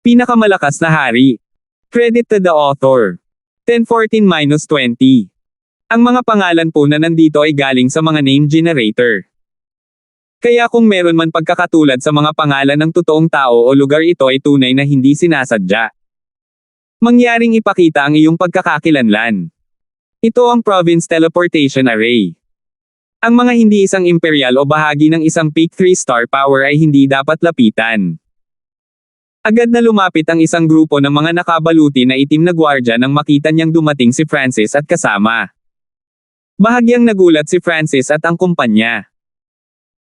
Pinakamalakas na hari. Credit to the author. 1014-20. Ang mga pangalan po na nandito ay galing sa mga name generator. Kaya kung meron man pagkakatulad sa mga pangalan ng totoong tao o lugar, ito ay tunay na hindi sinasadya. Mangyaring ipakita ang iyong pagkakakilanlan. Ito ang Province Teleportation Array. Ang mga hindi isang imperial o bahagi ng isang peak 3-star power ay hindi dapat lapitan. Agad na lumapit ang isang grupo ng mga nakabaluti na itim na gwardya nang makita niyang dumating si Francis at kasama. Bahagyang nagulat si Francis at ang kumpanya.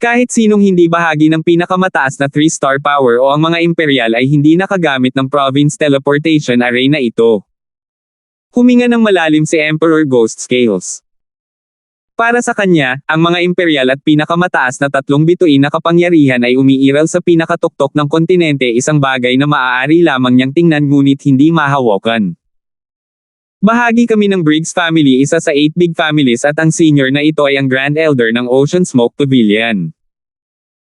Kahit sinong hindi bahagi ng pinakamataas na 3-star power o ang mga imperial ay hindi nakagamit ng Province Teleportation Array na ito. Huminga ng malalim si Emperor Ghost Scales. Para sa kanya, ang mga imperial at pinakamataas na tatlong bituin na kapangyarihan ay umiiral sa pinakatuktok ng kontinente, isang bagay na maaari lamang niyang tingnan ngunit hindi mahawakan. Bahagi kami ng Briggs family, isa sa 8 big families, at ang senior na ito ay ang Grand Elder ng Ocean Smoke Pavilion.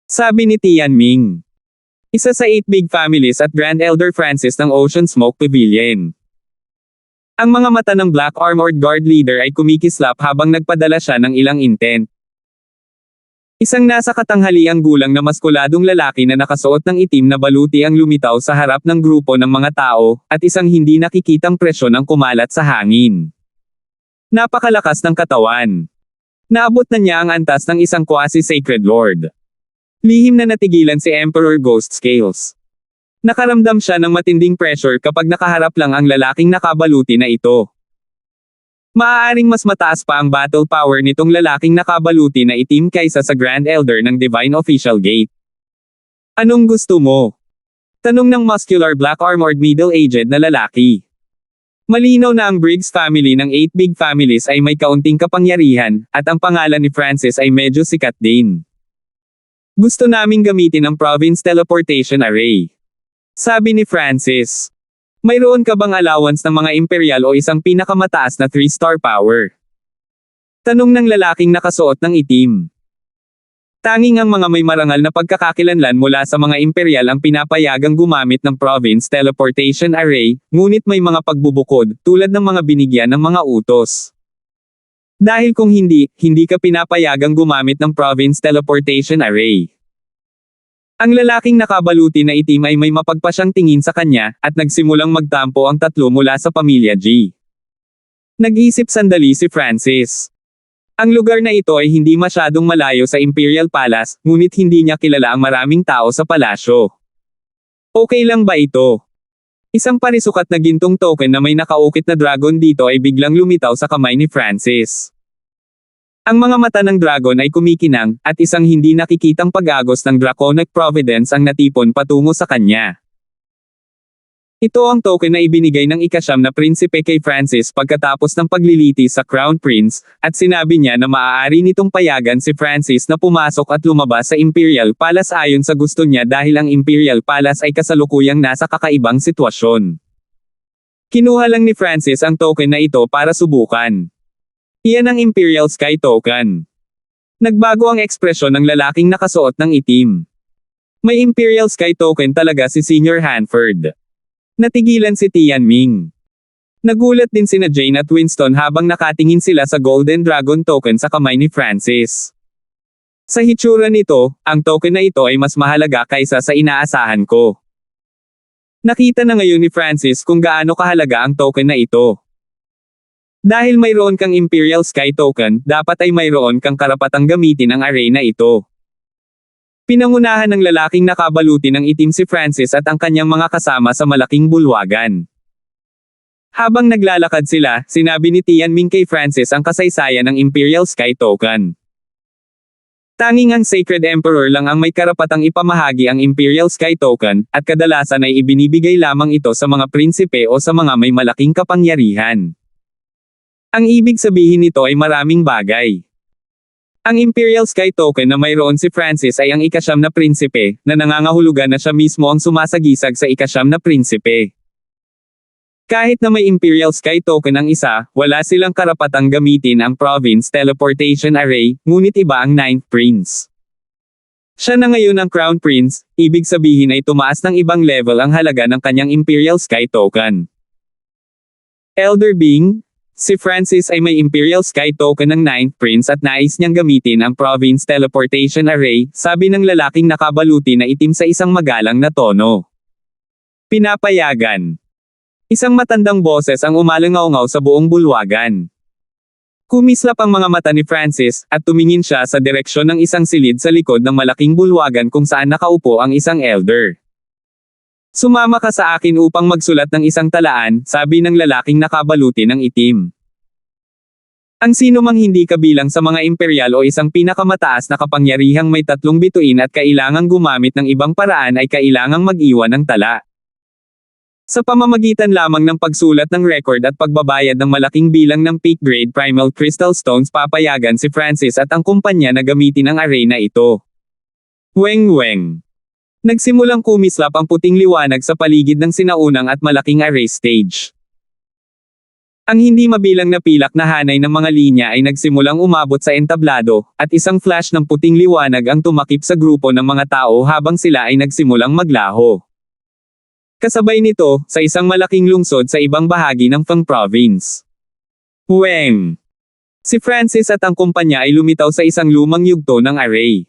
Sabi ni Tian Ming. Isa sa 8 big families at Grand Elder Francis ng Ocean Smoke Pavilion. Ang mga mata ng Black Armored Guard leader ay kumikislap habang nagpadala siya ng ilang intent. Isang nasa katanghaliang gulang na maskuladong lalaki na nakasuot ng itim na baluti ang lumitaw sa harap ng grupo ng mga tao, at isang hindi nakikitang presyon ang kumalat sa hangin. Napakalakas ng katawan. Naabot na niya ang antas ng isang quasi-sacred lord. Lihim na natigilan si Emperor Ghost Scales. Nakaramdam siya ng matinding pressure kapag nakaharap lang ang lalaking nakabaluti na ito. Maaaring mas mataas pa ang battle power nitong lalaking nakabaluti na itim kaysa sa Grand Elder ng Divine Official Gate. Anong gusto mo? Tanong ng muscular black-armored middle-aged na lalaki. Malinaw na ang Briggs family ng 8 big families ay may kaunting kapangyarihan, at ang pangalan ni Francis ay medyo sikat din. Gusto naming gamitin ang Province Teleportation Array. Sabi ni Francis. Mayroon ka bang allowance ng mga imperial o isang pinakamataas na 3-star power? Tanong ng lalaking nakasuot ng itim. Tanging ang mga may marangal na pagkakakilanlan mula sa mga imperial ang pinapayagang gumamit ng Province Teleportation Array, ngunit may mga pagbubukod, tulad ng mga binigyan ng mga utos. Dahil kung hindi ka pinapayagang gumamit ng Province Teleportation Array. Ang lalaking nakabaluti na itim ay may mapagpasyang tingin sa kanya, at nagsimulang magtampo ang tatlo mula sa pamilya G. Nag-isip sandali si Francis. Ang lugar na ito ay hindi masyadong malayo sa Imperial Palace, ngunit hindi niya kilala ang maraming tao sa palasyo. Okay lang ba ito? Isang parisukat na gintong token na may nakaukit na dragon dito ay biglang lumitaw sa kamay ni Francis. Ang mga mata ng dragon ay kumikinang, at isang hindi nakikitang pag-agos ng draconic providence ang natipon patungo sa kanya. Ito ang token na ibinigay ng ika-9 na prinsipe kay Francis pagkatapos ng pagliliti sa Crown Prince, at sinabi niya na maaari nitong payagan si Francis na pumasok at lumabas sa Imperial Palace ayon sa gusto niya dahil ang Imperial Palace ay kasalukuyang nasa kakaibang sitwasyon. Kinuha lang ni Francis ang token na ito para subukan. Iyan ang Imperial Sky Token. Nagbago ang ekspresyon ng lalaking nakasuot ng itim. May Imperial Sky Token talaga si Senior Hanford. Natigilan si Tian Ming. Nagulat din sina Jane at Winston habang nakatingin sila sa Golden Dragon Token sa kamay ni Francis. Sa hitsura nito, ang token na ito ay mas mahalaga kaysa sa inaasahan ko. Nakita na ngayon ni Francis kung gaano kahalaga ang token na ito. Dahil mayroon kang Imperial Sky Token, dapat ay mayroon kang karapatang gamitin ang array na ito. Pinangunahan ng lalaking nakabaluti ng itim si Francis at ang kanyang mga kasama sa malaking bulwagan. Habang naglalakad sila, sinabi ni Tian Ming kay Francis ang kasaysayan ng Imperial Sky Token. Tanging ang Sacred Emperor lang ang may karapatang ipamahagi ang Imperial Sky Token, at kadalasan ay ibinibigay lamang ito sa mga prinsipe o sa mga may malaking kapangyarihan. Ang ibig sabihin nito ay maraming bagay. Ang Imperial Sky Token na mayroon si Francis ay ang ika-9 na prinsipe, na nangangahulugan na siya mismo ang sumasagisag sa ika-9 na prinsipe. Kahit na may Imperial Sky Token ang isa, wala silang karapatang gamitin ang Province Teleportation Array, ngunit iba ang 9th Prince. Siya na ngayon ang Crown Prince, ibig sabihin ay tumaas ng ibang level ang halaga ng kanyang Imperial Sky Token. Elder Being, si Francis ay may Imperial Sky Token ng 9th Prince at nais niyang gamitin ang Province Teleportation Array, sabi ng lalaking nakabaluti na itim sa isang magalang na tono. Pinapayagan. Isang matandang boses ang umalangaw-ngaw sa buong bulwagan. Kumislap ang mga mata ni Francis, at tumingin siya sa direksyon ng isang silid sa likod ng malaking bulwagan kung saan nakaupo ang isang elder. Sumama ka sa akin upang magsulat ng isang talaan, sabi ng lalaking nakabaluti ng itim. Ang sino mang hindi kabilang sa mga imperial o isang pinakamataas na kapangyarihang may 3 bituin at kailangang gumamit ng ibang paraan ay kailangang mag-iwan ng tala. Sa pamamagitan lamang ng pagsulat ng record at pagbabayad ng malaking bilang ng peak-grade primal crystal stones papayagan si Francis at ang kumpanya na gamitin ang array na ito. Weng-weng. Nagsimulang kumislap ang puting liwanag sa paligid ng sinaunang at malaking array stage. Ang hindi mabilang na pilak na hanay ng mga linya ay nagsimulang umabot sa entablado, at isang flash ng puting liwanag ang tumakip sa grupo ng mga tao habang sila ay nagsimulang maglaho. Kasabay nito, sa isang malaking lungsod sa ibang bahagi ng Feng Province. Weng! Si Francis at ang kumpanya ay lumitaw sa isang lumang yugto ng array.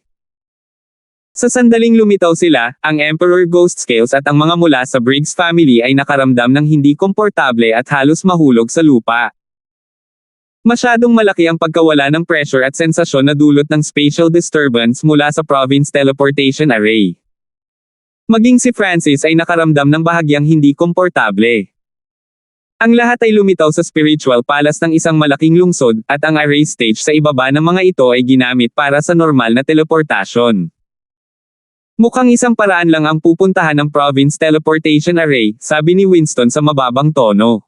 Sa sandaling lumitaw sila, ang Emperor Ghost Scales at ang mga mula sa Briggs family ay nakaramdam ng hindi komportable at halos mahulog sa lupa. Masyadong malaki ang pagkawala ng pressure at sensasyon na dulot ng spatial disturbance mula sa Province Teleportation Array. Maging si Francis ay nakaramdam ng bahagyang hindi komportable. Ang lahat ay lumitaw sa spiritual palace ng isang malaking lungsod, at ang array stage sa ibaba ng mga ito ay ginamit para sa normal na teleportasyon. Mukhang isang paraan lang ang pupuntahan ng Province Teleportation Array, sabi ni Winston sa mababang tono.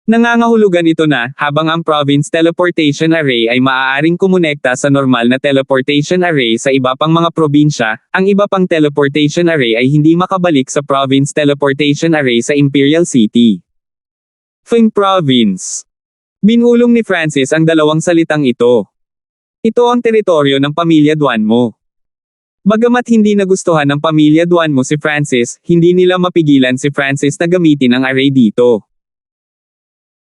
Nangangahulugan ito na, habang ang Province Teleportation Array ay maaaring kumonekta sa normal na teleportation array sa iba pang mga probinsya, ang iba pang teleportation array ay hindi makabalik sa Province Teleportation Array sa Imperial City. Feng Province. Binulong ni Francis ang dalawang salitang ito. Ito ang teritoryo ng pamilya Duanmo. Bagamat hindi nagustuhan ng pamilya Duanmo si Francis, hindi nila mapigilan si Francis na gamitin ang array dito.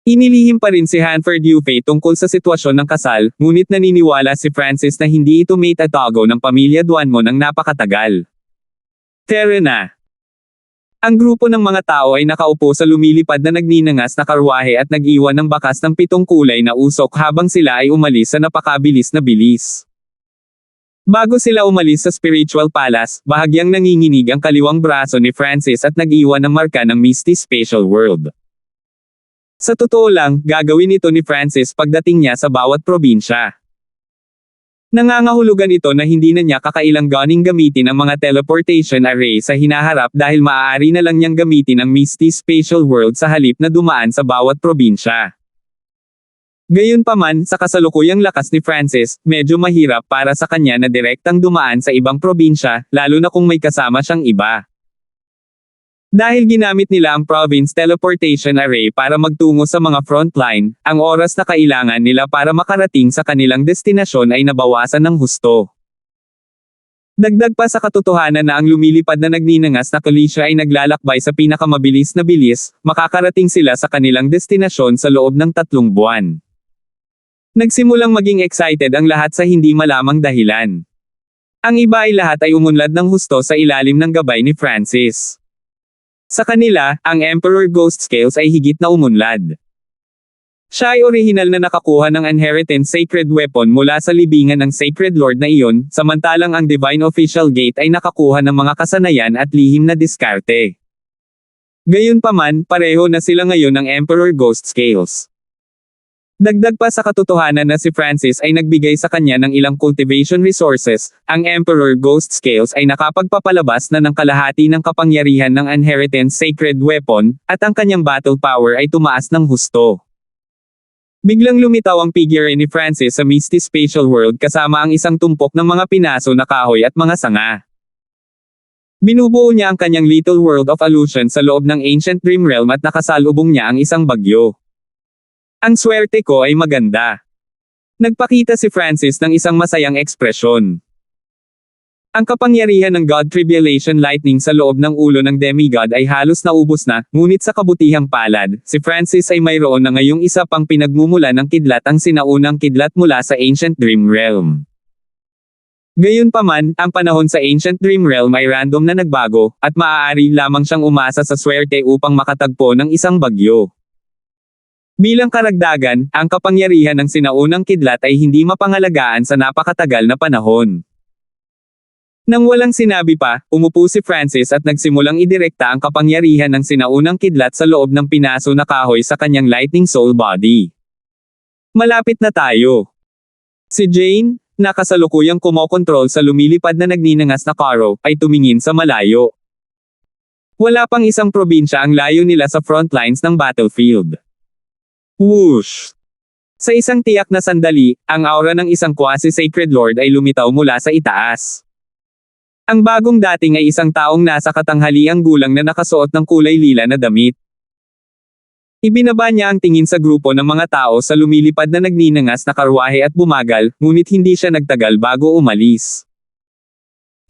Inilihim pa rin si Hanford Yufei tungkol sa sitwasyon ng kasal, ngunit naniniwala si Francis na hindi ito may tatago ng pamilya Duanmo ng napakatagal. Tara na. Ang grupo ng mga tao ay nakaupo sa lumilipad na nagninangas na karwahe at nag-iwan ng bakas ng 7 kulay na usok habang sila ay umalis sa napakabilis na bilis. Bago sila umalis sa spiritual palace, bahagyang nanginginig ang kaliwang braso ni Francis at nag-iwan ng marka ng Misty Spatial World. Sa totoo lang, gagawin ito ni Francis pagdating niya sa bawat probinsya. Nangangahulugan ito na hindi na niya kakailanganing gamitin ang mga teleportation array sa hinaharap dahil maaari na lang niyang gamitin ang Misty Spatial World sa halip na dumaan sa bawat probinsya. Gayunpaman, sa kasalukuyang lakas ni Francis, medyo mahirap para sa kanya na direktang dumaan sa ibang probinsya, lalo na kung may kasama siyang iba. Dahil ginamit nila ang Province Teleportation Array para magtungo sa mga frontline, ang oras na kailangan nila para makarating sa kanilang destinasyon ay nabawasan ng husto. Dagdag pa sa katotohanan na ang lumilipad na nagninangas na kulisya ay naglalakbay sa pinakamabilis na bilis, makakarating sila sa kanilang destinasyon sa loob ng 3 buwan. Nagsimulang maging excited ang lahat sa hindi malamang dahilan. Ang iba ay lahat ay umunlad ng husto sa ilalim ng gabay ni Francis. Sa kanila, ang Emperor Ghost Scales ay higit na umunlad. Siya ay orihinal na nakakuha ng Inheritance Sacred Weapon mula sa libingan ng Sacred Lord na iyon, samantalang ang Divine Official Gate ay nakakuha ng mga kasanayan at lihim na diskarte. Gayunpaman, pareho na sila ngayon ng Emperor Ghost Scales. Dagdag pa sa katotohanan na si Francis ay nagbigay sa kanya ng ilang cultivation resources, ang Emperor Ghost Scales ay nakapagpapalabas na ng kalahati ng kapangyarihan ng Inheritance Sacred Weapon, at ang kanyang battle power ay tumaas ng husto. Biglang lumitaw ang figure ni Francis sa Misty Spatial World kasama ang isang tumpok ng mga pinaso na kahoy at mga sanga. Binubuo niya ang kanyang little world of illusion sa loob ng Ancient Dream Realm at nakasalubong niya ang isang bagyo. Ang swerte ko ay maganda. Nagpakita si Francis ng isang masayang ekspresyon. Ang kapangyarihan ng God Tribulation Lightning sa loob ng ulo ng demigod ay halos naubos na, ngunit sa kabutihang palad, si Francis ay mayroon na ngayong isa pang pinagmumula ng kidlat, ang sinaunang kidlat mula sa Ancient Dream Realm. Gayunpaman, ang panahon sa Ancient Dream Realm ay random na nagbago, at maaari lamang siyang umasa sa swerte upang makatagpo ng isang bagyo. Bilang karagdagan, ang kapangyarihan ng sinaunang kidlat ay hindi mapangalagaan sa napakatagal na panahon. Nang walang sinabi pa, umupo si Francis at nagsimulang idirekta ang kapangyarihan ng sinaunang kidlat sa loob ng pinaso na kahoy sa kanyang lightning soul body. Malapit na tayo. Si Jane, na kasalukuyang kumokontrol sa lumilipad na nagninangas na karo, ay tumingin sa malayo. Wala pang isang probinsya ang layo nila sa front lines ng battlefield. Whoosh! Sa isang tiyak na sandali, ang aura ng isang quasi-sacred lord ay lumitaw mula sa itaas. Ang bagong dating ay isang taong nasa katanghaliang gulang na nakasuot ng kulay lila na damit. Ibinaba niya ang tingin sa grupo ng mga tao sa lumilipad na nagninangas na karwahe at bumagal, ngunit hindi siya nagtagal bago umalis.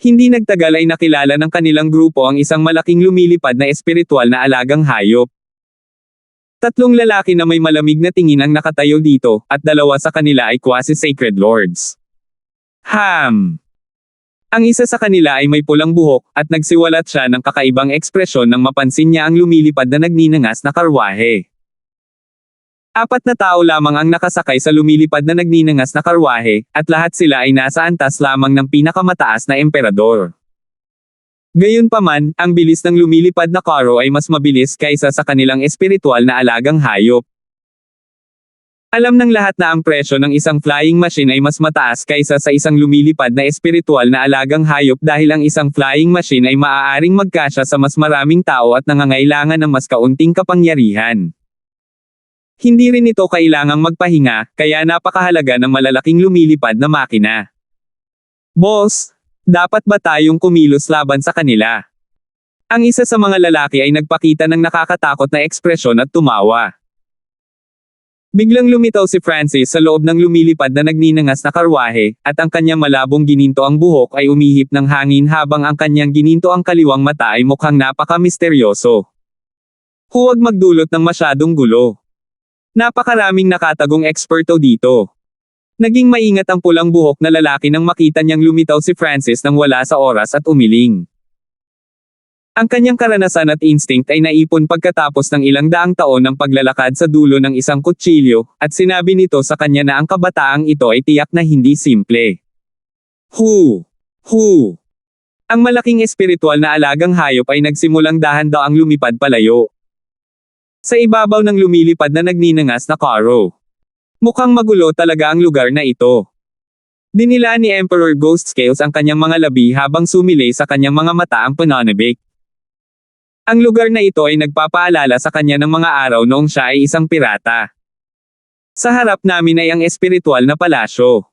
Hindi nagtagal ay nakilala ng kanilang grupo ang isang malaking lumilipad na espiritual na alagang hayop. Tatlong lalaki na may malamig na tingin ang nakatayo dito, at dalawa sa kanila ay quasi-sacred lords. Ang isa sa kanila ay may pulang buhok, at nagsiwalat siya ng kakaibang ekspresyon nang mapansin niya ang lumilipad na nagninangas na karwahe. 4 na tao lamang ang nakasakay sa lumilipad na nagninangas na karwahe, at lahat sila ay nasa antas lamang ng pinakamataas na emperador. Gayunpaman, ang bilis ng lumilipad na karo ay mas mabilis kaysa sa kanilang espiritual na alagang hayop. Alam ng lahat na ang presyo ng isang flying machine ay mas mataas kaysa sa isang lumilipad na espiritual na alagang hayop dahil ang isang flying machine ay maaaring magkasya sa mas maraming tao at nangangailangan ng mas kaunting kapangyarihan. Hindi rin ito kailangang magpahinga, kaya napakahalaga ng malalaking lumilipad na makina. Boss, dapat ba tayong kumilos laban sa kanila? Ang isa sa mga lalaki ay nagpakita ng nakakatakot na ekspresyon at tumawa. Biglang lumitaw si Francis sa loob ng lumilipad na nagninangas na karwahe, at ang kanyang malabong gininto ang buhok ay umihip ng hangin habang ang kanyang gininto ang kaliwang mata ay mukhang napaka-misteryoso. Huwag magdulot ng masyadong gulo. Napakaraming nakatagong eksperto dito. Naging maingat ang pulang buhok na lalaki nang makita niyang lumitaw si Francis nang wala sa oras at umiling. Ang kanyang karanasan at instinct ay naipon pagkatapos ng ilang daang taon ng paglalakad sa dulo ng isang kutsilyo, at sinabi nito sa kanya na ang kabataang ito ay tiyak na hindi simple. Ang malaking espiritual na alagang hayop ay nagsimulang dahan-daang lumipad palayo. Sa ibabaw ng lumilipad na nagninangas na karo. Mukhang magulo talaga ang lugar na ito. Dinila ni Emperor Ghost Scales ang kanyang mga labi habang sumilay sa kanyang mga mata ang pananabik. Ang lugar na ito ay nagpapaalala sa kanya ng mga araw noong siya ay isang pirata. Sa harap namin ay ang espiritual na palasyo.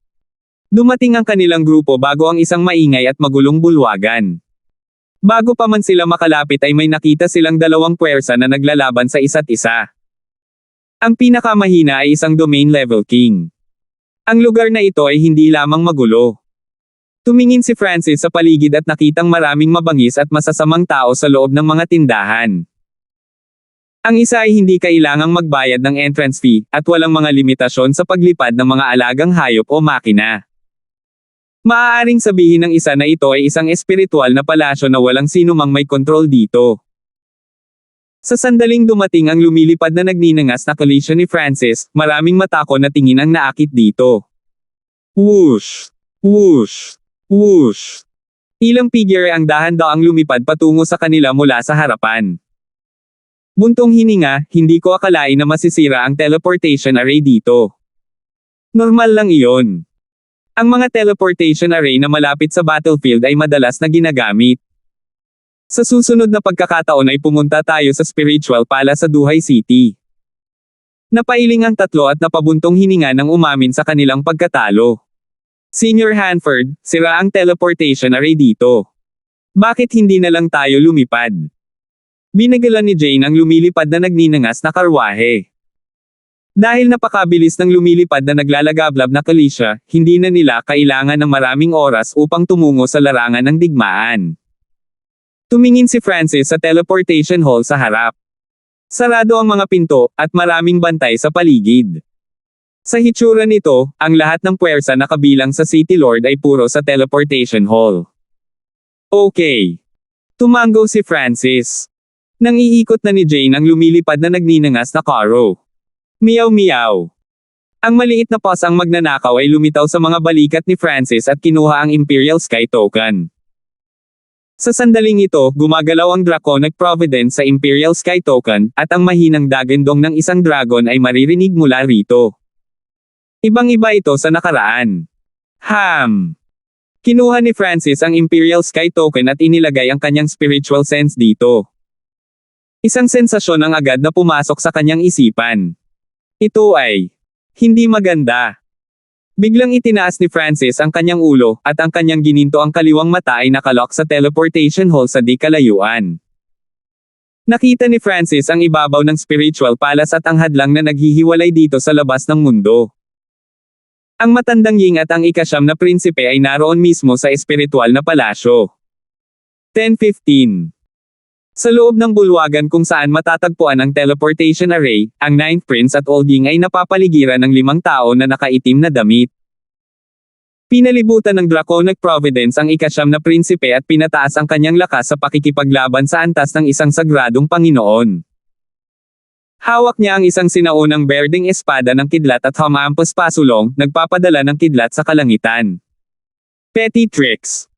Dumating ang kanilang grupo bago ang isang maingay at magulong bulwagan. Bago pa man sila makalapit ay may nakita silang dalawang puwersa na naglalaban sa isa't isa. Ang pinakamahina ay isang domain level king. Ang lugar na ito ay hindi lamang magulo. Tumingin si Francis sa paligid at nakitang maraming mabangis at masasamang tao sa loob ng mga tindahan. Ang isa ay hindi kailangang magbayad ng entrance fee, at walang mga limitasyon sa paglipad ng mga alagang hayop o makina. Maaaring sabihin ng isa na ito ay isang espiritual na palasyo na walang sinumang may kontrol dito. Sa sandaling dumating ang lumilipad na nagninangas na kolisyon ni Francis, maraming matako na tingin ang naakit dito. Whoosh! Whoosh! Whoosh! Ilang figure ang dahan-daang lumipad patungo sa kanila mula sa harapan. Buntong hininga, hindi ko akalain na masisira ang teleportation array dito. Normal lang iyon. Ang mga teleportation array na malapit sa battlefield ay madalas na ginagamit. Sa susunod na pagkakataon ay pumunta tayo sa Spiritual Palace sa Duhay City. Napailing ang tatlo at napabuntong hininga nang umamin sa kanilang pagkatalo. Senior Hanford, sira ang teleportation array dito. Bakit hindi na lang tayo lumipad? Binagalan ni Jane ang lumilipad na nagninangas na karwahe. Dahil napakabilis ng lumilipad na naglalagablab na Kalisha, hindi na nila kailangan ng maraming oras upang tumungo sa larangan ng digmaan. Tumingin si Francis sa teleportation hall sa harap. Sarado ang mga pinto, at maraming bantay sa paligid. Sa hitsura nito, ang lahat ng puwersa na kabilang sa City Lord ay puro sa teleportation hall. Okay. Tumango si Francis. Nang iikot na ni Jane ang lumilipad na nagninangas na karo. Meow meow. Ang maliit na paws ang magnanakaw ay lumitaw sa mga balikat ni Francis at kinuha ang Imperial Sky Token. Sa sandaling ito, gumagalaw ang Draconic Providence sa Imperial Sky Token, at ang mahinang dagandong ng isang dragon ay maririnig mula rito. Ibang-iba ito sa nakaraan. Kinuha ni Francis ang Imperial Sky Token at inilagay ang kanyang spiritual sense dito. Isang sensasyon ang agad na pumasok sa kanyang isipan. Ito ay hindi maganda. Biglang itinaas ni Francis ang kanyang ulo, at ang kanyang gininto ang kaliwang mata ay nakalock sa teleportation hall sa di kalayuan. Nakita ni Francis ang ibabaw ng spiritual palace at ang hadlang na naghihiwalay dito sa labas ng mundo. Ang matandang Ying at ang ika-9 na prinsipe ay naroon mismo sa espiritual na palasyo. 10:15. Sa loob ng bulwagan kung saan matatagpuan ang teleportation array, ang Ninth Prince at Old Ying ay napapaligiran ng 5 tao na nakaitim na damit. Pinalibutan ng Draconic Providence ang ika-9 na prinsipe at pinataas ang kanyang lakas sa pakikipaglaban sa antas ng isang sagradong Panginoon. Hawak niya ang isang sinaunang berdeng espada ng kidlat at humahampas pasulong, nagpapadala ng kidlat sa kalangitan. Petty tricks.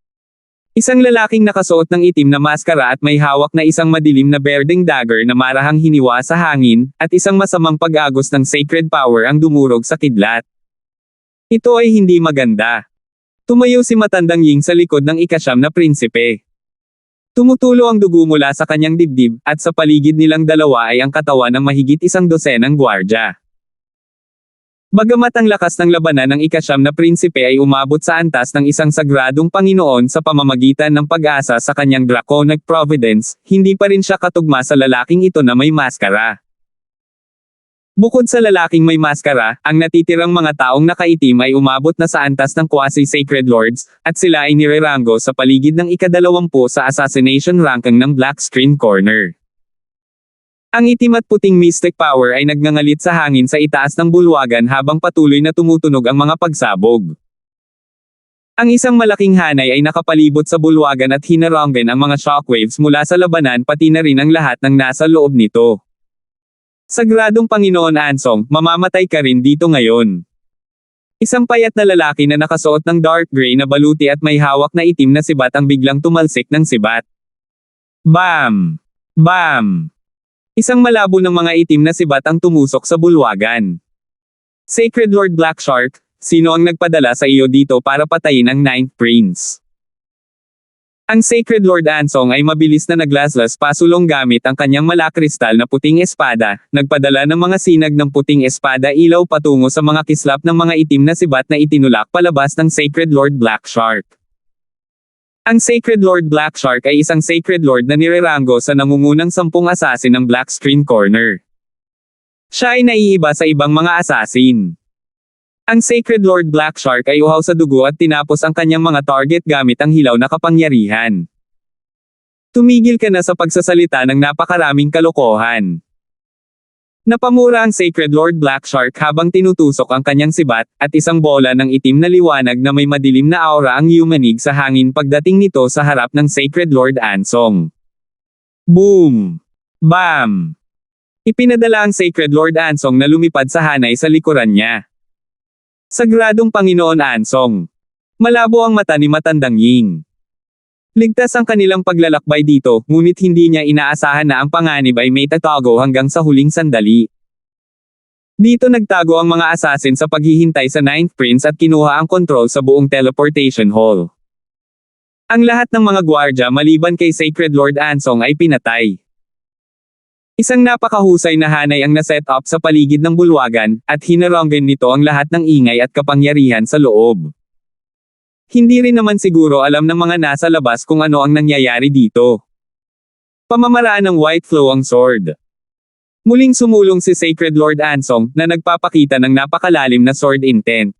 Isang lalaking nakasuot ng itim na maskara at may hawak na isang madilim na berdeng dagger na marahang hiniwa sa hangin, at isang masamang pag-agos ng sacred power ang dumurog sa kidlat. Ito ay hindi maganda. Tumayo si matandang Ying sa likod ng ika-9 na prinsipe. Tumutulo ang dugo mula sa kanyang dibdib, at sa paligid nilang dalawa ay ang katawan ng mahigit 100 gwardya. Bagamat ang lakas ng labanan ng ika-9 na prinsipe ay umabot sa antas ng isang sagradong Panginoon sa pamamagitan ng pag-asa sa kanyang Draconic Providence, hindi pa rin siya katugma sa lalaking ito na may maskara. Bukod sa lalaking may maskara, ang natitirang mga taong nakaitim ay umabot na sa antas ng quasi-sacred lords, at sila ay nireranggo sa paligid ng ika-20 sa assassination ranking ng Black Screen Corner. Ang itim at puting mystic power ay nagngangalit sa hangin sa itaas ng bulwagan habang patuloy na tumutunog ang mga pagsabog. Ang isang malaking hanay ay nakapalibot sa bulwagan at hinaranggan ang mga shockwaves mula sa labanan pati na rin ang lahat ng nasa loob nito. Sagradong Panginoon Ansong, mamamatay ka rin dito ngayon. Isang payat na lalaki na nakasuot ng dark gray na baluti at may hawak na itim na sibat ang biglang tumalsik ng sibat. Bam! Bam! Isang malabo ng mga itim na sibat ang tumusok sa bulwagan. Sacred Lord Black Shark, sino ang nagpadala sa iyo dito para patayin ang Ninth Prince? Ang Sacred Lord Ansong ay mabilis na naglaslas pasulong gamit ang kanyang malakristal na puting espada, nagpadala ng mga sinag ng puting espada ilaw patungo sa mga kislap ng mga itim na sibat na itinulak palabas ng Sacred Lord Black Shark. Ang Sacred Lord Black Shark ay isang Sacred Lord na nireranggo sa nangungunang 10 assassin ng Black Screen Corner. Siya ay naiiba sa ibang mga assassin. Ang Sacred Lord Black Shark ay uhaw sa dugo at tinapos ang kanyang mga target gamit ang hilaw na kapangyarihan. Tumigil ka na sa pagsasalita ng napakaraming kalokohan. Napamura ang Sacred Lord Black Shark habang tinutusok ang kanyang sibat, at isang bola ng itim na liwanag na may madilim na aura ang yumanig sa hangin pagdating nito sa harap ng Sacred Lord Ansong. Boom! Bam! Ipinadala ang Sacred Lord Ansong na lumipad sa hanay sa likuran niya. Sagradong Panginoon Ansong. Malabo ang mata ni matandang Ying. Ligtas ang kanilang paglalakbay dito, ngunit hindi niya inaasahan na ang panganib ay may tatago hanggang sa huling sandali. Dito nagtago ang mga assassin sa paghihintay sa Ninth Prince at kinuha ang kontrol sa buong teleportation hall. Ang lahat ng mga gwardya maliban kay Sacred Lord Ansong ay pinatay. Isang napakahusay na hanay ang naset up sa paligid ng bulwagan, at hinaranggan nito ang lahat ng ingay at kapangyarihan sa loob. Hindi rin naman siguro alam ng mga nasa labas kung ano ang nangyayari dito. Pamamaraan ng White Flowing Sword. Muling sumulong si Sacred Lord Ansong na nagpapakita ng napakalalim na sword intent.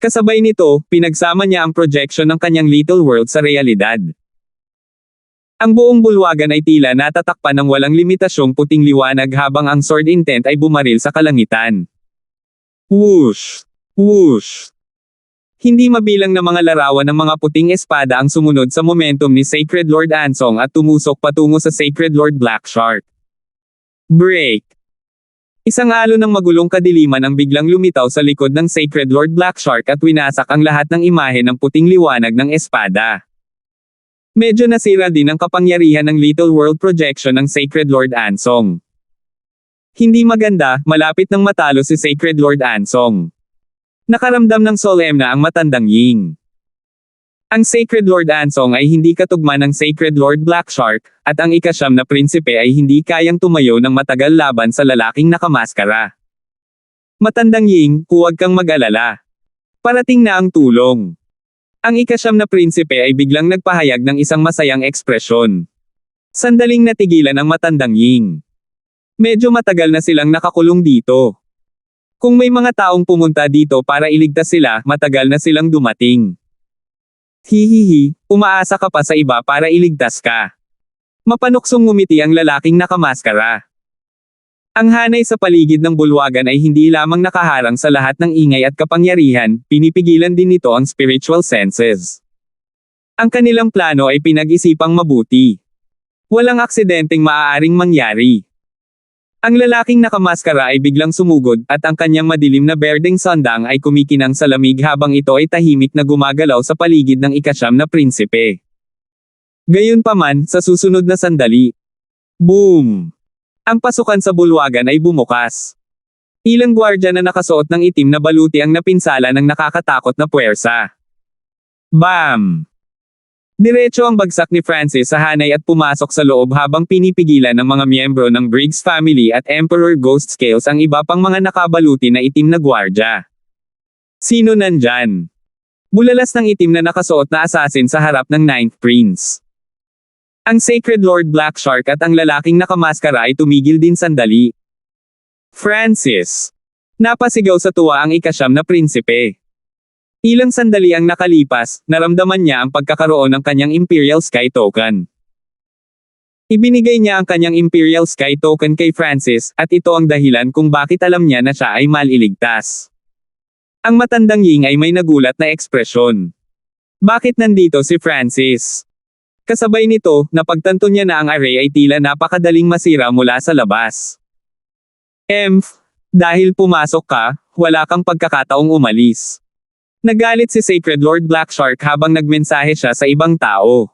Kasabay nito, pinagsama niya ang projection ng kanyang little world sa realidad. Ang buong bulwagan ay tila natatakpan ng walang limitasyong puting liwanag habang ang sword intent ay bumaril sa kalangitan. Whoosh! Whoosh! Hindi mabilang na mga larawan ng mga puting espada ang sumunod sa momentum ni Sacred Lord Ansong at tumusok patungo sa Sacred Lord Black Shark. Break! Isang alon ng magulong kadiliman ang biglang lumitaw sa likod ng Sacred Lord Black Shark at winasak ang lahat ng imahe ng puting liwanag ng espada. Medyo nasira din ang kapangyarihan ng Little World Projection ng Sacred Lord Ansong. Hindi maganda, malapit nang matalo si Sacred Lord Ansong. Nakaramdam ng solemn na ang matandang Ying. Ang Sacred Lord Ansong ay hindi katugma ng Sacred Lord Black Shark, at ang ika-9 na prinsipe ay hindi kayang tumayo ng matagal laban sa lalaking nakamaskara. Matandang Ying, huwag kang mag-alala. Parating na ang tulong. Ang ika-9 na prinsipe ay biglang nagpahayag ng isang masayang ekspresyon. Sandaling natigilan ang matandang Ying. Medyo matagal na silang nakakulong dito. Kung may mga taong pumunta dito para iligtas sila, matagal na silang dumating. Hihihi, umaasa ka pa sa iba para iligtas ka. Mapanuksong ngumiti ang lalaking nakamaskara. Ang hanay sa paligid ng bulwagan ay hindi lamang nakaharang sa lahat ng ingay at kapangyarihan, pinipigilan din nito ang spiritual senses. Ang kanilang plano ay pinag-isipang mabuti. Walang aksidenteng maaaring mangyari. Ang lalaking nakamaskara ay biglang sumugod, at ang kanyang madilim na berdeng sandang ay kumikinang sa lamig habang ito ay tahimik na gumagalaw sa paligid ng ika-9 na prinsipe. Gayunpaman, sa susunod na sandali. Boom! Ang pasukan sa bulwagan ay bumukas. Ilang gwardya na nakasuot ng itim na baluti ang napinsala ng nakakatakot na puwersa. Bam! Diretso ang bagsak ni Francis sa hanay at pumasok sa loob habang pinipigilan ng mga miyembro ng Briggs family at Emperor Ghost Scales ang iba pang mga nakabaluti na itim na gwardya. Sino nandyan? Bulalas ng itim na nakasuot na assassin sa harap ng Ninth Prince. Ang Sacred Lord Black Shark at ang lalaking nakamaskara ay tumigil din sandali. Francis! Napasigaw sa tuwa ang ika-9 na prinsipe. Ilang sandali ang nakalipas, naramdaman niya ang pagkakaroon ng kanyang Imperial Sky Token. Ibinigay niya ang kanyang Imperial Sky Token kay Francis, at ito ang dahilan kung bakit alam niya na siya ay maliligtas. Ang matandang Ying ay may nagulat na ekspresyon. Bakit nandito si Francis? Kasabay nito, napagtanto niya na ang array ay tila napakadaling masira mula sa labas. Dahil pumasok ka, wala kang pagkakataong umalis. Nagalit si Sacred Lord Black Shark habang nagmensahe siya sa ibang tao.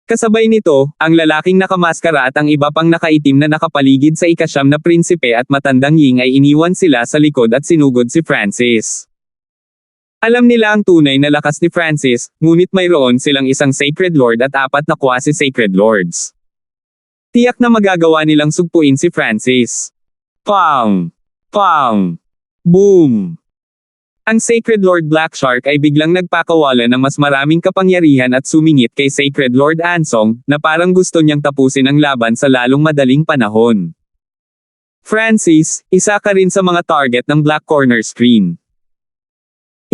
Kasabay nito, ang lalaking nakamaskara at ang iba pang nakaitim na nakapaligid sa ika-9 na prinsipe at matandang Ying ay iniwan sila sa likod at sinugod si Francis. Alam nila ang tunay na lakas ni Francis, ngunit mayroon silang isang Sacred Lord at 4 na quasi-Sacred Lords. Tiyak na magagawa nilang sugpuin si Francis. Pang! Pang! Boom! Ang Sacred Lord Black Shark ay biglang nagpakawala ng mas maraming kapangyarihan at sumingit kay Sacred Lord Ansong, na parang gusto niyang tapusin ang laban sa lalong madaling panahon. Francis, isa ka rin sa mga target ng Black Corner Screen.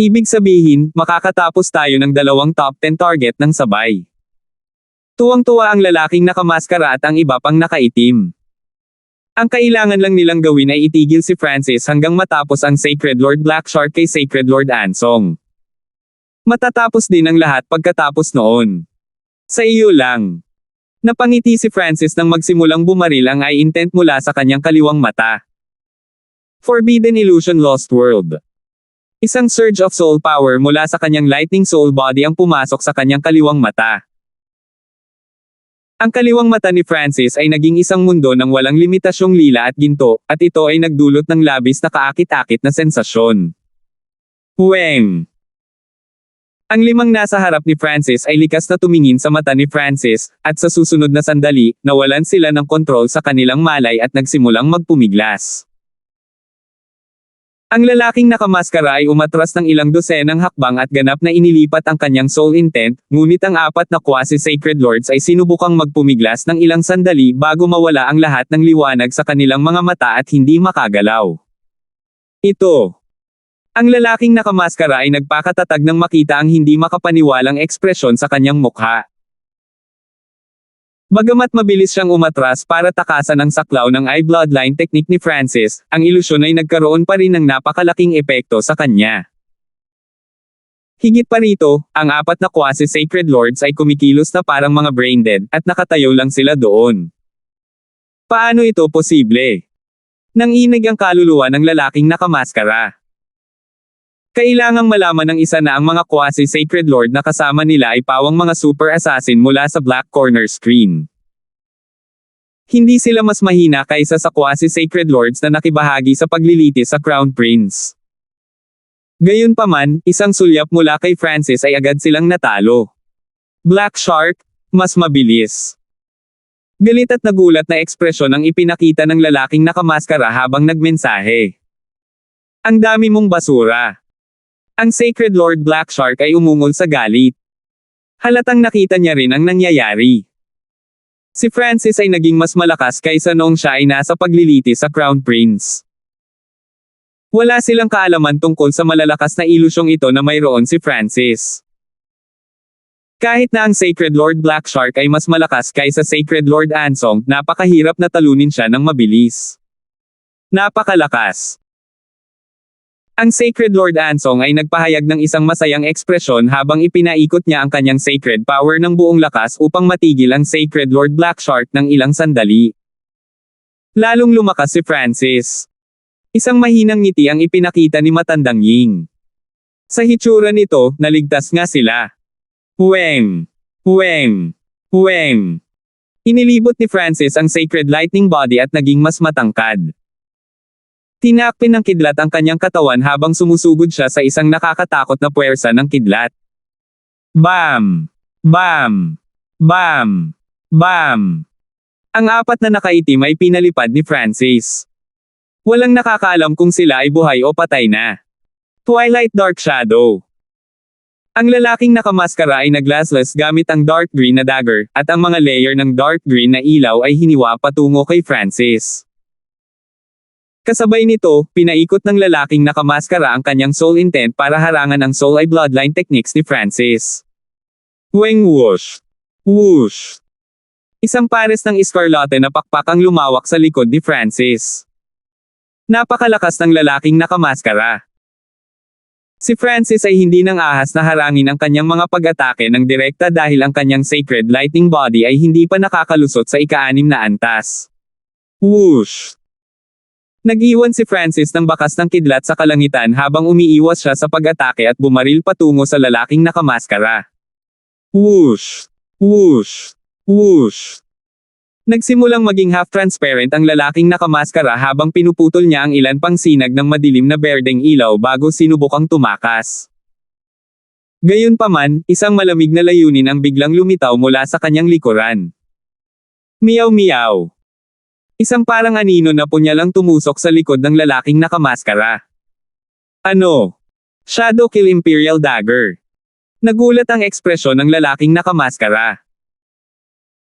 Ibig sabihin, makakatapos tayo ng 2 top 10 target ng sabay. Tuwang-tuwa ang lalaking nakamaskara at ang iba pang nakaitim. Ang kailangan lang nilang gawin ay itigil si Francis hanggang matapos ang Sacred Lord Black Shark kay Sacred Lord Ansong. Matatapos din ang lahat pagkatapos noon. Sa iyo lang. Napangiti si Francis nang magsimulang bumaril ang eye intent mula sa kanyang kaliwang mata. Forbidden Illusion Lost World. Isang surge of soul power mula sa kanyang lightning soul body ang pumasok sa kanyang kaliwang mata. Ang kaliwang mata ni Francis ay naging isang mundo ng walang limitasyong lila at ginto, at ito ay nagdulot ng labis na kaakit-akit na sensasyon. Weng! Ang 5 nasa harap ni Francis ay likas na tumingin sa mata ni Francis, at sa susunod na sandali, nawalan sila ng kontrol sa kanilang malay at nagsimulang magpumiglas. Ang lalaking nakamaskara ay umatras ng ilang dosenang hakbang at ganap na inilipat ang kanyang soul intent, ngunit ang apat na quasi-sacred lords ay sinubukang magpumiglas ng ilang sandali bago mawala ang lahat ng liwanag sa kanilang mga mata at hindi makagalaw. Ito. Ang lalaking nakamaskara ay nagpakatatag nang makita ang hindi makapaniwalang ekspresyon sa kanyang mukha. Bagamat mabilis siyang umatras para takasan ang saklaw ng eye bloodline technique ni Francis, ang ilusyon ay nagkaroon pa rin ng napakalaking epekto sa kanya. Higit pa rito, ang apat na quasi-sacred lords ay kumikilos na parang mga brain-dead, at nakatayo lang sila doon. Paano ito posible? Nanginig ang kaluluwa ng lalaking nakamaskara. Kailangang malaman ng isa na ang mga quasi-sacred lord na kasama nila ay pawang mga super assassin mula sa black corner screen. Hindi sila mas mahina kaysa sa quasi-sacred lords na nakibahagi sa paglilitis sa Crown Prince. Gayunpaman, isang sulyap mula kay Francis ay agad silang natalo. Black Shark, mas mabilis. Galit at nagulat na ekspresyon ang ipinakita ng lalaking nakamaskara habang nagmensahe. Ang dami mong basura. Ang Sacred Lord Black Shark ay umungol sa galit. Halatang nakita niya rin ang nangyayari. Si Francis ay naging mas malakas kaysa noong siya ay nasa paglilitis sa Crown Prince. Wala silang kaalaman tungkol sa malalakas na ilusyong ito na mayroon si Francis. Kahit na ang Sacred Lord Black Shark ay mas malakas kaysa Sacred Lord Ansong, napakahirap na talunin siya ng mabilis. Napakalakas. Ang Sacred Lord Ansong ay nagpahayag ng isang masayang ekspresyon habang ipinaikot niya ang kanyang sacred power ng buong lakas upang matigil ang Sacred Lord Black Shark ng ilang sandali. Lalong lumakas si Francis. Isang mahinang ngiti ang ipinakita ni Matandang Ying. Sa hitsura nito, naligtas nga sila. Huweng! Huweng! Huweng! Inilibot ni Francis ang Sacred Lightning Body at naging mas matangkad. Tinakpin ng kidlat ang kanyang katawan habang sumusugod siya sa isang nakakatakot na puwersa ng kidlat. Bam! Bam! Bam! Bam! Ang apat na nakaitim ay pinalipad ni Francis. Walang nakakaalam kung sila ay buhay o patay na. Twilight Dark Shadow. Ang lalaking nakamaskara ay naglaslas gamit ang dark green na dagger, at ang mga layer ng dark green na ilaw ay hiniwa patungo kay Francis. Kasabay nito, pinaikot ng lalaking nakamaskara ang kanyang soul intent para harangan ang soul eye bloodline techniques ni Francis. Weng whoosh! Whoosh! Isang pares ng iskarlate na pakpak ang lumawak sa likod ni Francis. Napakalakas ng lalaking nakamaskara. Si Francis ay hindi nang ahas na harangin ang kanyang mga pag-atake ng direkta dahil ang kanyang sacred lightning body ay hindi pa nakakalusot sa ika-6 na antas. Whoosh! Nag-iwan si Francis ng bakas ng kidlat sa kalangitan habang umiiwas siya sa pag-atake at bumaril patungo sa lalaking nakamaskara. Whoosh! Whoosh! Whoosh! Nagsimulang maging half-transparent ang lalaking nakamaskara habang pinuputol niya ang ilan pang sinag ng madilim na berdeng ilaw bago sinubukang tumakas. Gayunpaman, isang malamig na layunin ang biglang lumitaw mula sa kanyang likuran. Meow meow! Isang parang anino na punyalang tumusok sa likod ng lalaking nakamaskara. Ano? Shadow Kill Imperial Dagger. Nagulat ang ekspresyon ng lalaking nakamaskara.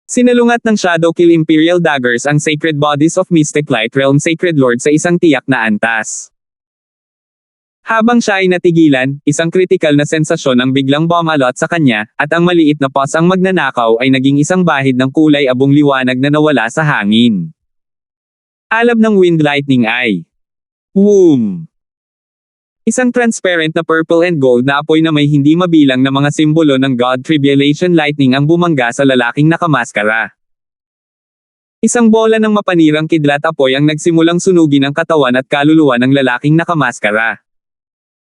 Sinalungat ng Shadow Kill Imperial Daggers ang Sacred Bodies of Mystic Light Realm Sacred Lord sa isang tiyak na antas. Habang siya ay natigilan, isang kritikal na sensasyon ang biglang bumalot sa kanya, at ang maliit na paws ang magnanakaw ay naging isang bahid ng kulay abong liwanag na nawala sa hangin. Alab ng Wind Lightning Eye. Woom! Isang transparent na purple and gold na apoy na may hindi mabilang na mga simbolo ng God Tribulation Lightning ang bumangga sa lalaking nakamaskara. Isang bola ng mapanirang kidlat apoy ang nagsimulang sunugin ang katawan at kaluluwa ng lalaking nakamaskara.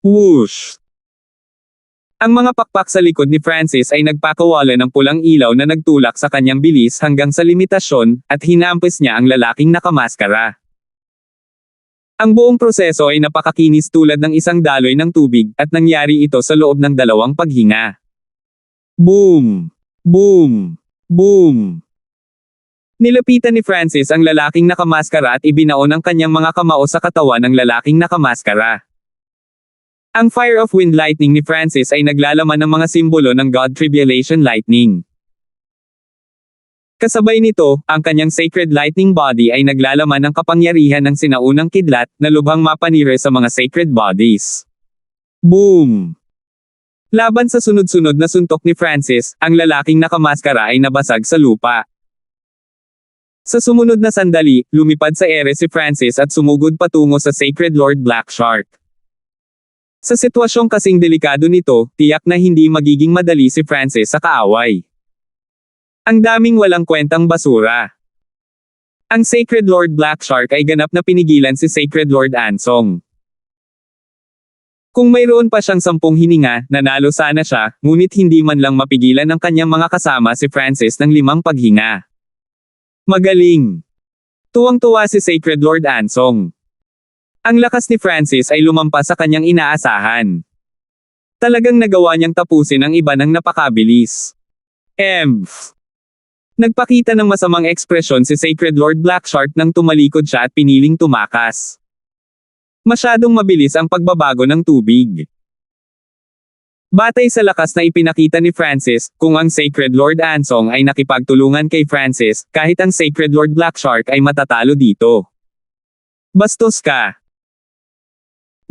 Whoosh! Ang mga pakpak sa likod ni Francis ay nagpakawala ng pulang ilaw na nagtulak sa kanyang bilis hanggang sa limitasyon, at hinampis niya ang lalaking nakamaskara. Ang buong proseso ay napakakinis tulad ng isang daloy ng tubig, at nangyari ito sa loob ng 2 paghinga. Boom! Boom! Boom! Nilapitan ni Francis ang lalaking nakamaskara at ibinaon ang kanyang mga kamao sa katawan ng lalaking nakamaskara. Ang Fire of Wind Lightning ni Francis ay naglalaman ng mga simbolo ng God Tribulation Lightning. Kasabay nito, ang kanyang Sacred Lightning Body ay naglalaman ng kapangyarihan ng sinaunang kidlat na lubhang mapanire sa mga sacred bodies. Boom! Laban sa sunod-sunod na suntok ni Francis, ang lalaking nakamaskara ay nabasag sa lupa. Sa sumunod na sandali, lumipad sa ere si Francis at sumugod patungo sa Sacred Lord Black Shark. Sa sitwasyong kasing delikado nito, tiyak na hindi magiging madali si Francis sa kaaway. Ang daming walang kwentang basura. Ang Sacred Lord Black Shark ay ganap na pinigilan si Sacred Lord Ansong. Kung mayroon pa siyang 10 hininga, nanalo sana siya, ngunit hindi man lang mapigilan ng kanyang mga kasama si Francis ng 5 paghinga. Magaling! Tuwang-tuwa si Sacred Lord Ansong. Ang lakas ni Francis ay lumampas sa kanyang inaasahan. Talagang nagawa niyang tapusin ang iba ng napakabilis. Nagpakita ng masamang ekspresyon si Sacred Lord Black Shark nang tumalikod siya at piniling tumakas. Masyadong mabilis ang pagbabago ng tubig. Batay sa lakas na ipinakita ni Francis, kung ang Sacred Lord Ansong ay nakipagtulungan kay Francis, kahit ang Sacred Lord Black Shark ay matatalo dito. Bastos ka!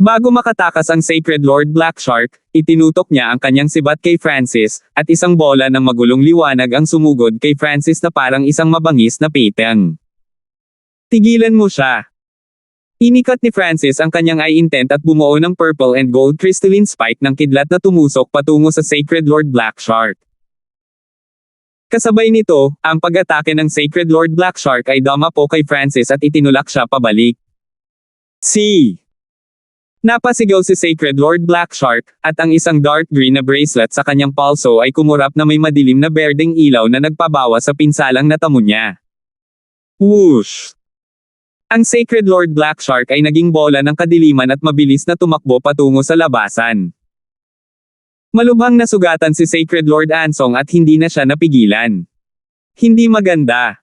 Bago makatakas ang Sacred Lord Black Shark, itinutok niya ang kanyang sibat kay Francis, at isang bola ng magulong liwanag ang sumugod kay Francis na parang isang mabangis na petang. Tigilan mo siya! Inikat ni Francis ang kanyang eye intent at bumuo ng purple and gold crystalline spike ng kidlat na tumusok patungo sa Sacred Lord Black Shark. Kasabay nito, ang pag-atake ng Sacred Lord Black Shark ay dumapo kay Francis at itinulak siya pabalik. Napasigaw si Sacred Lord Black Shark, at ang isang dark green na bracelet sa kanyang palso ay kumurap na may madilim na berdeng ilaw na nagpabawa sa pinsalang natamo niya. Whoosh! Ang Sacred Lord Black Shark ay naging bola ng kadiliman at mabilis na tumakbo patungo sa labasan. Malubhang nasugatan si Sacred Lord Ansong at hindi na siya napigilan. Hindi maganda.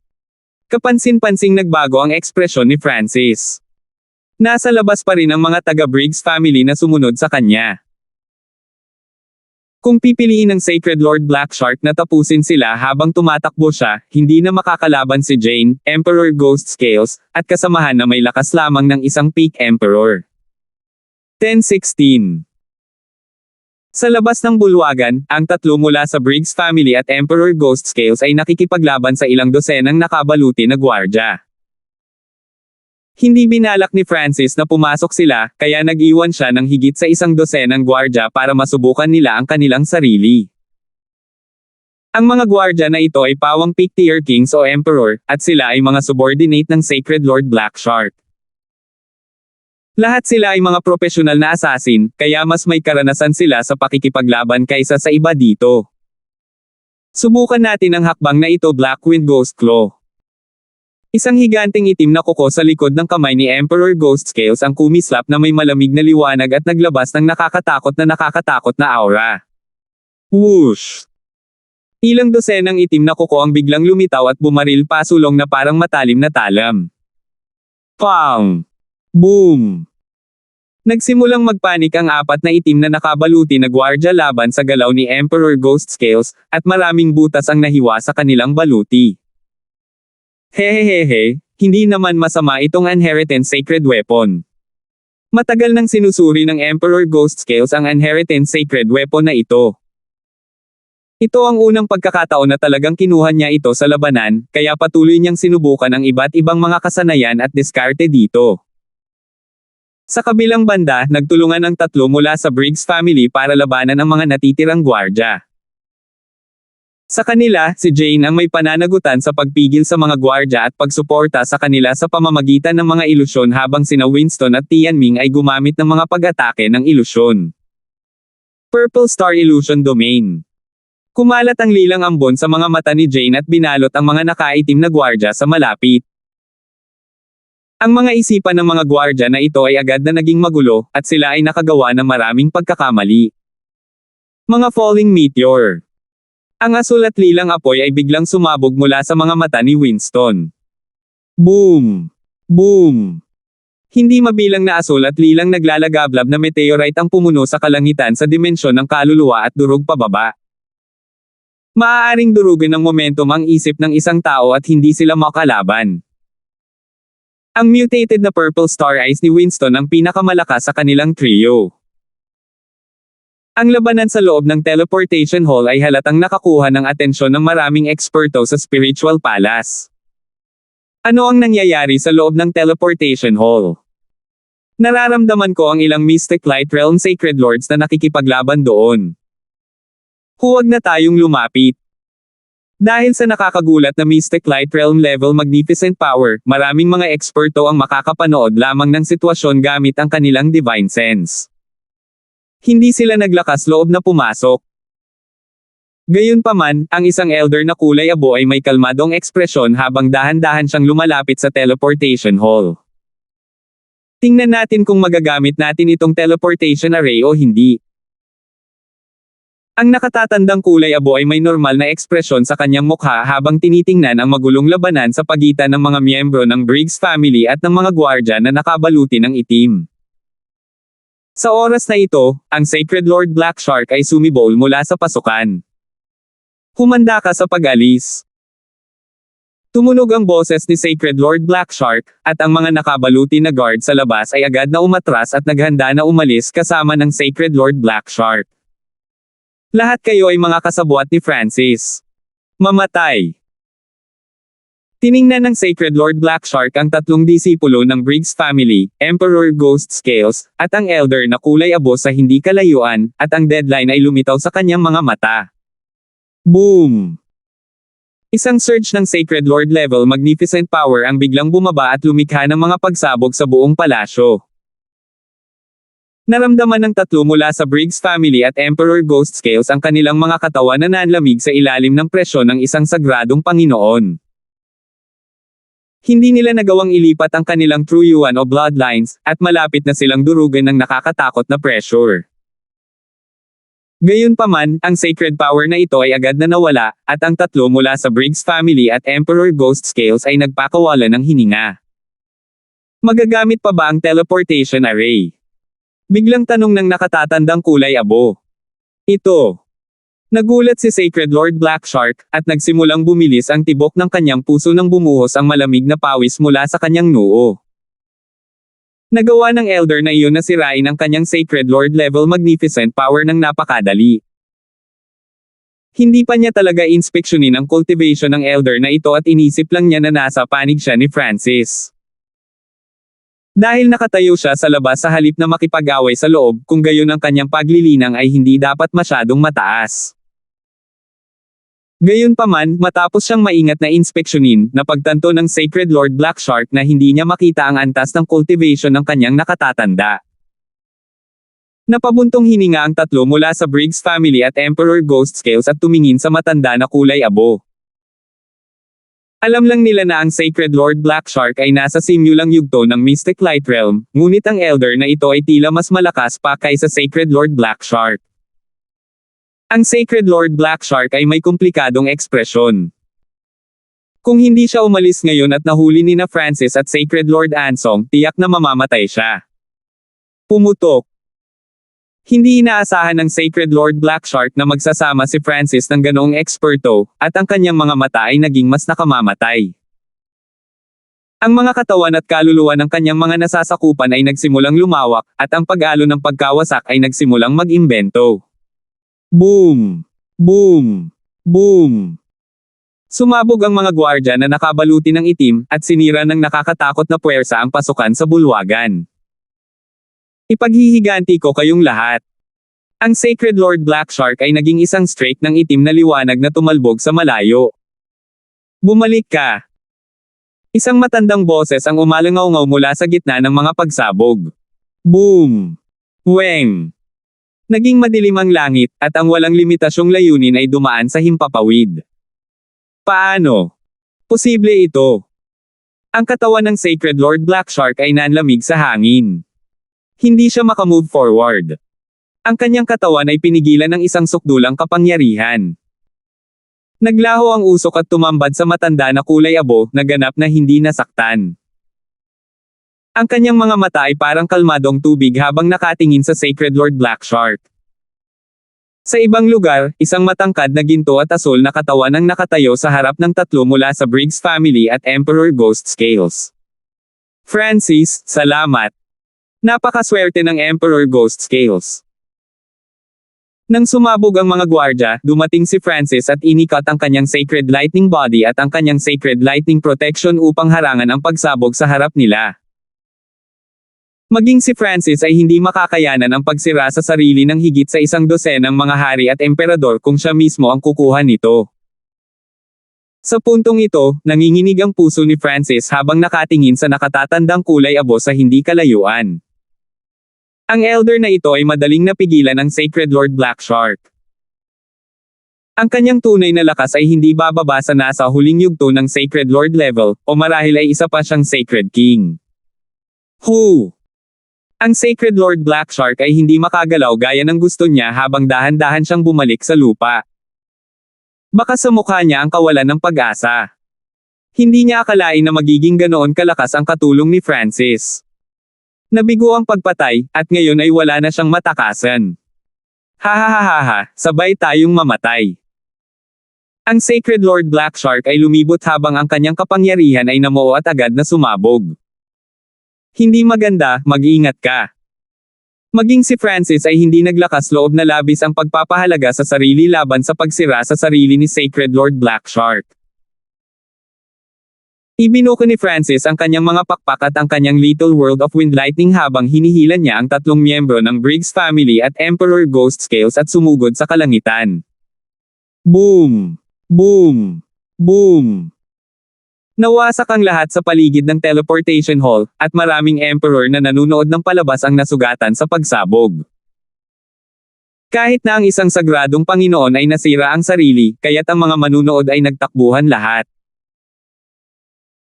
Kapansin-pansing nagbago ang ekspresyon ni Francis. Nasa labas pa rin ang mga taga-Briggs family na sumunod sa kanya. Kung pipiliin ng Sacred Lord Black Shark na tapusin sila habang tumatakbo siya, hindi na makakalaban si Jane, Emperor Ghost Scales, at kasamahan na may lakas lamang ng isang Peak Emperor. 10:16 Sa labas ng bulwagan, ang tatlo mula sa Briggs family at Emperor Ghost Scales ay nakikipaglaban sa ilang dosenang nakabaluti na gwardya. Hindi binalak ni Francis na pumasok sila, kaya nag-iwan siya ng higit sa 100 gwardya para masubukan nila ang kanilang sarili. Ang mga gwardya na ito ay pawang Peak Tier Kings o Emperor, at sila ay mga subordinate ng Sacred Lord Black Shark. Lahat sila ay mga profesional na assassin, kaya mas may karanasan sila sa pakikipaglaban kaysa sa iba dito. Subukan natin ang hakbang na ito, Blackwind Ghost Claw. Isang higanteng itim na kuko sa likod ng kamay ni Emperor Ghost Scales ang kumislap na may malamig na liwanag at naglabas ng nakakatakot na aura. Whoosh! Ilang dosenang itim na kuko ang biglang lumitaw at bumaril pasulong na parang matalim na talam. Pang! Boom! Nagsimulang magpanik ang 4 na itim na nakabaluti na gwardya laban sa galaw ni Emperor Ghost Scales, at maraming butas ang nahiwa sa kanilang baluti. Hehehehe, hindi naman masama itong Inheritance Sacred Weapon. Matagal nang sinusuri ng Emperor Ghost Scales ang Inheritance Sacred Weapon na ito. Ito ang unang pagkakataon na talagang kinuha niya ito sa labanan, kaya patuloy niyang sinubukan ang iba't ibang mga kasanayan at diskarte dito. Sa kabilang banda, nagtulungan ang tatlo mula sa Briggs family para labanan ang mga natitirang gwardya. Sa kanila, si Jane ang may pananagutan sa pagpigil sa mga gwardya at pagsuporta sa kanila sa pamamagitan ng mga ilusyon, habang sina Winston at Tianming ay gumamit ng mga pag-atake ng ilusyon. Purple Star Illusion Domain. Kumalat ang lilang ambon sa mga mata ni Jane at binalot ang mga nakaitim na gwardya sa malapit. Ang mga isipan ng mga gwardya na ito ay agad na naging magulo, at sila ay nakagawa ng maraming pagkakamali. Mga falling meteor. Ang asul at lilang apoy ay biglang sumabog mula sa mga mata ni Winston. Boom! Boom! Hindi mabilang na asul at lilang naglalagablab na meteorite ang pumuno sa kalangitan sa dimensyon ng kaluluwa at durog pababa. Maaaring durugin ng momentum ang isip ng isang tao at hindi sila makalaban. Ang mutated na purple star eyes ni Winston ang pinakamalakas sa kanilang trio. Ang labanan sa loob ng teleportation hall ay halatang nakakuha ng atensyon ng maraming eksperto sa spiritual palace. Ano ang nangyayari sa loob ng teleportation hall? Nararamdaman ko ang ilang Mystic Light Realm Sacred Lords na nakikipaglaban doon. Huwag na tayong lumapit. Dahil sa nakakagulat na Mystic Light Realm level Magnificent Power, maraming mga eksperto ang makakapanood lamang ng sitwasyon gamit ang kanilang Divine Sense. Hindi sila naglakas loob na pumasok. Gayunpaman, ang isang elder na kulay abo ay may kalmadong ekspresyon habang dahan-dahan siyang lumalapit sa teleportation hall. Tingnan natin kung magagamit natin itong teleportation array o hindi. Ang nakatatandang kulay abo ay may normal na ekspresyon sa kanyang mukha habang tinitingnan ang magulong labanan sa pagitan ng mga miyembro ng Briggs family at ng mga gwardya na nakabaluti ng itim. Sa oras na ito, ang Sacred Lord Black Shark ay sumibol mula sa pasukan. Humanda ka sa pag-alis. Tumunog ang boses ni Sacred Lord Black Shark, at ang mga nakabaluti na guard sa labas ay agad na umatras at naghanda na umalis kasama ng Sacred Lord Black Shark. Lahat kayo ay mga kasabwat ni Francis. Mamatay. Tiningnan ng Sacred Lord Black Shark ang tatlong disipulo ng Briggs family, Emperor Ghost Scales, at ang elder na kulay abo sa hindi kalayuan, at ang deadline ay lumitaw sa kanyang mga mata. Boom! Isang surge ng Sacred Lord level Magnificent Power ang biglang bumaba at lumikha ng mga pagsabog sa buong palasyo. Naramdaman ng tatlo mula sa Briggs family at Emperor Ghost Scales ang kanilang mga katawan na nanlamig sa ilalim ng presyon ng isang sagradong Panginoon. Hindi nila nagawang ilipat ang kanilang true yuan o bloodlines, at malapit na silang durugan ng nakakatakot na pressure. Gayunpaman, ang sacred power na ito ay agad na nawala, at ang tatlo mula sa Briggs family at Emperor Ghost Scales ay nagpakawala ng hininga. Magagamit pa ba ang teleportation array? Biglang tanong ng nakatatandang kulay abo. Ito. Nagulat si Sacred Lord Black Shark, at nagsimulang bumilis ang tibok ng kanyang puso nang bumuhos ang malamig na pawis mula sa kanyang noo. Nagawa ng elder na iyon na sirain ang kanyang Sacred Lord level Magnificent Power ng napakadali. Hindi pa niya talaga inspeksyonin ang cultivation ng elder na ito at inisip lang niya na nasa panig siya ni Francis. Dahil nakatayo siya sa labas sa halip na makipag-away sa loob, kung gayon ang kanyang paglilinang ay hindi dapat masyadong mataas. Gayunpaman, matapos siyang maingat na inspeksyonin, napagtanto ng Sacred Lord Black Shark na hindi niya makita ang antas ng cultivation ng kanyang nakatatanda. Napabuntong hininga ang tatlo mula sa Briggs family at Emperor Ghost Scales at tumingin sa matanda na kulay abo. Alam lang nila na ang Sacred Lord Black Shark ay nasa simulang yugto ng Mystic Light Realm, ngunit ang elder na ito ay tila mas malakas pa kaysa Sacred Lord Black Shark. Ang Sacred Lord Black Shark ay may komplikadong ekspresyon. Kung hindi siya umalis ngayon at nahuli ni na Francis at Sacred Lord Ansong, tiyak na mamamatay siya. Pumutok. Hindi inaasahan ng Sacred Lord Black Shark na magsasama si Francis ng ganoong eksperto, at ang kanyang mga mata ay naging mas nakamamatay. Ang mga katawan at kaluluwa ng kanyang mga nasasakupan ay nagsimulang lumawak, at ang pag-alo ng pagkawasak ay nagsimulang mag-imbento. Boom! Boom! Boom! Sumabog ang mga gwardya na nakabaluti ng itim, at sinira ng nakakatakot na puwersa ang pasukan sa bulwagan. Ipaghihiganti ko kayong lahat. Ang Sacred Lord Black Shark ay naging isang streak ng itim na liwanag na tumalbog sa malayo. Bumalik ka! Isang matandang boses ang umalangaw-ngaw mula sa gitna ng mga pagsabog. Boom! Weng! Naging madilim ang langit, at ang walang limitasyong layunin ay dumaan sa himpapawid. Paano? Posible ito. Ang katawan ng Sacred Lord Black Shark ay nanlamig sa hangin. Hindi siya makamove forward. Ang kanyang katawan ay pinigilan ng isang sukdulang kapangyarihan. Naglaho ang usok at tumambad sa matanda na kulay abo, na ganap na hindi nasaktan. Ang kanyang mga mata ay parang kalmadong tubig habang nakatingin sa Sacred Lord Black Shark. Sa ibang lugar, isang matangkad na ginto at asul na katawan ang nakatayo sa harap ng tatlo mula sa Briggs family at Emperor Ghost Scales. Francis, salamat. Napakaswerte ng Emperor Ghost Scales. Nang sumabog ang mga gwardya, dumating si Francis at inikat ang kanyang Sacred Lightning Body at ang kanyang Sacred Lightning Protection upang harangan ang pagsabog sa harap nila. Maging si Francis ay hindi makakayanan ang pagsira sa sarili ng higit sa 12 mga hari at emperador kung siya mismo ang kukuha nito. Sa puntong ito, nanginginig ang puso ni Francis habang nakatingin sa nakatatandang kulay abo sa hindi kalayuan. Ang elder na ito ay madaling napigilan ng Sacred Lord Black Shark. Ang kanyang tunay na lakas ay hindi bababa sa nasa huling yugto ng Sacred Lord level, o marahil ay isa pa siyang Sacred King. Who? Ang Sacred Lord Black Shark ay hindi makagalaw gaya ng gusto niya habang dahan-dahan siyang bumalik sa lupa. Baka sa mukha niya ang kawalan ng pag-asa. Hindi niya akalain na magiging ganoon kalakas ang katulong ni Francis. Nabigo ang pagpatay, at ngayon ay wala na siyang matakasan. Hahaha, sabay tayong mamatay. Ang Sacred Lord Black Shark ay lumibot habang ang kanyang kapangyarihan ay namuo at agad na sumabog. Hindi maganda, mag-ingat ka. Maging si Francis ay hindi naglakas loob na labis ang pagpapahalaga sa sarili laban sa pagsira sa sarili ni Sacred Lord Black Shark. Ibinuko ni Francis ang kanyang mga pakpak at ang kanyang Little World of Wind Lightning habang hinihilan niya ang tatlong miyembro ng Briggs family at Emperor Ghost Scales at sumugod sa kalangitan. Boom! Boom! Boom! Nawasak ang lahat sa paligid ng teleportation hall, at maraming Emperor na nanunood ng palabas ang nasugatan sa pagsabog. Kahit na ang isang sagradong Panginoon ay nasira ang sarili, kaya't ang mga manunood ay nagtakbuhan lahat.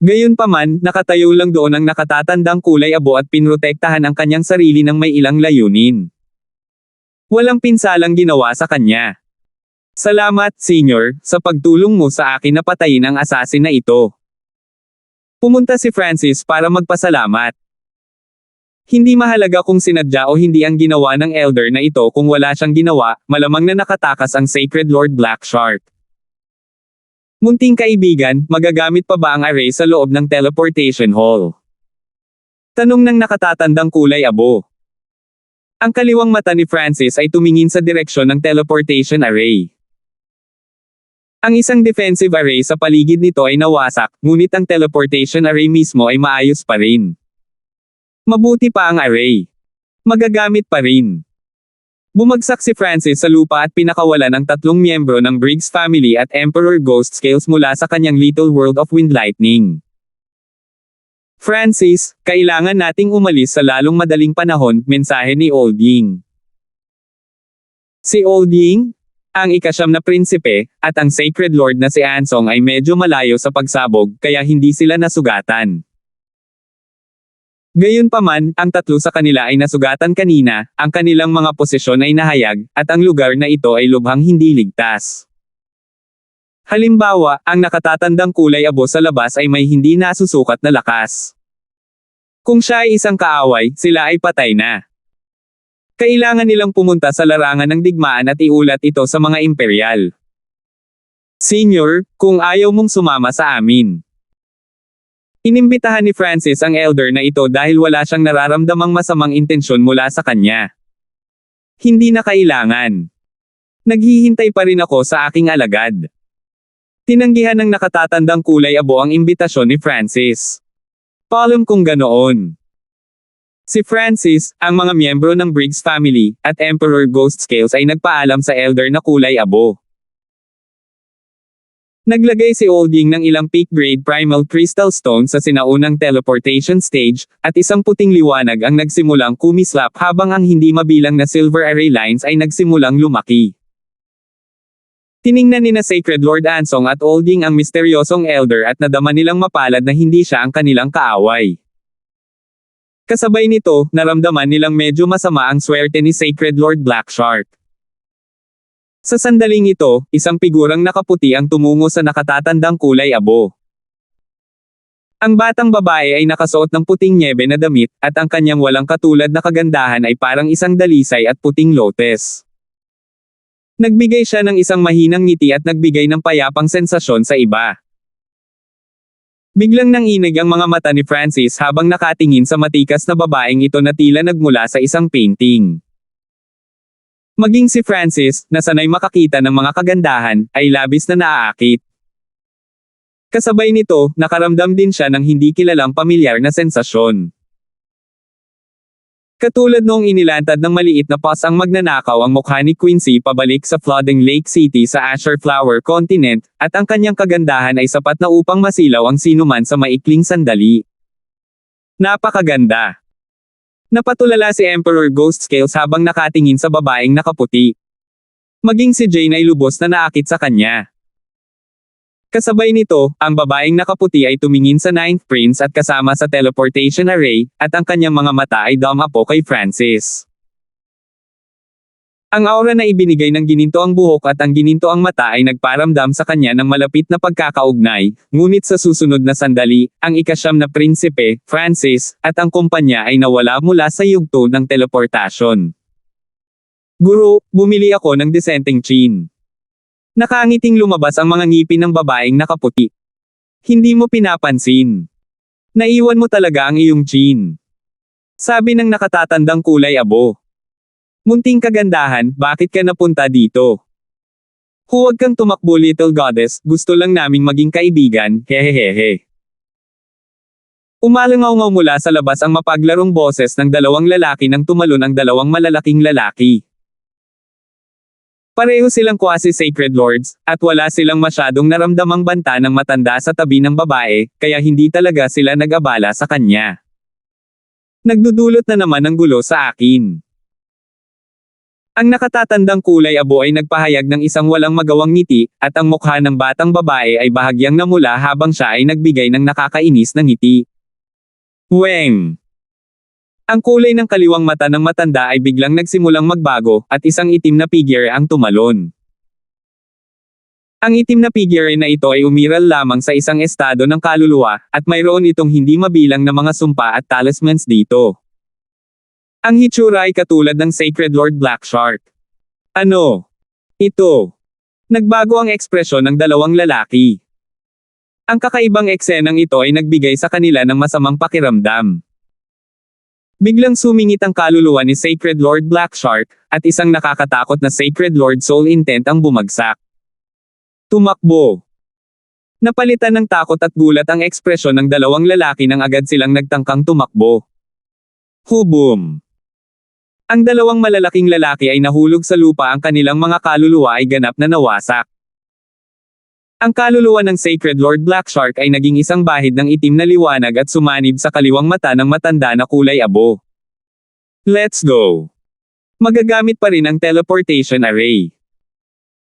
Gayunpaman, nakatayo lang doon ang nakatatandang kulay abo at pinrotektahan ang kanyang sarili ng may ilang layunin. Walang pinsalang ginawa sa kanya. Salamat, Senior, sa pagtulong mo sa akin na patayin ang assassin na ito. Pumunta si Francis para magpasalamat. Hindi mahalaga kung sinadya o hindi ang ginawa ng elder na ito kung wala siyang ginawa, malamang na nakatakas ang Sacred Lord Black Shark. Munting kaibigan, magagamit pa ba ang array sa loob ng teleportation hall? Tanong ng nakatatandang kulay abo. Ang kaliwang mata ni Francis ay tumingin sa direksyon ng teleportation array. Ang isang defensive array sa paligid nito ay nawasak, ngunit ang teleportation array mismo ay maayos pa rin. Mabuti pa ang array. Magagamit pa rin. Bumagsak si Francis sa lupa at pinakawalan ang tatlong miyembro ng Briggs family at Emperor Ghost Scales mula sa kanyang Little World of Wind Lightning. Francis, kailangan nating umalis sa lalong madaling panahon, mensahe ni Old Ying. Si Old Ying, ang ikasyam na prinsipe, at ang Sacred Lord na si Ansong ay medyo malayo sa pagsabog, kaya hindi sila nasugatan. Gayunpaman, ang tatlo sa kanila ay nasugatan kanina, ang kanilang mga posisyon ay nahayag, at ang lugar na ito ay lubhang hindi ligtas. Halimbawa, ang nakatatandang kulay abo sa labas ay may hindi nasusukat na lakas. Kung siya ay isang kaaway, sila ay patay na. Kailangan nilang pumunta sa larangan ng digmaan at iulat ito sa mga imperial. Senior, kung ayaw mong sumama sa amin. Inimbitahan ni Francis ang elder na ito dahil wala siyang nararamdamang masamang intensyon mula sa kanya. Hindi na kailangan. Naghihintay pa rin ako sa aking alagad. Tinanggihan ng nakatatandang kulay abo ang imbitasyon ni Francis. Paalam kung ganoon. Si Francis, ang mga miyembro ng Briggs family, at Emperor Ghost Scales ay nagpaalam sa elder na kulay abo. Naglagay si Old Ying ng ilang peak-grade primal crystal stone sa sinaunang teleportation stage, at isang puting liwanag ang nagsimulang kumislap habang ang hindi mabilang na silver array lines ay nagsimulang lumaki. Tiningnan ni na Sacred Lord Ansong at Old Ying ang misteryosong elder at nadama nilang mapalad na hindi siya ang kanilang kaaway. Kasabay nito, naramdaman nilang medyo masama ang swerte ni Sacred Lord Black Shark. Sa sandaling ito, isang figurang nakaputi ang tumungo sa nakatatandang kulay abo. Ang batang babae ay nakasuot ng puting nyebe na damit, at ang kanyang walang katulad na kagandahan ay parang isang dalisay at puting lotes. Nagbigay siya ng isang mahinang ngiti at nagbigay ng payapang sensasyon sa iba. Biglang nanginig ang mga mata ni Francis habang nakatingin sa matikas na babaeng ito na tila nagmula sa isang painting. Maging si Francis, na sanay makakita ng mga kagandahan, ay labis na naaakit. Kasabay nito, nakaramdam din siya ng hindi kilalang pamilyar na sensasyon. Katulad noong inilantad ng maliit na pas ang magnanakaw ang mukha ni Quincy pabalik sa flooding Lake City sa Azure Flower Continent, at ang kanyang kagandahan ay sapat na upang masilaw ang sinuman sa maikling sandali. Napakaganda! Napatulala si Emperor Ghost Scales habang nakatingin sa babaeng nakaputi. Maging si Jane ay lubos na naakit sa kanya. Kasabay nito, ang babaeng nakaputi ay tumingin sa Ninth Prince at kasama sa teleportation array, at ang kanyang mga mata ay dumapo kay Francis. Ang aura na ibinigay ng gininto ang buhok at ang gininto ang mata ay nagparamdam sa kanya ng malapit na pagkakaugnay, ngunit sa susunod na sandali, ang ikasyam na prinsipe, Francis, at ang kumpanya ay nawala mula sa yugto ng teleportasyon. Guro, bumili ako ng dissenting chin. Nakangiting lumabas ang mga ngipin ng babaeng nakaputi. Hindi mo pinapansin. Naiwan mo talaga ang iyong chin. Sabi ng nakatatandang kulay abo. Munting kagandahan, bakit ka napunta dito? Huwag kang tumakbo little goddess, gusto lang naming maging kaibigan, hehehehe. Umalangaw-ngaw mula sa labas ang mapaglarong boses ng dalawang lalaki nang tumalon ang dalawang malalaking lalaki. Pareho silang quasi-sacred lords, at wala silang masyadong naramdamang banta ng matanda sa tabi ng babae, kaya hindi talaga sila nag-abala sa kanya. Nagdudulot na naman ng gulo sa akin. Ang nakatatandang kulay abo ay nagpahayag ng isang walang magawang ngiti, at ang mukha ng batang babae ay bahagyang namula habang siya ay nagbigay ng nakakainis na ngiti. Weng! Ang kulay ng kaliwang mata ng matanda ay biglang nagsimulang magbago, at isang itim na figure ang tumalon. Ang itim na figure na ito ay umiral lamang sa isang estado ng kaluluwa, at mayroon itong hindi mabilang na mga sumpa at talismans dito. Ang hitsura ay katulad ng Sacred Lord Black Shark. Ano? Ito. Nagbago ang ekspresyon ng dalawang lalaki. Ang kakaibang eksenang ito ay nagbigay sa kanila ng masamang pakiramdam. Biglang sumingit ang kaluluwa ni Sacred Lord Black Shark, at isang nakakatakot na Sacred Lord Soul Intent ang bumagsak. Tumakbo. Napalitan ng takot at gulat ang ekspresyon ng dalawang lalaki nang agad silang nagtangkang tumakbo. Hubom. Ang dalawang malalaking lalaki ay nahulog sa lupa, ang kanilang mga kaluluwa ay ganap na nawasak. Ang kaluluwa ng Sacred Lord Black Shark ay naging isang bahid ng itim na liwanag at sumanib sa kaliwang mata ng matanda na kulay abo. Let's go! Magagamit pa rin ang teleportation array.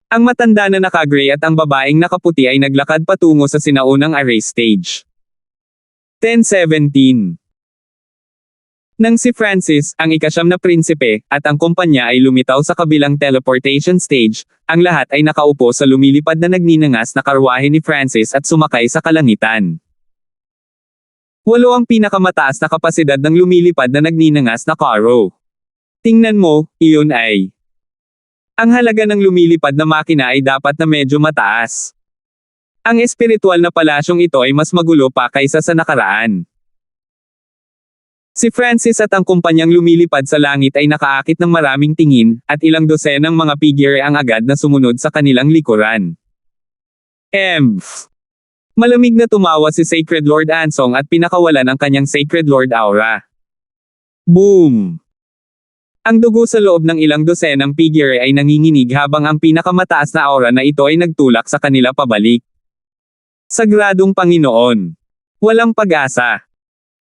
Ang matanda na naka-gray at ang babaeng nakaputi ay naglakad patungo sa sinaunang array stage. 10:17 Nang si Francis, ang ikasyam na prinsipe, at ang kumpanya ay lumitaw sa kabilang teleportation stage, ang lahat ay nakaupo sa lumilipad na nagninangas na karwahe ni Francis at sumakay sa kalangitan. 8 ang pinakamataas na kapasidad ng lumilipad na nagninangas na karo. Tingnan mo, iyon ay. Ang halaga ng lumilipad na makina ay dapat na medyo mataas. Ang espiritual na palasyong ito ay mas magulo pa kaysa sa nakaraan. Si Francis at ang kumpanyang lumilipad sa langit ay nakaakit ng maraming tingin, at ilang dosenang mga figure ang agad na sumunod sa kanilang likuran. Malamig na tumawa si Sacred Lord Ansong at pinakawalan ang kanyang Sacred Lord Aura. Boom! Ang dugo sa loob ng ilang dosenang figure ay nanginginig habang ang pinakamataas na aura na ito ay nagtulak sa kanila pabalik. Sagradong Panginoon! Walang pag-asa!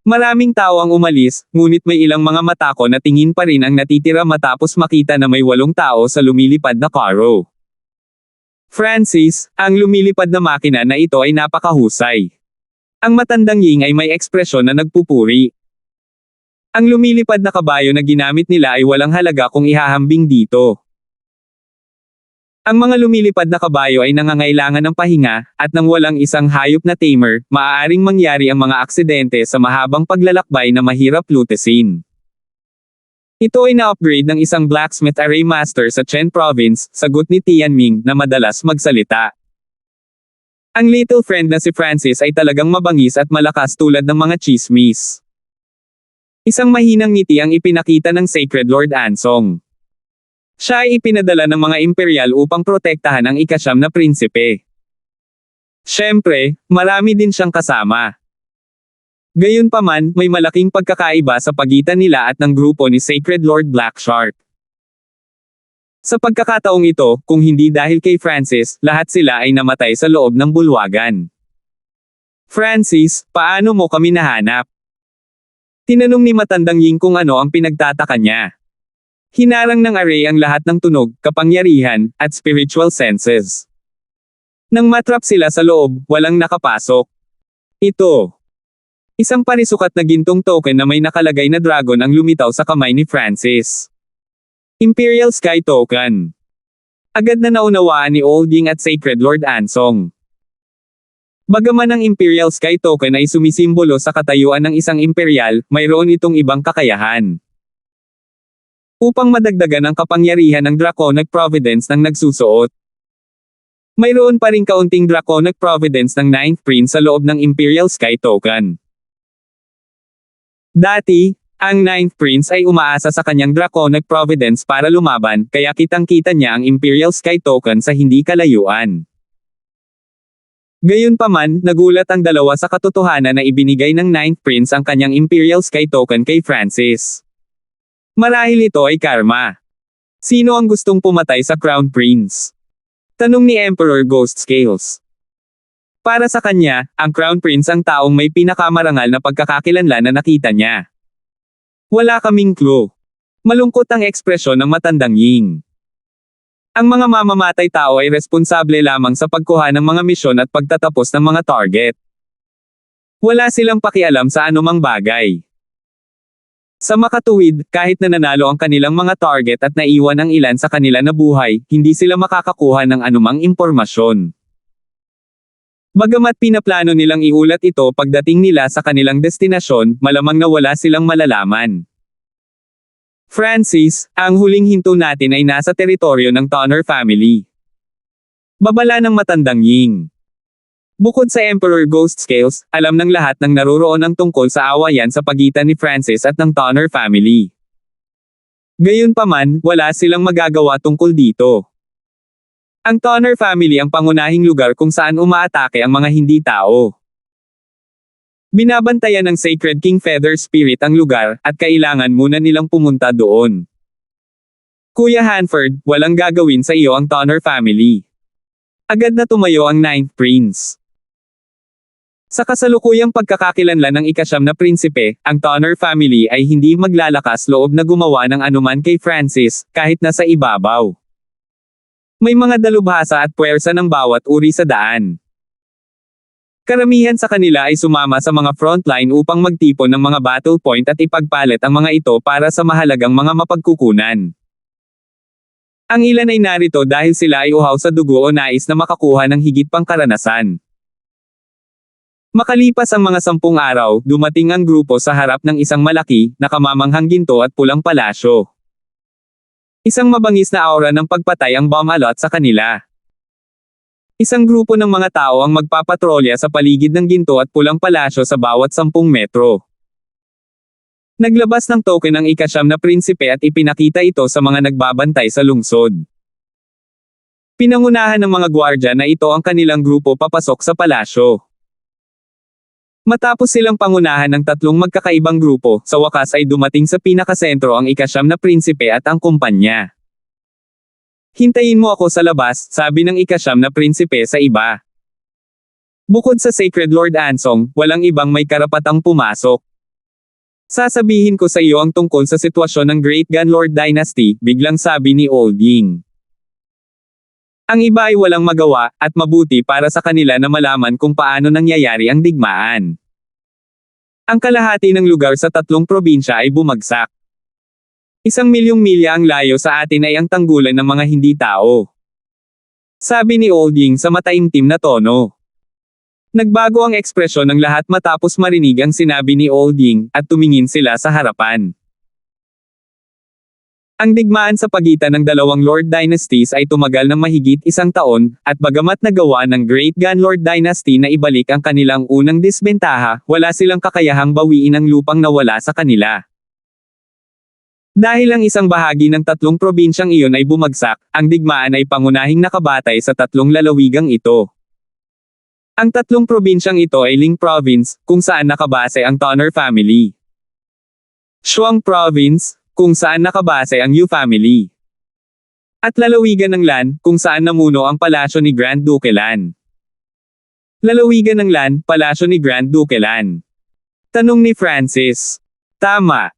Maraming tao ang umalis, ngunit may ilang mga matako na tingin pa rin ang natitira matapos makita na may 8 tao sa lumilipad na karo. Francis, ang lumilipad na makina na ito ay napakahusay. Ang matandang Ying ay may ekspresyon na nagpupuri. Ang lumilipad na kabayo na ginamit nila ay walang halaga kung ihahambing dito. Ang mga lumilipad na kabayo ay nangangailangan ng pahinga, at nang walang isang hayop na tamer, maaaring mangyari ang mga aksidente sa mahabang paglalakbay na mahirap lutasin. Ito ay na-upgrade ng isang blacksmith array master sa Chen Province, sagot ni Tianming, na madalas magsalita. Ang little friend na si Francis ay talagang mabangis at malakas tulad ng mga chismis. Isang mahinang ngiti ang ipinakita ng Sacred Lord Ansong. Siya ay ipinadala ng mga imperial upang protektahan ang ika-9 na prinsipe. Siyempre, marami din siyang kasama. Gayunpaman, may malaking pagkakaiba sa pagitan nila at ng grupo ni Sacred Lord Black Shark. Sa pagkakataong ito, kung hindi dahil kay Francis, lahat sila ay namatay sa loob ng bulwagan. Francis, paano mo kami nahanap? Tinanong ni Matandang Ying kung ano ang pinagtataka niya. Hinarang ng array ang lahat ng tunog, kapangyarihan, at spiritual senses. Nang matrap sila sa loob, walang nakapasok. Ito. Isang panisukat na gintong token na may nakalagay na dragon ang lumitaw sa kamay ni Francis. Imperial Sky Token. Agad na naunawaan ni Old Ying at Sacred Lord Ansong. Bagaman ang Imperial Sky Token ay sumisimbolo sa katayuan ng isang imperial, mayroon itong ibang kakayahan. Upang madagdagan ang kapangyarihan ng Draconic Providence ng nagsusuot. Mayroon pa ring kaunting Draconic Providence ng 9th Prince sa loob ng Imperial Sky Token. Dati, ang 9th Prince ay umaasa sa kanyang Draconic Providence para lumaban, kaya kitang-kita niya ang Imperial Sky Token sa hindi kalayuan. Gayunpaman, nagulat ang dalawa sa katotohanan na ibinigay ng 9th Prince ang kanyang Imperial Sky Token kay Francis. Marahil ito ay karma. Sino ang gustong pumatay sa Crown Prince? Tanong ni Emperor Ghost Scales. Para sa kanya, ang Crown Prince ang taong may pinakamarangal na pagkakakilanlan na nakita niya. Wala kaming clue. Malungkot ang ekspresyon ng Matandang Ying. Ang mga mamamatay tao ay responsable lamang sa pagkuha ng mga misyon at pagtatapos ng mga target. Wala silang pakialam sa anumang bagay. Sa makatuwid, kahit na nanalo ang kanilang mga target at naiwan ang ilan sa kanila na buhay, hindi sila makakakuha ng anumang impormasyon. Bagamat pinaplano nilang iulat ito pagdating nila sa kanilang destinasyon, malamang na wala silang malalaman. Francis, ang huling hinto natin ay nasa teritoryo ng Tonner family. Babala ng Matandang Ying. Bukod sa Emperor Ghost Scales, alam ng lahat ng naroroon ang tungkol sa awayan sa pagitan ni Francis at ng Tonner family. Gayunpaman, wala silang magagawa tungkol dito. Ang Tonner family ang pangunahing lugar kung saan umaatake ang mga hindi tao. Binabantayan ng Sacred King Feather Spirit ang lugar, at kailangan muna nilang pumunta doon. Kuya Hanford, walang gagawin sa iyo ang Tonner family. Agad na tumayo ang 9th Prince. Sa kasalukuyang pagkakakilanlan ng ika-9 na prinsipe, ang Tonner family ay hindi maglalakas loob na gumawa ng anuman kay Francis, kahit nasa ibabaw. May mga dalubhasa at puwersa ng bawat uri sa daan. Karamihan sa kanila ay sumama sa mga frontline upang magtipon ng mga battle point at ipagpalit ang mga ito para sa mahalagang mga mapagkukunan. Ang ilan ay narito dahil sila ay uhaw sa dugo o nais na makakuha ng higit pang karanasan. Makalipas ang mga 10 araw, dumating ang grupo sa harap ng isang malaki, nakamamanghang ginto at pulang palasyo. Isang mabangis na aura ng pagpatay ang bumalot sa kanila. Isang grupo ng mga tao ang magpapatrolya sa paligid ng ginto at pulang palasyo sa bawat 10 metro. Naglabas ng token ang ika-9 na prinsipe at ipinakita ito sa mga nagbabantay sa lungsod. Pinangunahan ng mga gwardya na ito ang kanilang grupo papasok sa palasyo. Matapos silang pangunahan ng 3 magkakaibang grupo, sa wakas ay dumating sa pinakasentro ang ika-9 na prinsipe at ang kumpanya. Hintayin mo ako sa labas, sabi ng ika-9 na prinsipe sa iba. Bukod sa Sacred Lord Ansong, walang ibang may karapatang pumasok. Sasabihin ko sa iyo ang tungkol sa sitwasyon ng Great Gun Lord Dynasty, biglang sabi ni Old Ying. Ang iba ay walang magawa, at mabuti para sa kanila na malaman kung paano nangyayari ang digmaan. Ang kalahati ng lugar sa 3 probinsya ay bumagsak. 1 milyong milya ang layo sa atin ay ang tanggulan ng mga hindi tao. Sabi ni Olding sa mataimtim na tono. Nagbago ang ekspresyon ng lahat matapos marinig ang sinabi ni Olding, at tumingin sila sa harapan. Ang digmaan sa pagitan ng dalawang Lord Dynasties ay tumagal ng mahigit 1 taon, at bagamat nagawa ng Great Gunlord Dynasty na ibalik ang kanilang unang disbentaha, wala silang kakayahang bawiin ang lupang nawala sa kanila. Dahil ang isang bahagi ng 3 probinsyang iyon ay bumagsak, ang digmaan ay pangunahing nakabatay sa 3 lalawigang ito. Ang 3 probinsyang ito ay Ling Province, kung saan nakabase ang Tonner family. Shuang Province, kung saan nakabase ang Yu family. At lalawigan ng Lan, kung saan namuno ang palasyo ni Grand Duke Lan. Lalawigan ng Lan, palasyo ni Grand Duke Lan. Tanong ni Francis. Tama.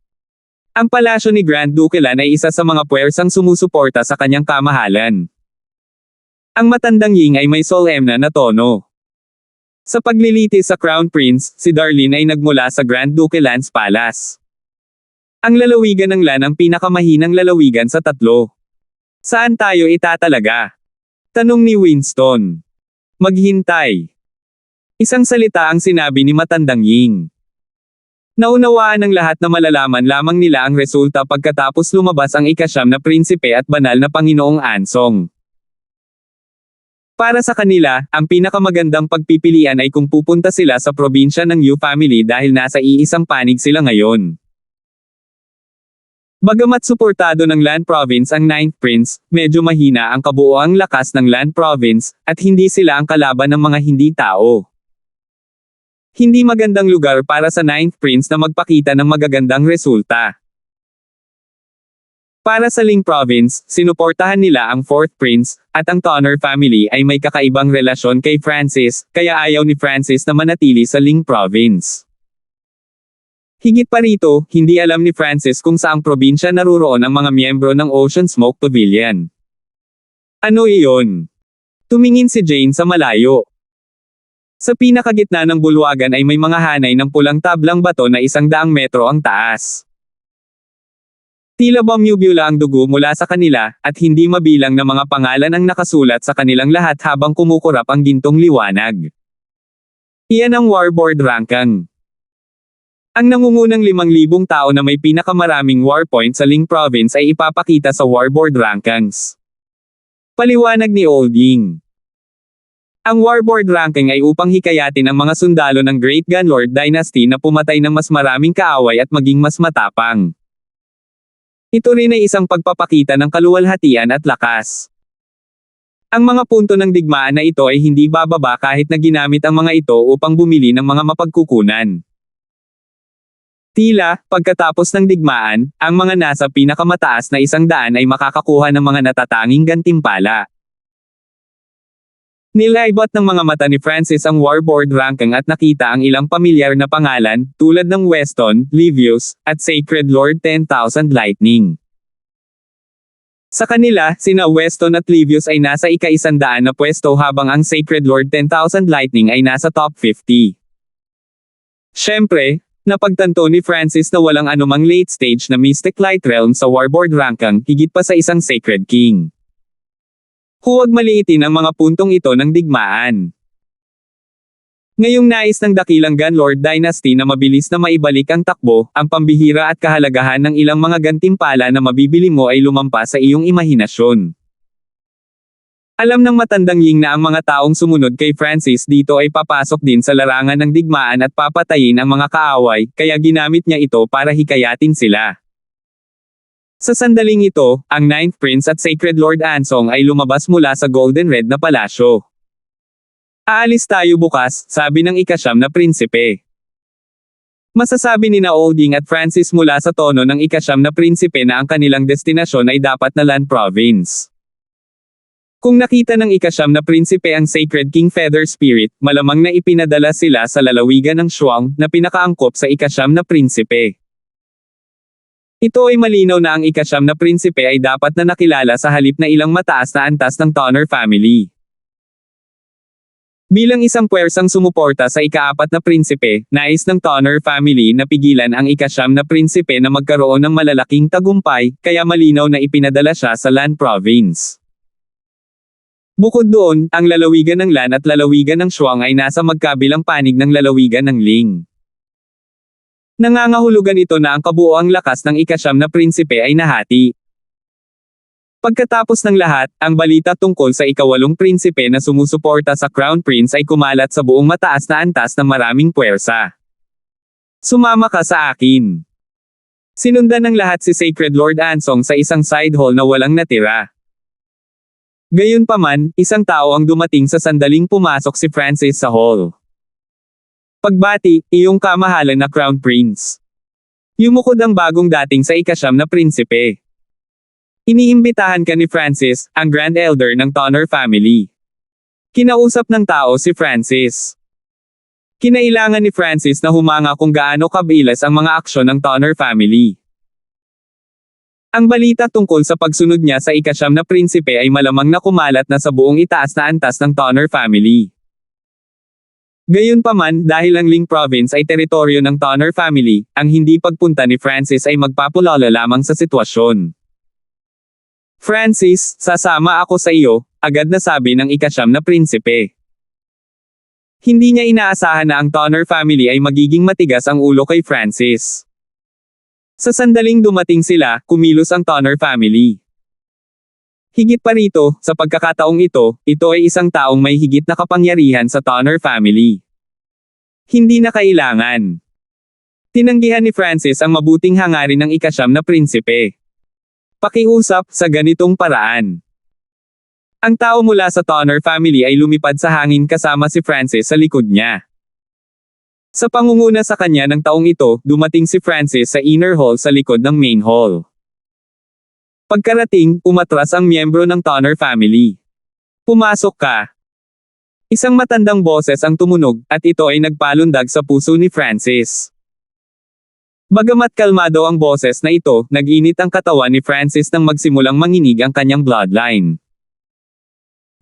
Ang palasyo ni Grand Duke Lan ay isa sa mga puwersang sumusuporta sa kanyang kamahalan. Ang matandang Ying ay may solemna na tono. Sa paglilitis sa Crown Prince, si Darlene ay nagmula sa Grand Duke Lan's Palace. Ang lalawigan ng Lan ang pinakamahinang lalawigan sa 3. Saan tayo itatalaga? Tanong ni Winston. Maghintay. Isang salita ang sinabi ni matandang Ying. Naunawaan ng lahat na malalaman lamang nila ang resulta pagkatapos lumabas ang ika-9 na prinsipe at banal na Panginoong Ansong. Para sa kanila, ang pinakamagandang pagpipilian ay kung pupunta sila sa probinsya ng Yu family dahil nasa iisang panig sila ngayon. Bagamat suportado ng Lan Province ang 9th Prince, medyo mahina ang kabuoang lakas ng Lan Province, at hindi sila ang kalaban ng mga hindi tao. Hindi magandang lugar para sa 9th Prince na magpakita ng magagandang resulta. Para sa Ling Province, sinuportahan nila ang 4th Prince, at ang Tonner family ay may kakaibang relasyon kay Francis, kaya ayaw ni Francis na manatili sa Ling Province. Higit pa rito, hindi alam ni Francis kung saang probinsya naruroon ang mga miyembro ng Ocean Smoke Pavilion. Ano iyon? Tumingin si Jane sa malayo. Sa pinakagitna ng bulwagan ay may mga hanay ng pulang tablang bato na 100 metro ang taas. Tila bumubula ang dugo mula sa kanila, at hindi mabilang na mga pangalan ang nakasulat sa kanilang lahat habang kumukurap ang gintong liwanag. Iyan ang Warboard Rankang. Ang nangungunang 5,000 tao na may pinakamaraming war point sa Ling Province ay ipapakita sa Warboard Rankings. Paliwanag ni Olding. Ang Warboard Ranking ay upang hikayatin ang mga sundalo ng Great Gunlord Dynasty na pumatay ng mas maraming kaaway at maging mas matapang. Ito rin ay isang pagpapakita ng kaluwalhatian at lakas. Ang mga punto ng digmaan na ito ay hindi bababa kahit na ginamit ang mga ito upang bumili ng mga mapagkukunan. Tila, pagkatapos ng digmaan, ang mga nasa pinakamataas na 100 ay makakakuha ng mga natatanging gantimpala. Nilaibot ng mga mata ni Francis ang Warboard Ranking at nakita ang ilang pamilyar na pangalan, tulad ng Weston, Livius, at Sacred Lord 10,000 Lightning. Sa kanila, sina Weston at Livius ay nasa ika-100 na pwesto habang ang Sacred Lord 10,000 Lightning ay nasa top 50. Siyempre, napagtanto ni Francis na walang anumang late stage na Mystic Light Realm sa Warboard Ranking, higit pa sa isang Sacred King. Huwag maliitin ang mga puntong ito ng digmaan. Ngayong nais ng dakilang Gunlord Dynasty na mabilis na maibalik ang takbo, ang pambihira at kahalagahan ng ilang mga gantimpala na mabibili mo ay lumampas sa iyong imahinasyon. Alam ng matandang Ying na ang mga taong sumunod kay Francis dito ay papasok din sa larangan ng digmaan at papatayin ang mga kaaway, kaya ginamit niya ito para hikayatin sila. Sa sandaling ito, ang 9th Prince at Sacred Lord Ansong ay lumabas mula sa Golden Red na palasyo. Aalis tayo bukas, sabi ng ika-9 na prinsipe. Masasabi ni na Olding at Francis mula sa tono ng ika-9 na prinsipe na ang kanilang destinasyon ay dapat na Lan Province. Kung nakita ng ika-9 na prinsipe ang Sacred King Feather Spirit, malamang na ipinadala sila sa lalawigan ng Shuang, na pinakaangkop sa ika-9 na prinsipe. Ito ay malinaw na ang ika-9 na prinsipe ay dapat na nakilala sa halip na ilang mataas na antas ng Tonner family. Bilang isang puwersang sumuporta sa ika-4 na prinsipe, nais ng Tonner family na pigilan ang ika-9 na prinsipe na magkaroon ng malalaking tagumpay, kaya malinaw na ipinadala siya sa Lan Province. Bukod doon, ang lalawigan ng Lan at lalawigan ng Shuang ay nasa magkabilang panig ng lalawigan ng Ling. Nangangahulugan ito na ang kabuoang lakas ng ika-9 na prinsipe ay nahati. Pagkatapos ng lahat, ang balita tungkol sa ika-8 prinsipe na sumusuporta sa Crown Prince ay kumalat sa buong mataas na antas ng maraming puwersa. Sumama ka sa akin. Sinundan ng lahat si Sacred Lord Ansong sa isang side hall na walang natira. Gayunpaman, isang tao ang dumating sa sandaling pumasok si Francis sa hall. Pagbati, iyong kamahalan na Crown Prince. Yumukod ang bagong dating sa ika-9 na prinsipe. Iniimbitahan ka ni Francis, ang Grand Elder ng Tonner family. Kinausap ng tao si Francis. Kinailangan ni Francis na humanga kung gaano kabilas ang mga aksyon ng Tonner family. Ang balita tungkol sa pagsunod niya sa ika-9 na prinsipe ay malamang na kumalat na sa buong itaas na antas ng Tonner family. Gayunpaman, dahil ang Ling Province ay teritoryo ng Tonner family, ang hindi pagpunta ni Francis ay magpapulala lamang sa sitwasyon. Francis, sasama ako sa iyo, agad na sabi ng ika-9 na prinsipe. Hindi niya inaasahan na ang Tonner family ay magiging matigas ang ulo kay Francis. Sa sandaling dumating sila, kumilos ang Tonner family. Higit pa rito, sa pagkakataong ito ay isang taong may higit na kapangyarihan sa Tonner family. Hindi na kailangan. Tinanggihan ni Francis ang mabuting hangarin ng ika-9 na prinsipe. Pakiusap sa ganitong paraan. Ang tao mula sa Tonner family ay lumipad sa hangin kasama si Francis sa likod niya. Sa pangunguna sa kanya ng taong ito, dumating si Francis sa inner hall sa likod ng main hall. Pagkarating, umatras ang miyembro ng Tonner family. Pumasok ka. Isang matandang boses ang tumunog, at ito ay nagpalundag sa puso ni Francis. Bagamat kalmado ang boses na ito, nag-init ang katawan ni Francis nang magsimulang manginig ang kanyang bloodline.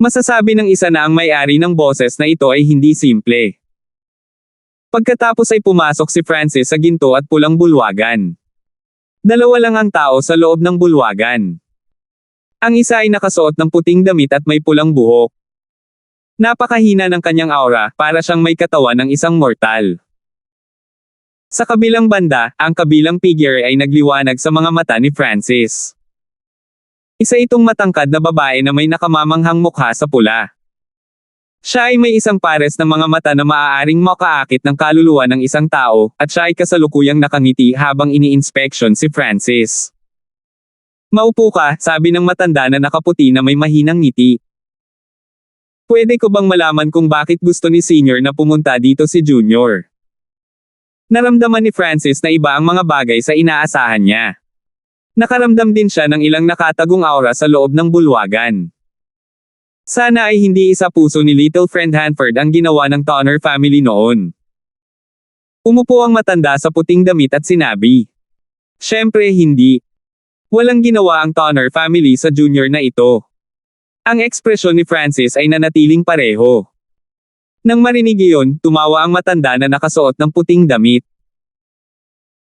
Masasabi ng isa na ang may-ari ng boses na ito ay hindi simple. Pagkatapos ay pumasok si Francis sa ginto at pulang bulwagan. Dalawa lang ang tao sa loob ng bulwagan. Ang isa ay nakasuot ng puting damit at may pulang buhok. Napakahina ng kanyang aura, para siyang may katawan ng isang mortal. Sa kabilang banda, ang kabilang figure ay nagliwanag sa mga mata ni Francis. Isa itong matangkad na babae na may nakamamanghang mukha sa pula. Siya ay may isang pares ng mga mata na maaaring makaakit ng kaluluwa ng isang tao, at siya ay kasalukuyang nakangiti habang ini-inspection si Francis. Maupo ka, sabi ng matanda na nakaputi na may mahinang ngiti. Pwede ko bang malaman kung bakit gusto ni Senior na pumunta dito si Junior? Naramdaman ni Francis na iba ang mga bagay sa inaasahan niya. Nakaramdam din siya ng ilang nakatagong aura sa loob ng bulwagan. Sana ay hindi isa puso ni Little Friend Hanford ang ginawa ng Tonner family noon. Umupo ang matanda sa puting damit at sinabi. Siyempre hindi. Walang ginawa ang Tonner family sa Junior na ito. Ang ekspresyon ni Francis ay nanatiling pareho. Nang marinig iyon, tumawa ang matanda na nakasuot ng puting damit.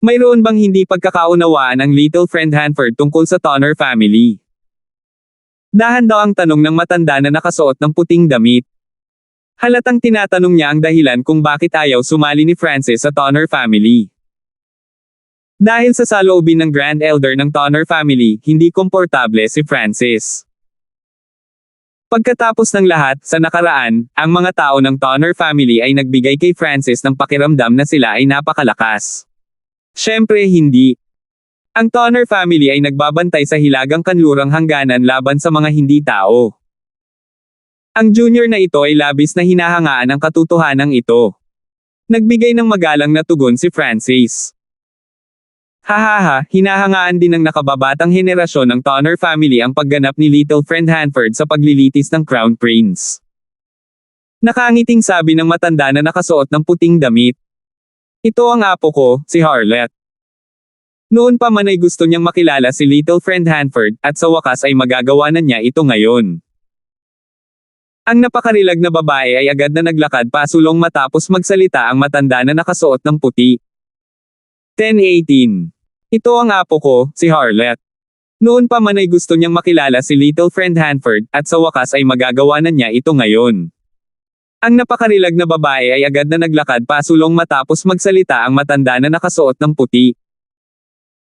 Mayroon bang hindi pagkakaunawaan ang Little Friend Hanford tungkol sa Tonner family? Dahan daw ang tanong ng matanda na nakasuot ng puting damit. Halatang tinatanong niya ang dahilan kung bakit ayaw sumali ni Francis sa Tonner family. Dahil sa saloobin ng Grand Elder ng Tonner family, hindi komportable si Francis. Pagkatapos ng lahat, sa nakaraan, ang mga tao ng Tonner family ay nagbigay kay Francis ng pakiramdam na sila ay napakalakas. Siyempre hindi. Ang Tonner family ay nagbabantay sa hilagang kanlurang hangganan laban sa mga hindi tao. Ang Junior na ito ay labis na hinahangaan ang katotohanan ito. Nagbigay ng magalang na tugon si Francis. Hahaha, hinahangaan din ng nakababatang henerasyon ng Tonner family ang pagganap ni Little Friend Hanford sa paglilitis ng Crown Prince. Nakangiting sabi ng matanda na nakasuot ng puting damit. Ito ang apo ko, si Harlet. Noon pa man ay gusto niyang makilala si Little Friend Hanford, at sa wakas ay magagawa na niya ito ngayon. Ang napakarilag na babae ay agad na naglakad pasulong matapos magsalita ang matanda na nakasuot ng puti. 10:18. Ito ang apo ko, si Harlet. Noon pa man ay gusto niyang makilala si Little Friend Hanford, at sa wakas ay magagawa na niya ito ngayon. Ang napakarilag na babae ay agad na naglakad pasulong matapos magsalita ang matanda na nakasuot ng puti.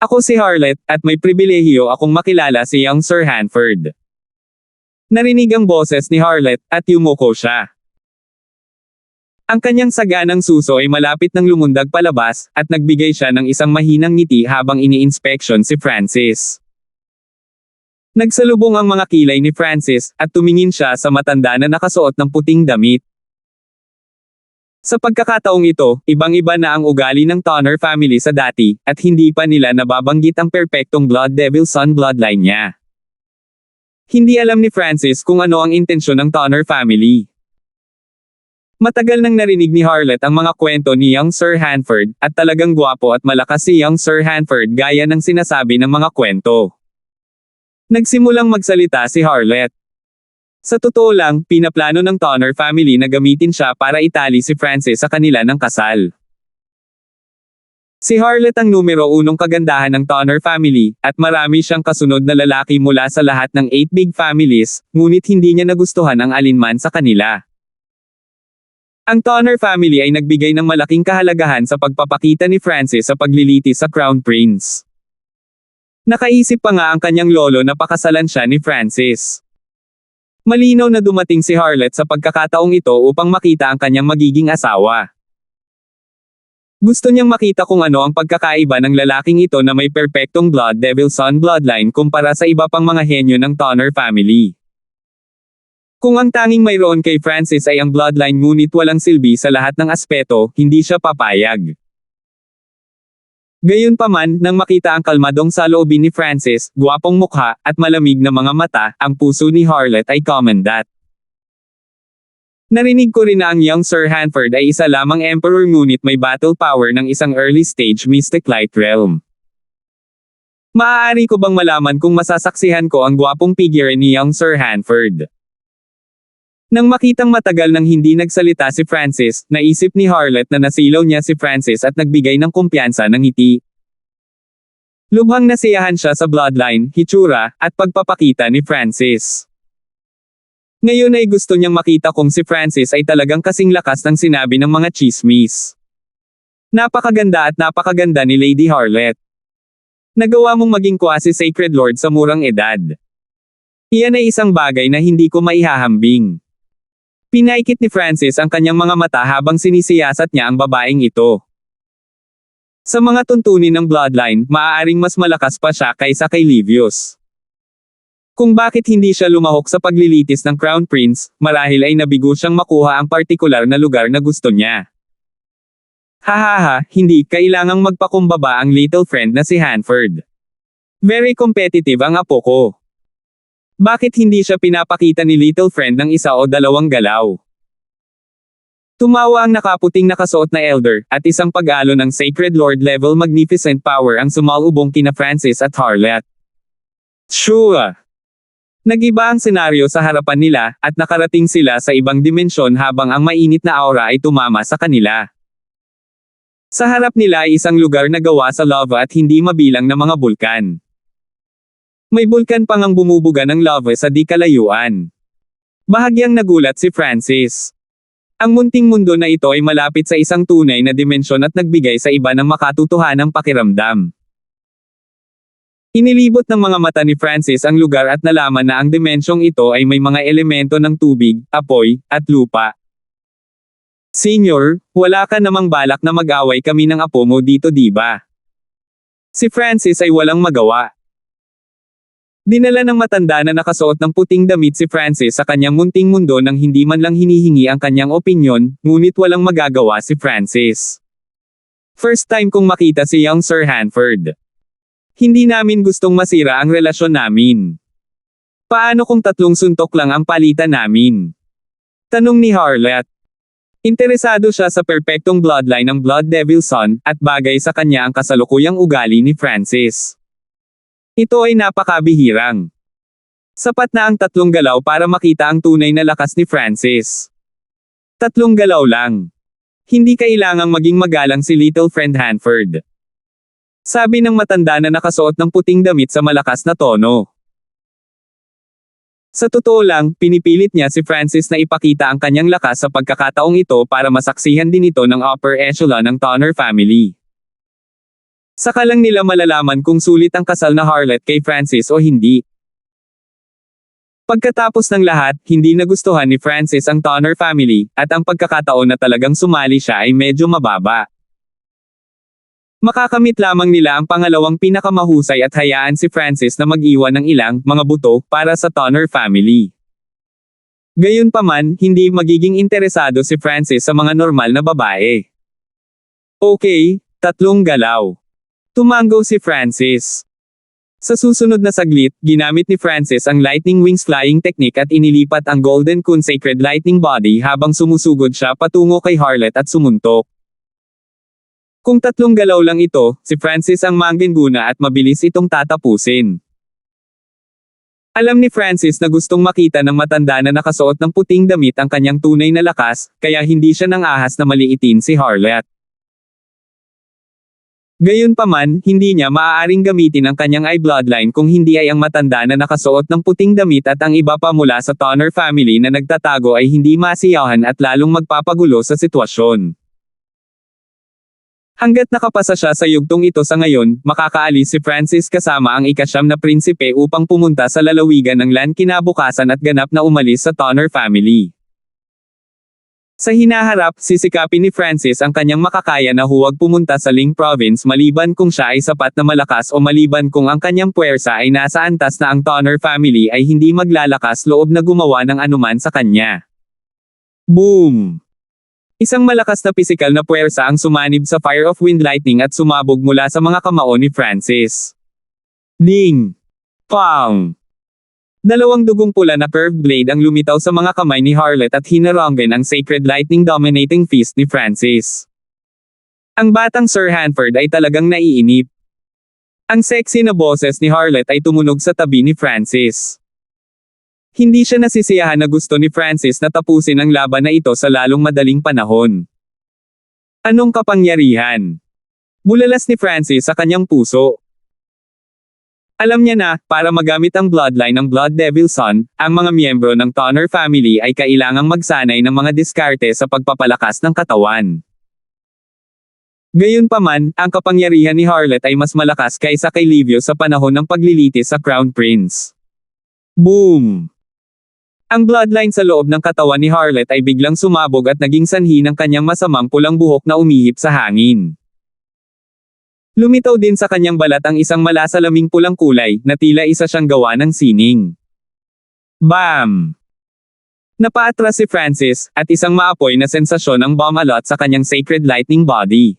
Ako si Harlett, at may pribilehiyo akong makilala si young Sir Hanford. Narinig ang boses ni Harlett, at yumuko siya. Ang kanyang saganang suso ay malapit nang lumundag palabas, at nagbigay siya ng isang mahinang ngiti habang ini-inspeksyon si Francis. Nagsalubong ang mga kilay ni Francis, at tumingin siya sa matanda na nakasuot ng puting damit. Sa pagkakataong ito, ibang-iba na ang ugali ng Tonner family sa dati, at hindi pa nila nababanggit ang perpektong Blood Devil Son bloodline niya. Hindi alam ni Francis kung ano ang intensyon ng Tonner family. Matagal nang narinig ni Harlett ang mga kwento ni young Sir Hanford, at talagang gwapo at malakas si young Sir Hanford gaya ng sinasabi ng mga kwento. Nagsimulang magsalita si Harlett. Sa totoo lang, pinaplano ng Tonner family na gamitin siya para itali si Francis sa kanila ng kasal. Si Harlett ang numero 1 kagandahan ng Tonner family, at marami siyang kasunod na lalaki mula sa lahat ng 8 big families, ngunit hindi niya nagustuhan ang alinman sa kanila. Ang Tonner family ay nagbigay ng malaking kahalagahan sa pagpapakita ni Francis sa paglilitis sa Crown Prince. Nakaisip pa nga ang kanyang lolo na pakasalan siya ni Francis. Malinaw na dumating si Harlett sa pagkakataong ito upang makita ang kanyang magiging asawa. Gusto niyang makita kung ano ang pagkakaiba ng lalaking ito na may perpektong Blood Devil Son bloodline kumpara sa iba pang mga henyo ng Tonner family. Kung ang tanging mayroon kay Francis ay ang bloodline ngunit walang silbi sa lahat ng aspeto, hindi siya papayag. Gayunpaman, nang makita ang kalmadong saloobin ni Francis, gwapong mukha, at malamig na mga mata, ang puso ni Harlett ay kumandat. Narinig ko rin na ang young Sir Hanford ay isa lamang emperor ngunit may battle power ng isang early stage mystic light realm. Maaari ko bang malaman kung masasaksihan ko ang gwapong figure ni young Sir Hanford? Nang makitang matagal nang hindi nagsalita si Francis, naisip ni Harlett na nasilaw niya si Francis at nagbigay ng kumpiyansa ng ngiti. Lubhang nasiyahan siya sa bloodline, hitsura, at pagpapakita ni Francis. Ngayon ay gusto niyang makita kung si Francis ay talagang kasing lakas ng sinabi ng mga chismis. Napakaganda at napakaganda ni Lady Harlett. Nagawa mong maging quasi sacred lord sa murang edad. Iyan ay isang bagay na hindi ko maihahambing. Pinaikit ni Francis ang kanyang mga mata habang sinisiyasat niya ang babaeng ito. Sa mga tuntunin ng bloodline, maaaring mas malakas pa siya kaysa kay Livius. Kung bakit hindi siya lumahok sa paglilitis ng Crown Prince, marahil ay nabigo siyang makuha ang partikular na lugar na gusto niya. Hahaha, hindi kailangang magpakumbaba ang little friend na si Hanford. Very competitive ang apo ko. Bakit hindi siya pinapakita ni little friend ng isa o dalawang galaw? Tumawa ang nakaputing nakasuot na elder, at isang pag-alo ng Sacred Lord level magnificent power ang sumalubong kina Francis at Harlett. Sure! Nag-iba ang senaryo sa harapan nila, at nakarating sila sa ibang dimensyon habang ang mainit na aura ay tumama sa kanila. Sa harap nila ay isang lugar na gawa sa lava at hindi mabilang na mga bulkan. May bulkan pang ang bumubuga ng lava sa di kalayuan. Bahagyang nagulat si Francis. Ang munting mundo na ito ay malapit sa isang tunay na dimensyon at nagbigay sa iba ng makatutuhanang pakiramdam. Inilibot ng mga mata ni Francis ang lugar at nalaman na ang dimensyong ito ay may mga elemento ng tubig, apoy, at lupa. Senior, wala ka namang balak na mag-away kami ng apo mo dito diba? Si Francis ay walang magawa. Dinala ng matanda na nakasuot ng puting damit si Francis sa kanyang munting mundo nang hindi man lang hinihingi ang kanyang opinyon, ngunit walang magagawa si Francis. First time kong makita si young Sir Hanford. Hindi namin gustong masira ang relasyon namin. Paano kung 3 suntok lang ang palitan namin? Tanong ni Harlett. Interesado siya sa perpektong bloodline ng Blood Devil Son, at bagay sa kanya ang kasalukuyang ugali ni Francis. Ito ay napakabihirang. Sapat na ang 3 galaw para makita ang tunay na lakas ni Francis. 3 galaw lang. Hindi kailangang maging magalang si little friend Hanford. Sabi ng matanda na nakasuot ng puting damit sa malakas na tono. Sa totoo lang, pinipilit niya si Francis na ipakita ang kanyang lakas sa pagkakataong ito para masaksihan din ito ng upper echelon ng Tonner family. Saka lang nila malalaman kung sulit ang kasal na harlot kay Francis o hindi. Pagkatapos ng lahat, hindi nagustuhan ni Francis ang Tonner family, at ang pagkakataon na talagang sumali siya ay medyo mababa. Makakamit lamang nila ang pangalawang pinakamahusay at hayaan si Francis na mag-iwan ng ilang mga buto para sa Tonner family. Gayunpaman, hindi magiging interesado si Francis sa mga normal na babae. Okay, 3 galaw. Tumango si Francis. Sa susunod na saglit, ginamit ni Francis ang Lightning Wings Flying Technique at inilipat ang Golden Kun Sacred Lightning Body habang sumusugod siya patungo kay Harlot at sumuntok. Kung 3 galaw lang ito, si Francis ang manggenguna at mabilis itong tatapusin. Alam ni Francis na gustong makita ng matanda na nakasuot ng puting damit ang kanyang tunay na lakas, kaya hindi siya nang ahas na maliitin si Harlot. Gayunpaman, hindi niya maaaring gamitin ang kanyang eye bloodline kung hindi ay ang matanda na nakasuot ng puting damit at ang iba pa mula sa Tonner family na nagtatago ay hindi masiyahan at lalong magpapagulo sa sitwasyon. Hanggat nakapasa siya sa yugtong ito sa ngayon, makakaalis si Francis kasama ang ika-9 na prinsipe upang pumunta sa lalawigan ng land kinabukasan at ganap na umalis sa Tonner family. Sa hinaharap, sisikapin ni Francis ang kanyang makakaya na huwag pumunta sa Ling Province maliban kung siya ay sapat na malakas o maliban kung ang kanyang puwersa ay nasa antas na ang Tonner family ay hindi maglalakas loob na gumawa ng anuman sa kanya. Boom! Isang malakas na pisikal na puwersa ang sumanib sa Fire of Wind Lightning at sumabog mula sa mga kamao ni Francis. Ding! Pang! 2 dugong pula na curved blade ang lumitaw sa mga kamay ni Harlot at hinaranggan ang Sacred Lightning Dominating Fist ni Francis. Ang batang Sir Hanford ay talagang naiinip. Ang sexy na boses ni Harlot ay tumunog sa tabi ni Francis. Hindi siya nasisiyahan na gusto ni Francis na tapusin ang laban na ito sa lalong madaling panahon. Anong kapangyarihan? Bulalas ni Francis sa kanyang puso. Alam niya na, para magamit ang bloodline ng Blood Devil Son, ang mga miyembro ng Tonner family ay kailangang magsanay ng mga diskarte sa pagpapalakas ng katawan. Gayunpaman, ang kapangyarihan ni Harlot ay mas malakas kaysa kay Livio sa panahon ng paglilitis sa Crown Prince. Boom! Ang bloodline sa loob ng katawan ni Harlot ay biglang sumabog at naging sanhi ng kanyang masamang pulang buhok na umihip sa hangin. Lumitaw din sa kanyang balat ang isang malasalaming pulang kulay, na tila isa siyang gawa ng sining. Bam! Napaatras si Francis, at isang maapoy na sensasyon ang bumalot sa kanyang Sacred Lightning Body.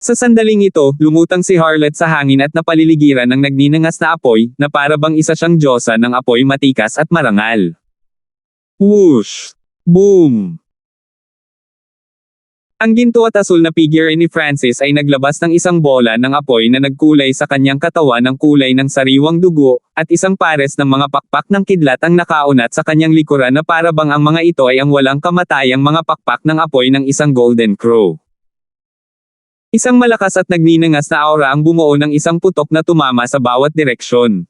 Sa sandaling ito, lumutang si Harlot sa hangin at napaliligiran ng nagninangas na apoy, na para bang isa siyang diyosa ng apoy matikas at marangal. Whoosh! Boom! Ang ginto at asul na figure ni Francis ay naglabas ng isang bola ng apoy na nagkulay sa kanyang katawan ng kulay ng sariwang dugo, at isang pares ng mga pakpak ng kidlat ang nakaunat sa kanyang likuran na para bang ang mga ito ay ang walang kamatayang mga pakpak ng apoy ng isang golden crow. Isang malakas at nagninangas na aura ang bumuo ng isang putok na tumama sa bawat direksyon.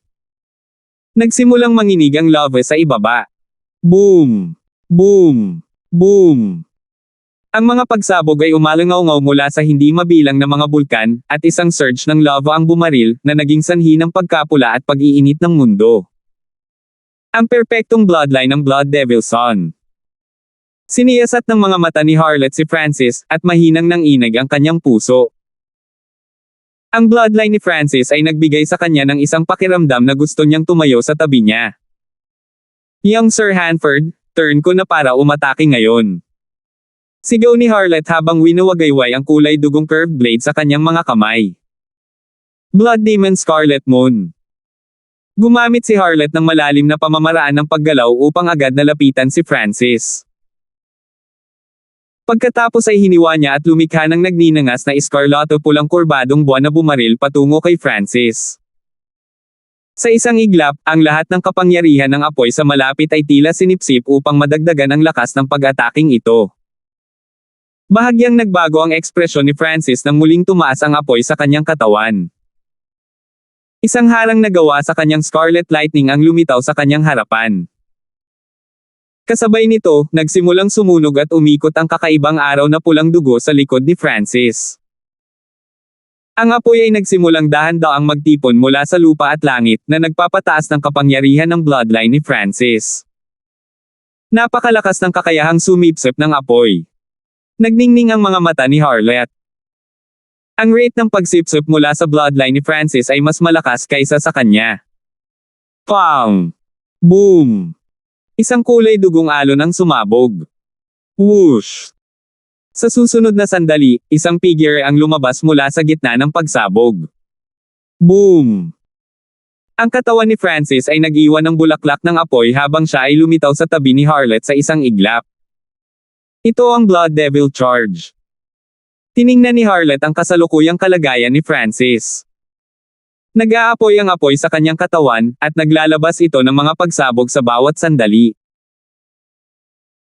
Nagsimulang manginig ang lava sa ibaba. Boom! Boom! Boom! Ang mga pagsabog ay umalangaw-ngaw mula sa hindi mabilang na mga bulkan, at isang surge ng lava ang bumaril, na naging sanhi ng pagkapula at pag-iinit ng mundo. Ang perpektong bloodline ng Blood Devil Son. Siniyasat ng mga mata ni Harlot si Francis, at mahinang nanginig ang kanyang puso. Ang bloodline ni Francis ay nagbigay sa kanya ng isang pakiramdam na gusto niyang tumayo sa tabi niya. Young Sir Hanford, turn ko na para umatake ngayon. Sigaw ni Harlot habang winuwagayway ang kulay dugong curved blade sa kanyang mga kamay. Blood Demon Scarlet Moon. Gumamit si Harlot ng malalim na pamamaraan ng paggalaw upang agad na lapitan si Francis. Pagkatapos ay hiniwa niya at lumikha ng nagninangas na eskarlato pulang kurbadong buwan na bumaril patungo kay Francis. Sa isang iglap, ang lahat ng kapangyarihan ng apoy sa malapit ay tila sinipsip upang madagdagan ang lakas ng pag-ataking ito. Bahagyang nagbago ang ekspresyon ni Francis nang muling tumaas ang apoy sa kanyang katawan. Isang harang na gawa sa kanyang Scarlet Lightning ang lumitaw sa kanyang harapan. Kasabay nito, nagsimulang sumunog at umikot ang kakaibang araw na pulang dugo sa likod ni Francis. Ang apoy ay nagsimulang dahan-daang magtipon mula sa lupa at langit na nagpapataas ng kapangyarihan ng bloodline ni Francis. Napakalakas ng kakayahang sumipsip ng apoy. Nagningning ang mga mata ni Harlot. Ang rate ng pagsipsip mula sa bloodline ni Francis ay mas malakas kaysa sa kanya. Pang! Boom! Isang kulay dugong alon ang sumabog. Whoosh! Sa susunod na sandali, isang figure ang lumabas mula sa gitna ng pagsabog. Boom! Ang katawan ni Francis ay nag-iwan ng bulaklak ng apoy habang siya ay lumitaw sa tabi ni Harlot sa isang iglap. Ito ang Blood Devil Charge. Tiningnan ni Harlot ang kasalukuyang kalagayan ni Francis. Nag-aapoy ang apoy sa kanyang katawan, at naglalabas ito ng mga pagsabog sa bawat sandali.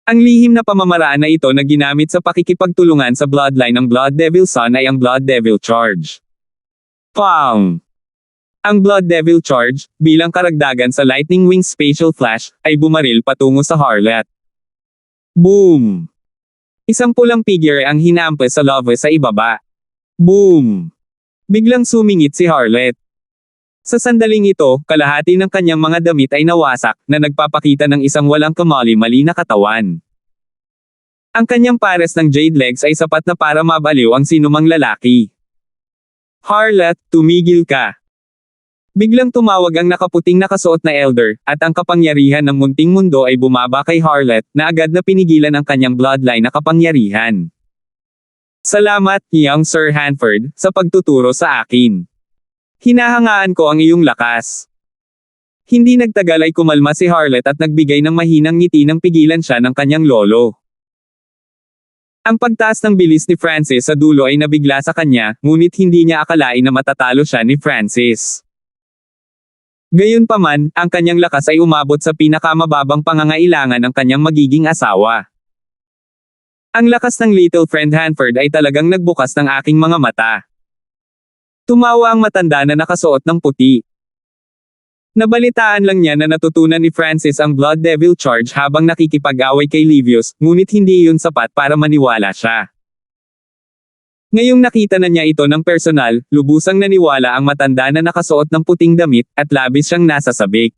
Ang lihim na pamamaraan na ito na ginamit sa pakikipagtulungan sa bloodline ng Blood Devil Son ay ang Blood Devil Charge. Pang! Ang Blood Devil Charge, bilang karagdagan sa Lightning Wing Spatial Flash, ay bumaril patungo sa Harlot. Boom! Isang pulang figure ang hinampas sa lava sa ibaba. Boom! Biglang sumingit si Harlot. Sa sandaling ito, kalahati ng kanyang mga damit ay nawasak, na nagpapakita ng isang walang kamali-mali na katawan. Ang kanyang pares ng jade legs ay sapat na para mabaliw ang sinumang lalaki. Harlot, tumigil ka! Biglang tumawag ang nakaputing nakasuot na elder, at ang kapangyarihan ng munting mundo ay bumaba kay Harlot, na agad na pinigilan ang kanyang bloodline na kapangyarihan. Salamat, young Sir Hanford, sa pagtuturo sa akin. Hinahangaan ko ang iyong lakas. Hindi nagtagal ay kumalma si Harlot at nagbigay ng mahinang ngiti nang pigilan siya ng kanyang lolo. Ang pagtaas ng bilis ni Francis sa dulo ay nabigla sa kanya, ngunit hindi niya akalain na matatalo siya ni Francis. Gayunpaman, ang kanyang lakas ay umabot sa pinakamababang pangangailangan ng kanyang magiging asawa. Ang lakas ng little friend Hanford ay talagang nagbukas ng aking mga mata. Tumawa ang matanda na nakasuot ng puti. Nabalitaan lang niya na natutunan ni Francis ang Blood Devil Charge habang nakikipag-away kay Livius, ngunit hindi iyon sapat para maniwala siya. Ngayong nakita na niya ito ng personal, lubusang naniwala ang matanda na nakasuot ng puting damit, at labis siyang nasasabik.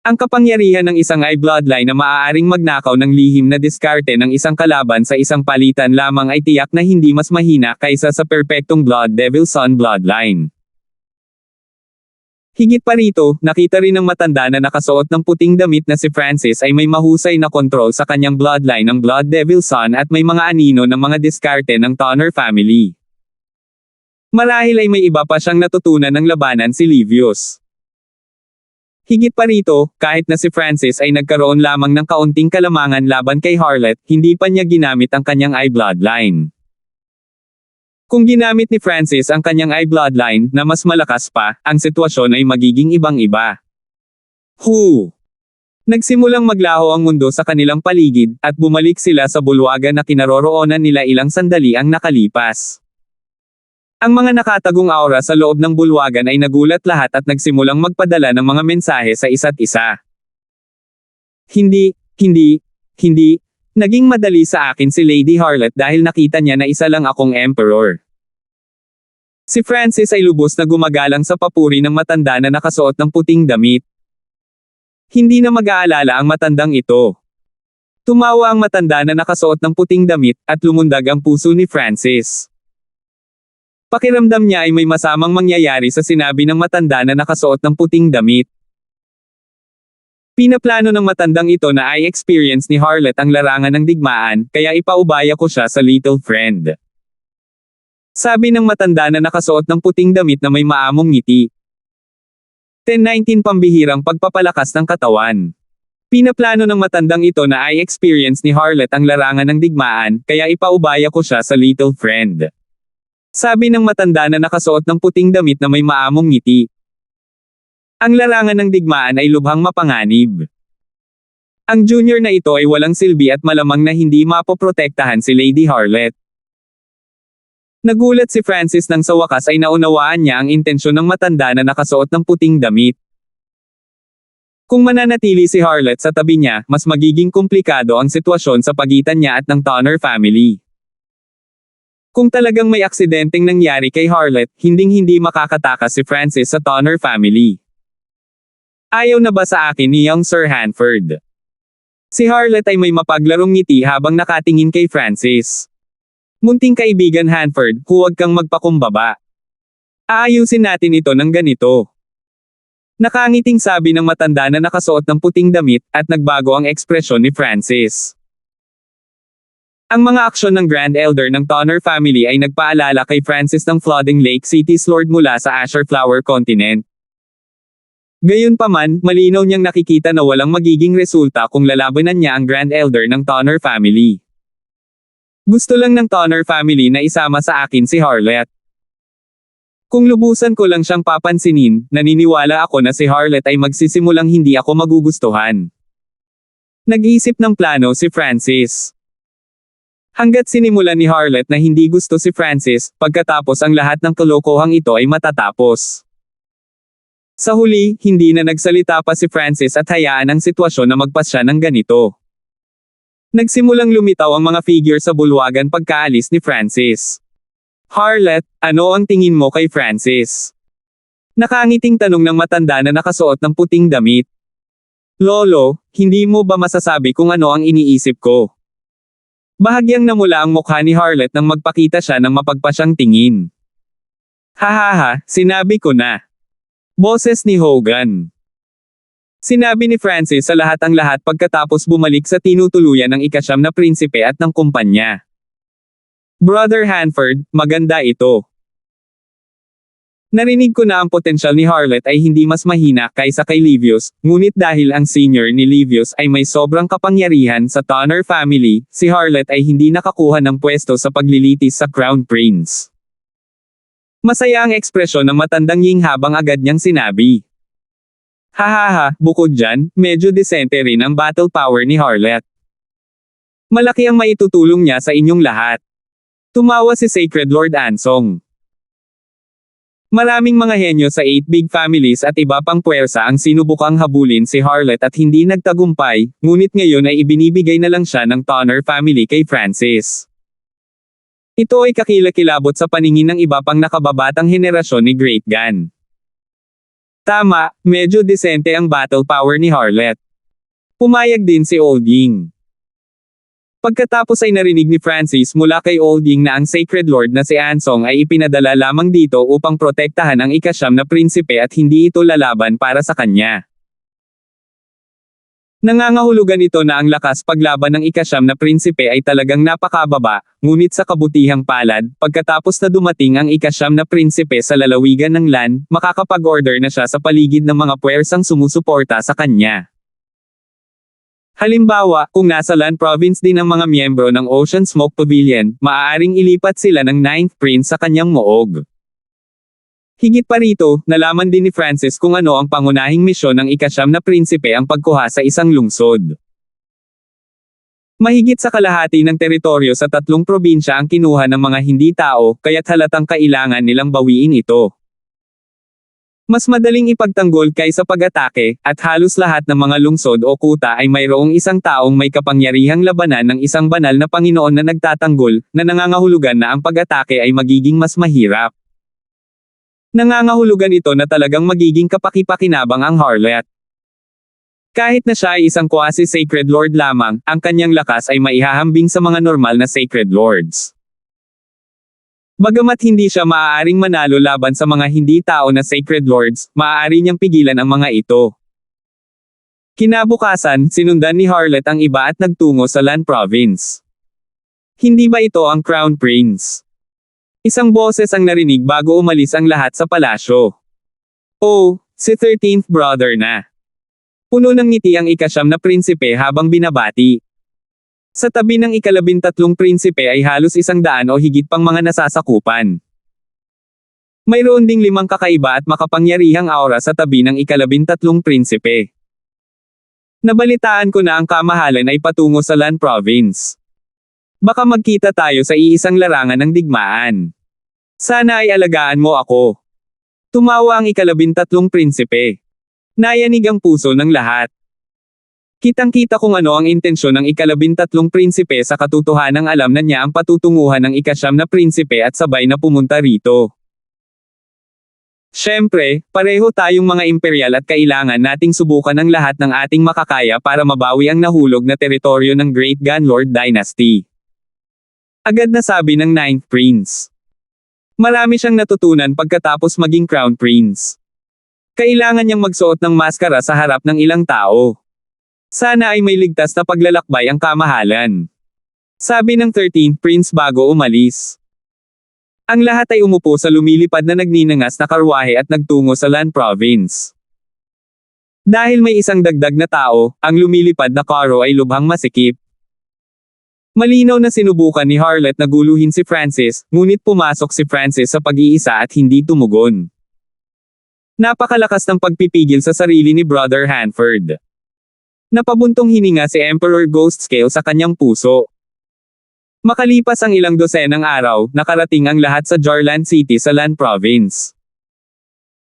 Ang kapangyarihan ng isang eye bloodline na maaaring magnakaw ng lihim na diskarte ng isang kalaban sa isang palitan lamang ay tiyak na hindi mas mahina kaysa sa perpektong Blood Devil Son bloodline. Higit pa rito, nakita rin ng matanda na nakasuot ng puting damit na si Francis ay may mahusay na kontrol sa kanyang bloodline ng Blood Devil Son at may mga anino ng mga diskarte ng Tonner family. Marahil ay may iba pa siyang natutunan ng labanan si Livius. Higit pa rito, kahit na si Francis ay nagkaroon lamang ng kaunting kalamangan laban kay Harlot, hindi pa niya ginamit ang kanyang eye bloodline. Kung ginamit ni Francis ang kanyang eye bloodline na mas malakas pa, ang sitwasyon ay magiging ibang-iba. Nagsimulang maglaho ang mundo sa kanilang paligid, at bumalik sila sa bulwagan na kinaroroonan nila ilang sandali ang nakalipas. Ang mga nakatagong aura sa loob ng bulwagan ay nagulat lahat at nagsimulang magpadala ng mga mensahe sa isa't isa. Hindi. Naging madali sa akin si Lady Harlot dahil nakita niya na isa lang akong emperor. Si Francis ay lubos na gumagalang sa papuri ng matanda na nakasuot ng puting damit. Hindi na mag-aalala ang matandang ito. Tumawa ang matanda na nakasuot ng puting damit, at lumundag ang puso ni Francis. Pakiramdam niya ay may masamang mangyayari sa sinabi ng matanda na nakasuot ng puting damit. Pinaplano ng matandang ito na i-experience ni Harlot ang larangan ng digmaan, kaya ipaubaya ko siya sa little friend. Sabi ng matanda na nakasuot ng puting damit na may maamong ngiti. 10-19 Pambihirang pagpapalakas ng katawan. Pinaplano ng matandang ito na i-experience ni Harlot ang larangan ng digmaan, kaya ipaubaya ko siya sa little friend. Sabi ng matanda na nakasuot ng puting damit na may maamong ngiti. Ang larangan ng digmaan ay lubhang mapanganib. Ang junior na ito ay walang silbi at malamang na hindi mapoprotektahan si Lady Harlett. Nagulat si Francis nang sa wakas ay naunawaan niya ang intensyon ng matanda na nakasuot ng puting damit. Kung mananatili si Harlett sa tabi niya, mas magiging komplikado ang sitwasyon sa pagitan niya at ng Tonner family. Kung talagang may aksidenteng nangyari kay Harlett, hinding-hindi makakatakas si Francis sa Tonner family. Ayaw na ba sa akin ni young Sir Hanford? Si Harlett ay may mapaglarong ngiti habang nakatingin kay Francis. Munting kaibigan Hanford, huwag kang magpakumbaba. Aayusin natin ito ng ganito. Nakangiting sabi ng matanda na nakasuot ng puting damit, at nagbago ang ekspresyon ni Francis. Ang mga aksyon ng Grand Elder ng Tonner family ay nagpaalala kay Francis ng flooding Lake City's Lord mula sa Azure Flower Continent. Gayunpaman, malinaw niyang nakikita na walang magiging resulta kung lalabanan niya ang Grand Elder ng Tonner family. Gusto lang ng Tonner family na isama sa akin si Harlett. Kung lubusan ko lang siyang papansinin, naniniwala ako na si Harlett ay magsisimulang hindi ako magugustuhan. Nag-iisip ng plano si Francis. Hanggat sinimulan ni Harlett na hindi gusto si Francis, pagkatapos ang lahat ng kalokohang ito ay matatapos. Sa huli, hindi na nagsalita pa si Francis at hayaan ang sitwasyon na magpasya ng ganito. Nagsimulang lumitaw ang mga figure sa bulwagan pagkaalis ni Francis. Harlett, ano ang tingin mo kay Francis? Nakangiting tanong ng matanda na nakasuot ng puting damit. Lolo, hindi mo ba masasabi kung ano ang iniisip ko? Bahagyang namula ang mukha ni Harlett nang magpakita siya ng mapagpasyang tingin. Hahaha, sinabi ko na. Boses ni Hogan. Sinabi ni Francis sa lahat ang lahat pagkatapos bumalik sa tinutuluyan ng ikasyam na prinsipe at ng kumpanya. Brother Hanford, maganda ito. Narinig ko na ang potensyal ni Harlett ay hindi mas mahina kaysa kay Livius, ngunit dahil ang senior ni Livius ay may sobrang kapangyarihan sa Tonner family, si Harlett ay hindi nakakuha ng pwesto sa paglilitis sa Crown Prince. Masaya ang ekspresyon ng matandang Ying habang agad niyang sinabi. Hahaha, bukod dyan, medyo disente rin ang battle power ni Harlett. Malaki ang maitutulong niya sa inyong lahat. Tumawa si Sacred Lord Ansong. Maraming mga henyo sa 8 big families at iba pang puwersa ang sinubukang habulin si Harlett at hindi nagtagumpay, ngunit ngayon ay ibinibigay na lang siya ng Tonner family kay Francis. Ito ay kakilakilabot sa paningin ng iba pang nakababatang henerasyon ni Great Gan. Tama, medyo disente ang battle power ni Harlett. Pumayag din si Old Ying. Pagkatapos ay narinig ni Francis mula kay Old Ying na ang Sacred Lord na si Ansong ay ipinadala lamang dito upang protektahan ang ikasyam na prinsipe at hindi ito lalaban para sa kanya. Nangangahulugan ito na ang lakas paglaban ng ikasyam na prinsipe ay talagang napakababa, ngunit sa kabutihang palad, pagkatapos na dumating ang ikasyam na prinsipe sa lalawigan ng land, makakapag-order na siya sa paligid ng mga puwersang sumusuporta sa kanya. Halimbawa, kung nasa land province din ang mga miyembro ng Ocean Smoke Pavilion, maaaring ilipat sila ng 9th Prince sa kanyang moog. Higit pa rito, nalaman din ni Francis kung ano ang pangunahing misyon ng ikasyam na prinsipe ang pagkuha sa isang lungsod. Mahigit sa kalahati ng teritoryo sa 3 probinsya ang kinuha ng mga hindi tao, kaya't halatang kailangan nilang bawiin ito. Mas madaling ipagtanggol kaysa pag-atake, at halos lahat ng mga lungsod o kuta ay mayroong isang taong may kapangyarihang labanan ng isang banal na Panginoon na nagtatanggol, na nangangahulugan na ang pag-atake ay magiging mas mahirap. Nangangahulugan ito na talagang magiging kapaki-pakinabang ang Harlett. Kahit na siya ay isang quasi-sacred lord lamang, ang kanyang lakas ay maihahambing sa mga normal na sacred lords. Bagamat hindi siya maaaring manalo laban sa mga hindi tao na sacred lords, maaari niyang pigilan ang mga ito. Kinabukasan, sinundan ni Harlett ang iba at nagtungo sa Land Province. Hindi ba ito ang Crown Prince? Isang boses ang narinig bago umalis ang lahat sa palasyo. Oh, si 13th brother na. Puno ng ngiti ang ikasyam na prinsipe habang binabati. Sa tabi ng ika-13 prinsipe ay halos 100 o higit pang mga nasasakupan. Mayroon ding 5 kakaiba at makapangyarihang aura sa tabi ng ika-13 prinsipe. Nabalitaan ko na ang kamahalan ay patungo sa Lan Province. Baka magkita tayo sa iisang larangan ng digmaan. Sana ay alagaan mo ako. Tumawa ang ika-13 prinsipe. Nayanig ang puso ng lahat. Kitang-kita kung ano ang intensyon ng ika-13 prinsipe sa katotohanang alam na niya ang patutunguhan ng ika-9 na prinsipe at sabay na pumunta rito. Siyempre, pareho tayong mga imperial at kailangan nating subukan ang lahat ng ating makakaya para mabawi ang nahulog na teritoryo ng Great Gunlord Dynasty. Agad na sabi ng 9th Prince. Marami siyang natutunan pagkatapos maging Crown Prince. Kailangan niyang magsuot ng maskara sa harap ng ilang tao. Sana ay may ligtas na paglalakbay ang kamahalan. Sabi ng 13th Prince bago umalis. Ang lahat ay umupo sa lumilipad na nagninangas na karwahe at nagtungo sa Lan Province. Dahil may isang dagdag na tao, ang lumilipad na karo ay lubhang masikip. Malinaw na sinubukan ni Harlot na guluhin si Francis, ngunit pumasok si Francis sa pag-iisa at hindi tumugon. Napakalakas ng pagpipigil sa sarili ni Brother Hanford. Napabuntong hininga si Emperor Ghostscale sa kanyang puso. Makalipas ang ilang dosenang araw, nakarating ang lahat sa Jarland City sa Lan Province.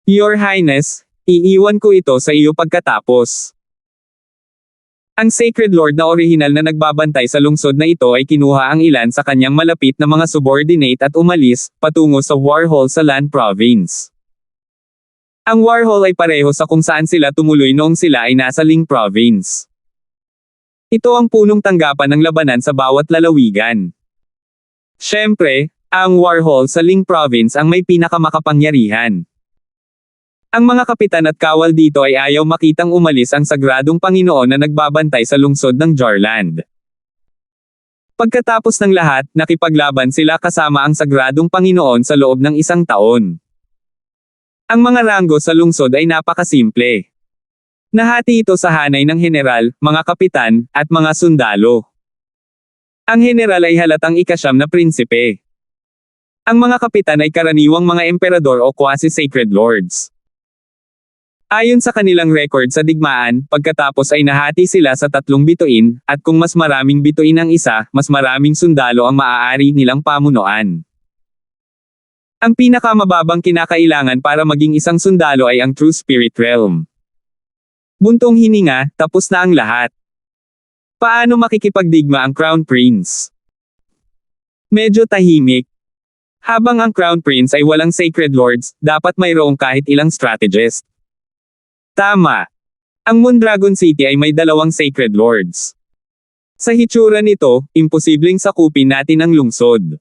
Your Highness, iiwan ko ito sa iyo pagkatapos. Ang Sacred Lord na orihinal na nagbabantay sa lungsod na ito ay kinuha ang ilan sa kanyang malapit na mga subordinate at umalis, patungo sa War Hall sa Lan Province. Ang War Hall ay pareho sa kung saan sila tumuloy noong sila ay nasa Ling Province. Ito ang punong tanggapan ng labanan sa bawat lalawigan. Siyempre, ang War Hall sa Ling Province ang may pinakamakapangyarihan. Ang mga kapitan at kawal dito ay ayaw makitang umalis ang sagradong Panginoon na nagbabantay sa lungsod ng Jarland. Pagkatapos ng lahat, nakipaglaban sila kasama ang sagradong Panginoon sa loob ng 1 taon. Ang mga ranggo sa lungsod ay napakasimple. Nahati ito sa hanay ng general, mga kapitan, at mga sundalo. Ang general ay halatang ika-9 na prinsipe. Ang mga kapitan ay karaniwang mga emperador o quasi-sacred lords. Ayon sa kanilang record sa digmaan, pagkatapos ay nahati sila sa 3 bituin, at kung mas maraming bituin ang isa, mas maraming sundalo ang maaari nilang pamunuan. Ang pinakamababang kinakailangan para maging isang sundalo ay ang True Spirit Realm. Buntong hininga, tapos na ang lahat. Paano makikipagdigma ang Crown Prince? Medyo tahimik. Habang ang Crown Prince ay walang Sacred Lords, dapat mayroong kahit ilang strategist. Tama. Ang Moondragon City ay may 2 Sacred Lords. Sa hitsura nito, imposibleng sakupin natin ang lungsod.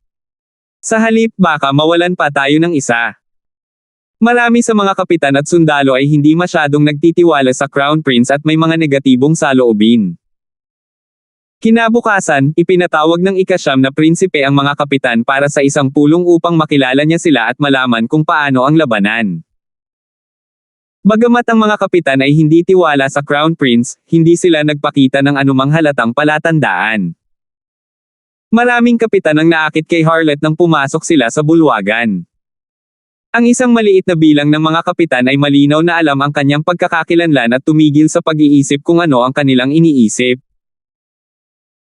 Sa halip baka mawalan pa tayo ng isa. Marami sa mga kapitan at sundalo ay hindi masyadong nagtitiwala sa Crown Prince at may mga negatibong saloobin. Kinabukasan, ipinatawag ng ika-9 na prinsipe ang mga kapitan para sa isang pulong upang makilala niya sila at malaman kung paano ang labanan. Bagamat ang mga kapitan ay hindi tiwala sa Crown Prince, hindi sila nagpakita ng anumang halatang palatandaan. Maraming kapitan ang naakit kay Harlot nang pumasok sila sa bulwagan. Ang isang maliit na bilang ng mga kapitan ay malinaw na alam ang kanyang pagkakakilanlan at tumigil sa pag-iisip kung ano ang kanilang iniisip.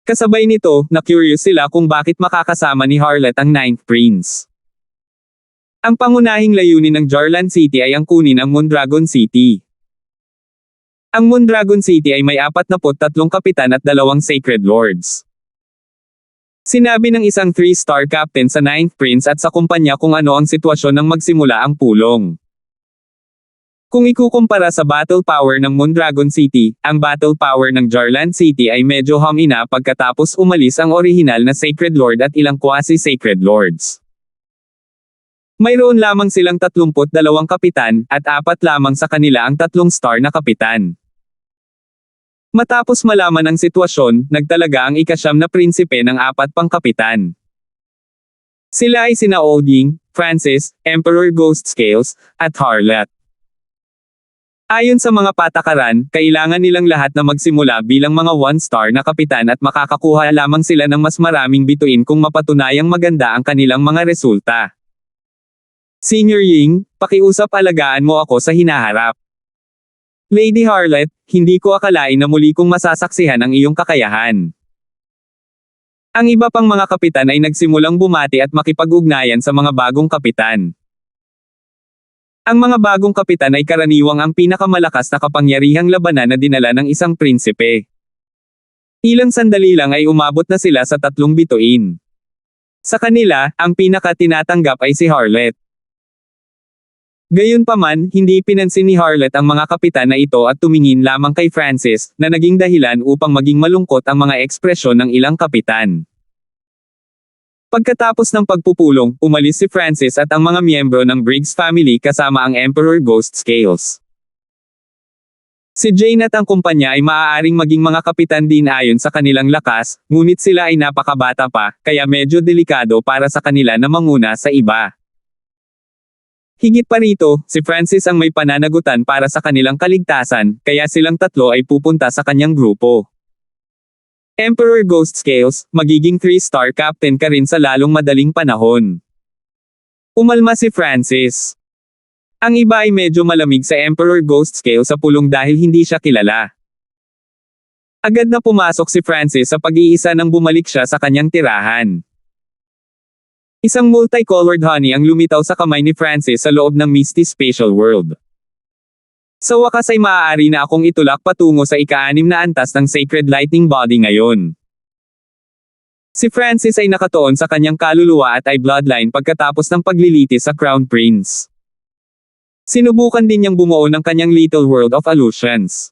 Kasabay nito, na-curious sila kung bakit makakasama ni Harlot ang 9th Prince. Ang pangunahing layunin ng Jarland City ay ang kunin ang Moondragon City. Ang Moondragon City ay may 43 kapitan at 2 Sacred Lords. Sinabi ng isang 3-star captain sa 9th Prince at sa kumpanya kung ano ang sitwasyon nang magsimula ang pulong. Kung ikukumpara sa battle power ng Moondragon City, ang battle power ng Jarland City ay medyo humina pagkatapos umalis ang orihinal na Sacred Lord at ilang quasi-Sacred Lords. Mayroon lamang silang 32 kapitan, at 4 lamang sa kanila ang 3-star na kapitan. Matapos malaman ang sitwasyon, nagtalaga ang ika-9 na prinsipe ng 4 pang kapitan. Sila ay sina Olding, Francis, Emperor Ghostscales, at Harlot. Ayon sa mga patakaran, kailangan nilang lahat na magsimula bilang mga 1-star na kapitan at makakakuha lamang sila ng mas maraming bituin kung mapatunayang maganda ang kanilang mga resulta. Senior Ying, pakiusap alagaan mo ako sa hinaharap. Lady Harlot, hindi ko akalain na muli kong masasaksihan ang iyong kakayahan. Ang iba pang mga kapitan ay nagsimulang bumati at makipag-ugnayan sa mga bagong kapitan. Ang mga bagong kapitan ay karaniwang ang pinakamalakas na kapangyarihang labanan na dinala ng isang prinsipe. Ilang sandali lang ay umabot na sila sa 3 bituin. Sa kanila, ang pinaka-tinatanggap ay si Harlot. Gayunpaman, hindi pinansin ni Harlot ang mga kapitan na ito at tumingin lamang kay Francis, na naging dahilan upang maging malungkot ang mga ekspresyon ng ilang kapitan. Pagkatapos ng pagpupulong, umalis si Francis at ang mga miyembro ng Briggs family kasama ang Emperor Ghost Scales. Si Jane at ang kumpanya ay maaaring maging mga kapitan din ayon sa kanilang lakas, ngunit sila ay napakabata pa, kaya medyo delikado para sa kanila na manguna sa iba. Higit pa rito, si Francis ang may pananagutan para sa kanilang kaligtasan, kaya silang 3 ay pupunta sa kanyang grupo. Emperor Ghost Scales, magiging 3-star captain ka rin sa lalong madaling panahon. Umalma si Francis. Ang iba ay medyo malamig sa Emperor Ghost Scales sa pulong dahil hindi siya kilala. Agad na pumasok si Francis sa pag-iisa nang bumalik siya sa kanyang tirahan. Isang multicolored honey ang lumitaw sa kamay ni Francis sa loob ng Misty Spatial World. Sa wakas ay maaari na akong itulak patungo sa ika-6 na antas ng Sacred Lightning Body ngayon. Si Francis ay nakatuon sa kanyang kaluluwa at ay bloodline pagkatapos ng paglilitis sa Crown Prince. Sinubukan din niyang bumuo ng kanyang Little World of Illusions.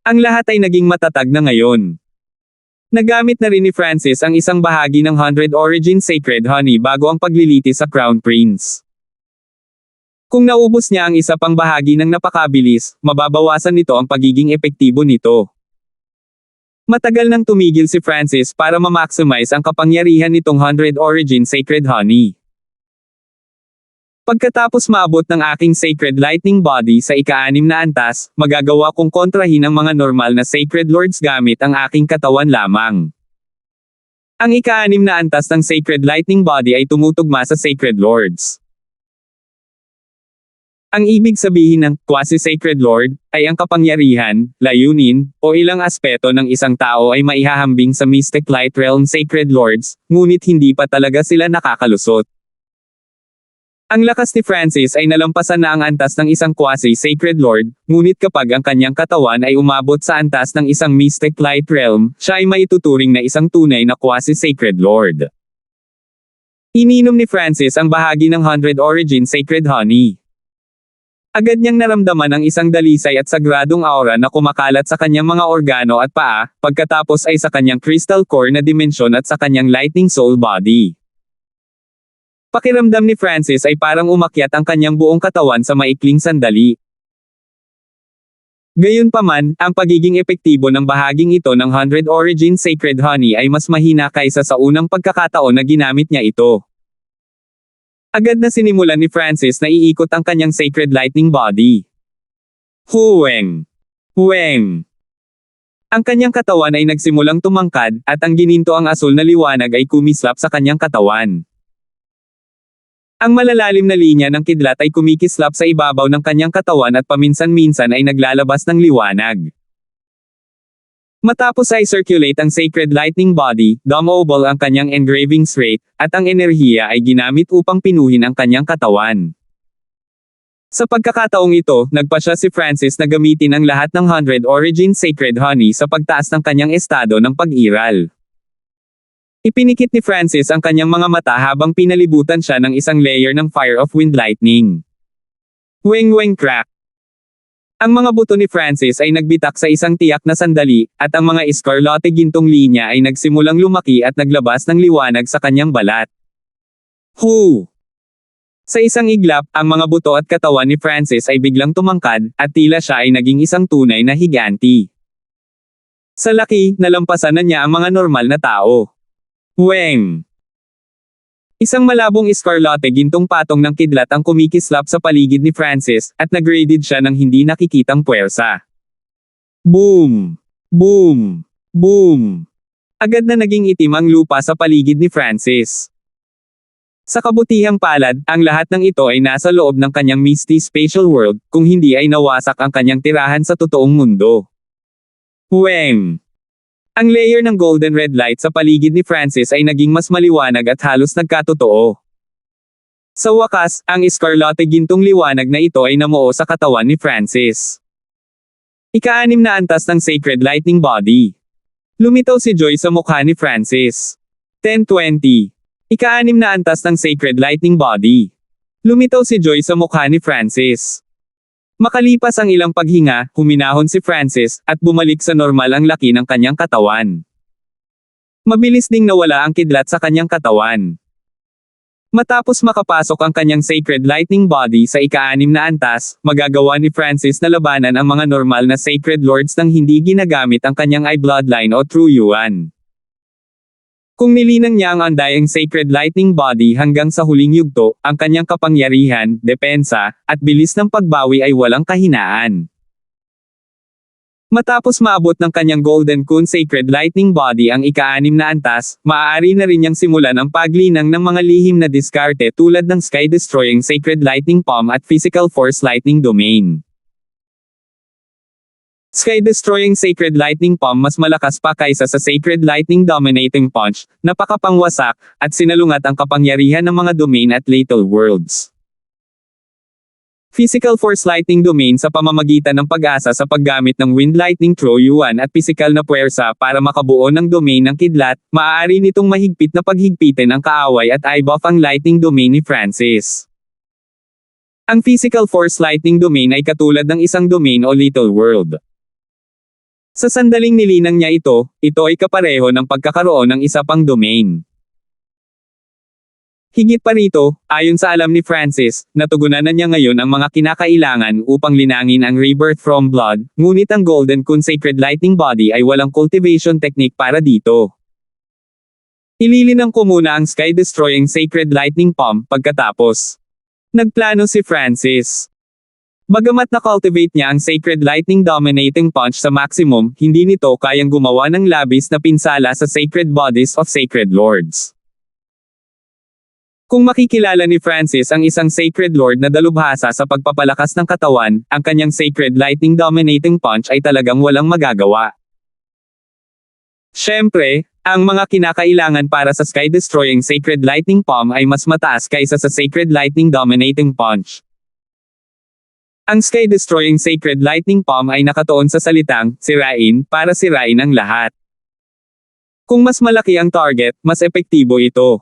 Ang lahat ay naging matatag na ngayon. Nagamit na rin ni Francis ang isang bahagi ng 100 Origin Sacred Honey bago ang paglilitis sa Crown Prince. Kung naubos niya ang isa pang bahagi ng napakabilis, mababawasan nito ang pagiging epektibo nito. Matagal nang tumigil si Francis para ma-maximize ang kapangyarihan nitong 100 Origin Sacred Honey. Pagkatapos maabot ng aking Sacred Lightning Body sa ika-6 na antas, magagawa kong kontrahin ang mga normal na Sacred Lords gamit ang aking katawan lamang. Ang ika-6 na antas ng Sacred Lightning Body ay tumutugma sa Sacred Lords. Ang ibig sabihin ng quasi-Sacred Lord ay ang kapangyarihan, layunin, o ilang aspeto ng isang tao ay maihahambing sa Mystic Light Realm Sacred Lords, ngunit hindi pa talaga sila nakakalusot. Ang lakas ni Francis ay nalampasan na ang antas ng isang quasi-Sacred Lord, ngunit kapag ang kanyang katawan ay umabot sa antas ng isang Mystic Light Realm, siya ay maituturing na isang tunay na quasi-Sacred Lord. Ininom ni Francis ang bahagi ng 100 Origin Sacred Honey. Agad niyang naramdaman ang isang dalisay at sagradong aura na kumakalat sa kanyang mga organo at paa, pagkatapos ay sa kanyang crystal core na dimensyon at sa kanyang lightning soul body. Pakiramdam ni Francis ay parang umakyat ang kanyang buong katawan sa maikling sandali. Gayunpaman, ang pagiging epektibo ng bahaging ito ng 100 Origin Sacred Honey ay mas mahina kaysa sa unang pagkakataon na ginamit niya ito. Agad na sinimulan ni Francis na iikot ang kanyang Sacred Lightning Body. Huweng! Huweng! Ang kanyang katawan ay nagsimulang tumangkad, at ang gininto ang asul na liwanag ay kumislap sa kanyang katawan. Ang malalalim na linya ng kidlat ay kumikislap sa ibabaw ng kanyang katawan at paminsan-minsan ay naglalabas ng liwanag. Matapos ay circulate ang Sacred Lightning Body, dumobble ang kanyang engravings rate, at ang enerhiya ay ginamit upang pinuhin ang kanyang katawan. Sa pagkakataong ito, nagpasya si Francis na gamitin ang lahat ng 100 Origin Sacred Honey sa pagtaas ng kanyang estado ng pag-iral. Ipinikit ni Francis ang kanyang mga mata habang pinalibutan siya ng isang layer ng Fire of Wind Lightning. Weng-weng crack! Ang mga buto ni Francis ay nagbitak sa isang tiyak na sandali, at ang mga escarlate gintong linya ay nagsimulang lumaki at naglabas ng liwanag sa kanyang balat. Hu! Sa isang iglap, ang mga buto at katawan ni Francis ay biglang tumangkad, at tila siya ay naging isang tunay na higanti. Sa laki, nalampasan na niya ang mga normal na tao. Weng! Isang malabong escarlate gintong patong ng kidlat ang kumikislap sa paligid ni Francis, at nag-graded siya ng hindi nakikitang puwersa. Boom! Boom! Boom! Agad na naging itim ang lupa sa paligid ni Francis. Sa kabutihang palad, ang lahat ng ito ay nasa loob ng kanyang misty spatial world, kung hindi ay nawasak ang kanyang tirahan sa totoong mundo. Weng! Ang layer ng golden red light sa paligid ni Francis ay naging mas maliwanag at halos nagkatotoo. Sa wakas, ang eskarlate gintong liwanag na ito ay namuo sa katawan ni Francis. Ika-6 na antas ng Sacred Lightning Body. Lumitaw si Joy sa mukha ni Francis. 10:20. Ika-6 na antas ng Sacred Lightning Body. Lumitaw si Joy sa mukha ni Francis. Makalipas ang ilang paghinga, huminahon si Francis, at bumalik sa normal ang laki ng kanyang katawan. Mabilis ding nawala ang kidlat sa kanyang katawan. Matapos makapasok ang kanyang Sacred Lightning Body sa ika-6 na antas, magagawa ni Francis na labanan ang mga normal na Sacred Lords nang hindi ginagamit ang kanyang eye bloodline o True Yuan. Kung nilinang niya ang undying Sacred Lightning Body hanggang sa huling yugto, ang kanyang kapangyarihan, depensa, at bilis ng pagbawi ay walang kahinaan. Matapos maabot ng kanyang Golden Kun Sacred Lightning Body ang ika-6 na antas, maaari na rin niyang simulan ang paglinang ng mga lihim na diskarte tulad ng Sky-Destroying Sacred Lightning Palm at Physical Force Lightning Domain. Sky-Destroying Sacred Lightning Palm mas malakas pa kaysa sa Sacred Lightning Dominating Punch, napakapangwasak, at sinalungat ang kapangyarihan ng mga domain at lethal worlds. Physical Force Lightning Domain sa pamamagitan ng pag-asa sa paggamit ng Wind Lightning True Yuan at pisikal na puwersa para makabuo ng domain ng kidlat, maaari nitong mahigpit na paghigpitin ang kaaway at i-buff ang Lightning Domain ni Francis. Ang Physical Force Lightning Domain ay katulad ng isang domain o lethal world. Sa sandaling nilinang niya ito ay kapareho ng pagkakaroon ng isa pang domain. Higit pa rito, ayon sa alam ni Francis, natugunan na niya ngayon ang mga kinakailangan upang linangin ang rebirth from blood, ngunit ang Golden Kun Sacred Lightning Body ay walang cultivation technique para dito. Ililinang ko muna ang Sky-Destroying Sacred Lightning Palm pagkatapos. Nagplano si Francis. Bagamat na-cultivate niya ang Sacred Lightning Dominating Punch sa maximum, hindi nito kayang gumawa ng labis na pinsala sa Sacred Bodies of Sacred Lords. Kung makikilala ni Francis ang isang Sacred Lord na dalubhasa sa pagpapalakas ng katawan, ang kanyang Sacred Lightning Dominating Punch ay talagang walang magagawa. Siyempre, ang mga kinakailangan para sa Sky-Destroying Sacred Lightning Palm ay mas mataas kaysa sa Sacred Lightning Dominating Punch. Ang Sky-Destroying Sacred Lightning Palm ay nakatuon sa salitang, sirain, para sirain ang lahat. Kung mas malaki ang target, mas epektibo ito.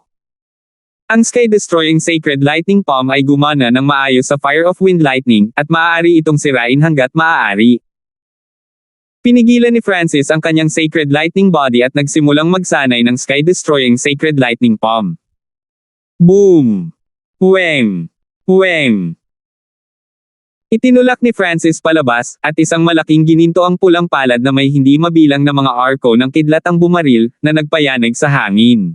Ang Sky-Destroying Sacred Lightning Palm ay gumana ng maayos sa Fire of Wind Lightning, at maaari itong sirain hanggat maaari. Pinigilan ni Francis ang kanyang Sacred Lightning Body at nagsimulang magsanay ng Sky-Destroying Sacred Lightning Palm. Boom! Weng! Weng! Itinulak ni Francis palabas, at isang malaking gininto ang pulang palad na may hindi mabilang na mga arko ng kidlat ang bumaril, na nagpayanig sa hangin.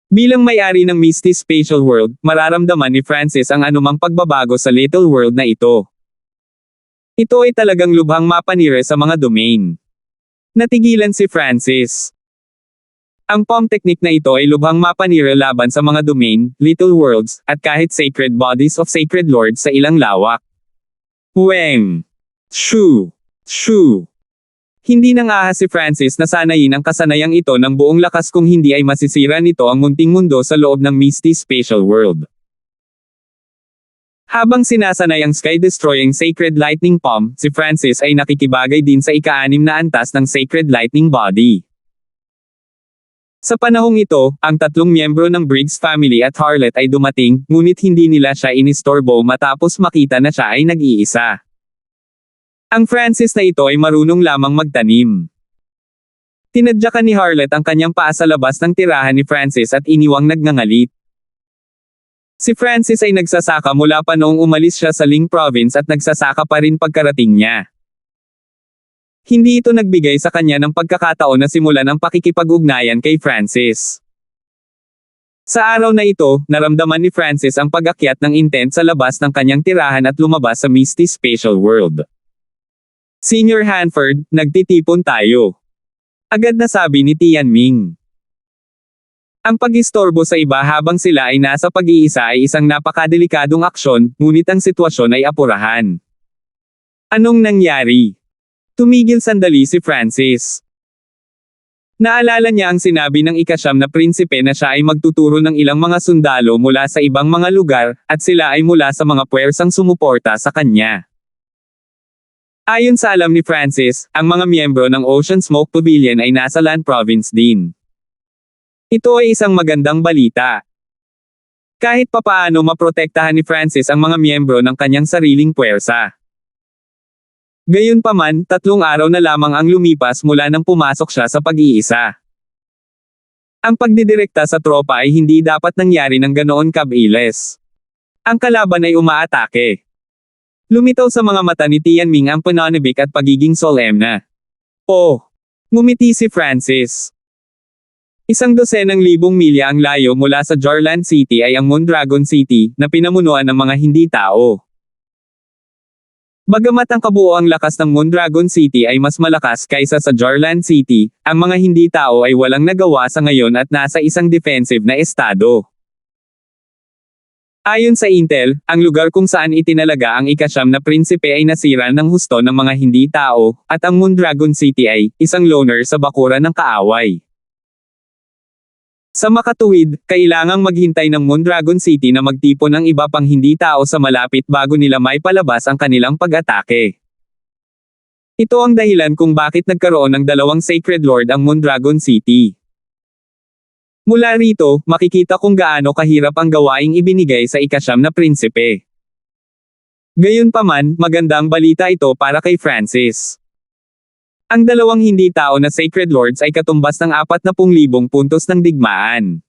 Bilang may-ari ng Misty Spatial World, mararamdaman ni Francis ang anumang pagbabago sa Little World na ito. Ito ay talagang lubhang mapanire sa mga domain. Natigilan si Francis. Ang palm technique na ito ay lubhang mapanire laban sa mga domain, Little Worlds, at kahit Sacred Bodies of Sacred Lords sa ilang lawak. Weng! Shoo! Shoo! Hindi nang ahas si Francis na sanayin ang kasanayang ito ng buong lakas kung hindi ay masisira nito ang munting mundo sa loob ng Misty Spatial World. Habang sinasanay ang Sky-Destroying Sacred Lightning Palm, si Francis ay nakikibagay din sa ika-6 na antas ng Sacred Lightning Body. Sa panahong ito, ang tatlong miyembro ng Briggs family at Harlot ay dumating, ngunit hindi nila siya inistorbo matapos makita na siya ay nag-iisa. Ang Francis na ito ay marunong lamang magtanim. Tinadyakan ni Harlot ang kanyang paa sa labas ng tirahan ni Francis at iniwang nagngangalit. Si Francis ay nagsasaka mula pa noong umalis siya sa Ling Province at nagsasaka pa rin pagkarating niya. Hindi ito nagbigay sa kanya ng pagkakataon na simulan ang pakikipag-ugnayan kay Francis. Sa araw na ito, naramdaman ni Francis ang pag-akyat ng intent sa labas ng kanyang tirahan at lumabas sa Misty Spatial World. Senior Hanford, nagtitipon tayo. Agad na sabi ni Tianming. Ang pag-istorbo sa iba habang sila ay nasa pag-iisa ay isang napakadelikadong aksyon, ngunit ang sitwasyon ay apurahan. Anong nangyari? Tumigil sandali si Francis. Naalala niya ang sinabi ng ika-9 na prinsipe na siya ay magtuturo ng ilang mga sundalo mula sa ibang mga lugar, at sila ay mula sa mga puwersang sumuporta sa kanya. Ayon sa alam ni Francis, ang mga miyembro ng Ocean Smoke Pavilion ay nasa Land Province din. Ito ay isang magandang balita. Kahit papaano maprotektahan ni Francis ang mga miyembro ng kanyang sariling puwersa. Gayunpaman, 3 araw na lamang ang lumipas mula nang pumasok siya sa pag-iisa. Ang pagdidirekta sa tropa ay hindi dapat nangyari ng ganoon kabilis. Ang kalaban ay umaatake. Lumitaw sa mga mata ni Tianming ang pananabik at pagiging solemna. Oh! Ngumiti si Francis. 100,000 milya ang layo mula sa Jarland City ay ang Mondragon City, na pinamunuan ng mga hindi tao. Bagamat ang kabuoang lakas ng Mondragon City ay mas malakas kaysa sa Jarland City, ang mga hindi tao ay walang nagawa sa ngayon at nasa isang defensive na estado. Ayon sa Intel, ang lugar kung saan itinalaga ang ika-9 na prinsipe ay nasira ng husto ng mga hindi tao, at ang Mondragon City ay isang loner sa bakuran ng kaaway. Sa makatuwid, kailangang maghintay ng Mondragon City na magtipon ng iba pang hindi tao sa malapit bago nila may palabas ang kanilang pag-atake. Ito ang dahilan kung bakit nagkaroon ng 2 Sacred Lord ang Mondragon City. Mula rito, makikita kung gaano kahirap ang gawaing ibinigay sa ika-9 na prinsipe. Gayunpaman, magandang balita ito para kay Francis. Ang 2 hindi tao na Sacred Lords ay katumbas ng 40,000 puntos ng digmaan.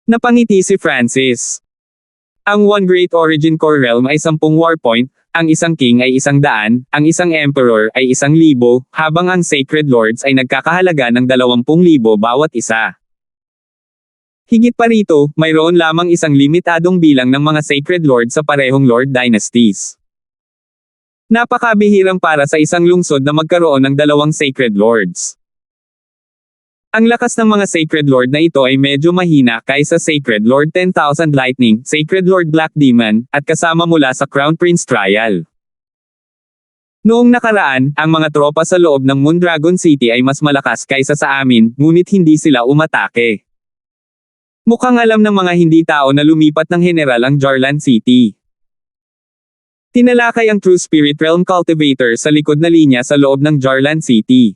Napangiti si Francis. Ang One Great Origin Core Realm ay 10 war point, ang isang king ay 100, ang isang emperor ay 1,000, habang ang Sacred Lords ay nagkakahalaga ng 20,000 bawat isa. Higit pa rito, mayroon lamang isang limitadong bilang ng mga Sacred Lord sa parehong Lord Dynasties. Napakabihirang para sa isang lungsod na magkaroon ng 2 Sacred Lords. Ang lakas ng mga Sacred Lord na ito ay medyo mahina kaysa Sacred Lord 10,000 Lightning, Sacred Lord Black Demon, at kasama mula sa Crown Prince Trial. Noong nakaraan, ang mga tropa sa loob ng Mondragon City ay mas malakas kaysa sa amin, ngunit hindi sila umatake. Mukhang alam ng mga hindi tao na lumipat ng general ang Jarland City. Tinalakay ang True Spirit Realm Cultivator sa likod na linya sa loob ng Jarland City.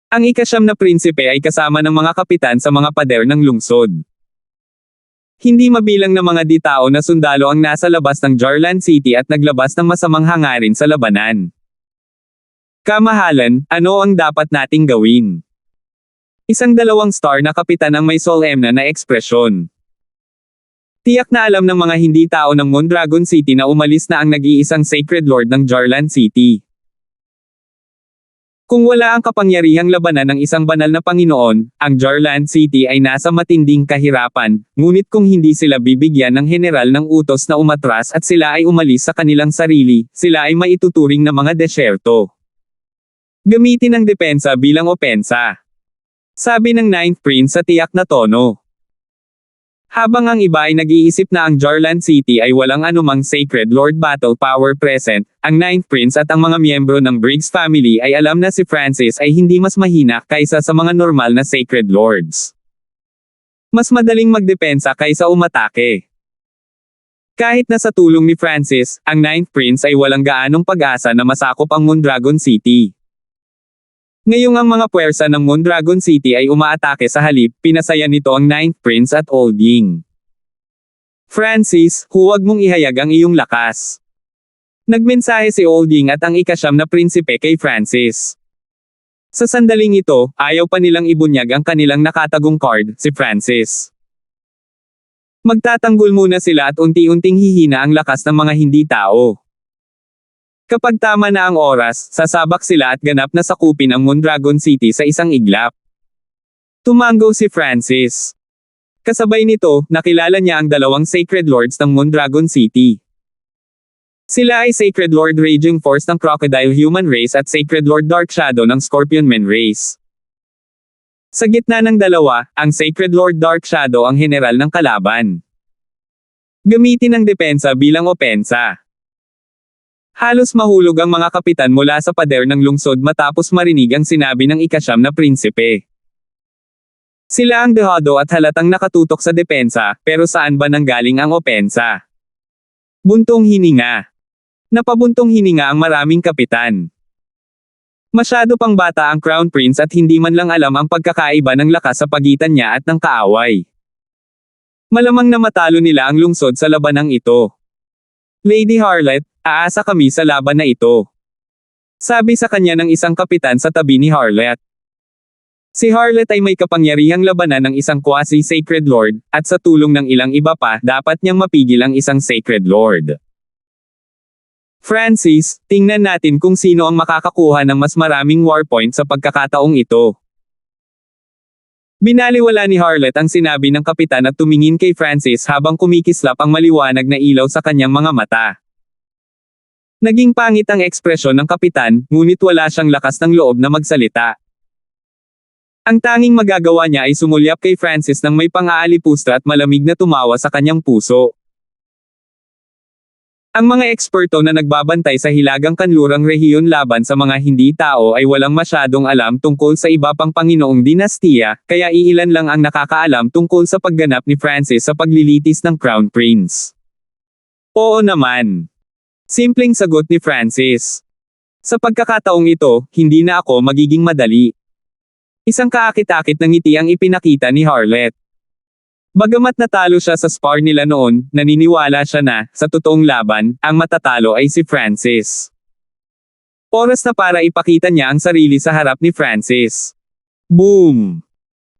Ang ika-9 na prinsipe ay kasama ng mga kapitan sa mga pader ng lungsod. Hindi mabilang na mga di-tao na sundalo ang nasa labas ng Jarland City at naglabas ng masamang hangarin sa labanan. Kamahalan, ano ang dapat nating gawin? Isang 2 star na kapitan ang may solemna na ekspresyon. Tiyak na alam ng mga hindi tao ng Mondragon City na umalis na ang nag-iisang Sacred Lord ng Jarland City. Kung wala ang kapangyarihang labanan ng isang banal na Panginoon, ang Jarland City ay nasa matinding kahirapan, ngunit kung hindi sila bibigyan ng general ng utos na umatras at sila ay umalis sa kanilang sarili, sila ay maituturing na mga desyerto. Gamitin ang depensa bilang opensa. Sabi ng 9th Prince sa tiyak na tono. Habang ang iba ay nag-iisip na ang Jarland City ay walang anumang Sacred Lord battle power present, ang 9th Prince at ang mga miyembro ng Briggs family ay alam na si Francis ay hindi mas mahina kaysa sa mga normal na Sacred Lords. Mas madaling magdepensa kaysa umatake. Kahit na sa tulong ni Francis, ang 9th Prince ay walang gaanong pag-asa na masakop ang Mondragon City. Ngayong ang mga puwersa ng Mondragon City ay umaatake sa halip, pinasaya nito ang 9th Prince at Old Ying. Francis, huwag mong ihayag ang iyong lakas. Nagmensahe si Old Ying at ang ika-9 na prinsipe kay Francis. Sa sandaling ito, ayaw pa nilang ibunyag ang kanilang nakatagong card, si Francis. Magtatanggol muna sila at unti-unting hihina ang lakas ng mga hindi tao. Kapag tama na ang oras, sasabak sila at ganap na sakupin ang Mondragon City sa isang iglap. Tumango si Francis. Kasabay nito, nakilala niya ang 2 Sacred Lords ng Mondragon City. Sila ay Sacred Lord Raging Force ng Crocodile Human Race at Sacred Lord Dark Shadow ng Scorpion Man Race. Sa gitna ng dalawa, ang Sacred Lord Dark Shadow ang general ng kalaban. Gamitin ang depensa bilang opensa. Halos mahulog ang mga kapitan mula sa pader ng lungsod matapos marinig ang sinabi ng ika-9 na prinsipe. Sila ang dehado at halatang nakatutok sa depensa, pero saan ba nanggaling ang opensa? Buntong hininga. Napabuntong hininga ang maraming kapitan. Masyado pang bata ang Crown Prince at hindi man lang alam ang pagkakaiba ng lakas sa pagitan niya at ng kaaway. Malamang na matalo nila ang lungsod sa labanang ito. Lady Harlot, aasa kami sa laban na ito. Sabi sa kanya ng isang kapitan sa tabi ni Harlot. Si Harlot ay may kapangyarihang labanan ng isang quasi-sacred lord, at sa tulong ng ilang iba pa, dapat niyang mapigil ang isang sacred lord. Francis, tingnan natin kung sino ang makakakuha ng mas maraming war point sa pagkakataong ito. Binaliwala ni Harlot ang sinabi ng kapitan at tumingin kay Francis habang kumikislap ang maliwanag na ilaw sa kanyang mga mata. Naging pangit ang ekspresyon ng kapitan, ngunit wala siyang lakas ng loob na magsalita. Ang tanging magagawa niya ay sumulyap kay Francis ng may pang-aalipusta at malamig na tumawa sa kanyang puso. Ang mga eksperto na nagbabantay sa hilagang kanlurang rehiyon laban sa mga hindi tao ay walang masyadong alam tungkol sa iba pang panginoong dinastiya, kaya iilan lang ang nakakaalam tungkol sa pagganap ni Francis sa paglilitis ng Crown Prince. Oo naman. Simpleng sagot ni Francis. Sa pagkakataong ito, hindi na ako magiging madali. Isang kaakit-akit na ngiti ang ipinakita ni Harlot. Bagamat natalo siya sa spar nila noon, naniniwala siya na, sa totoong laban, ang matatalo ay si Francis. Oras na para ipakita niya ang sarili sa harap ni Francis. Boom!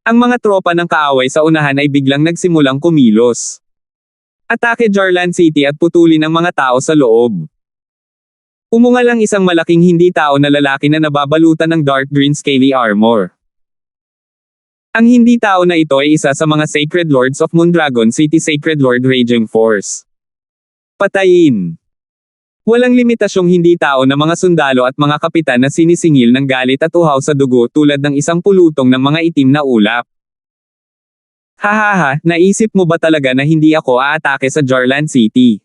Ang mga tropa ng kaaway sa unahan ay biglang nagsimulang kumilos. Atake Jarlan City at putulin ang mga tao sa loob. Umungal ang isang malaking hindi tao na lalaki na nababalutan ng dark green scaly armor. Ang hindi tao na ito ay isa sa mga Sacred Lords of Moondragon City Sacred Lord Raging Force. Patayin. Walang limitasyong hindi tao na mga sundalo at mga kapitan na sinisingil ng galit at uhaw sa dugo tulad ng isang pulutong ng mga itim na ulap. Hahaha, naisip mo ba talaga na hindi ako aatake sa Jarlan City?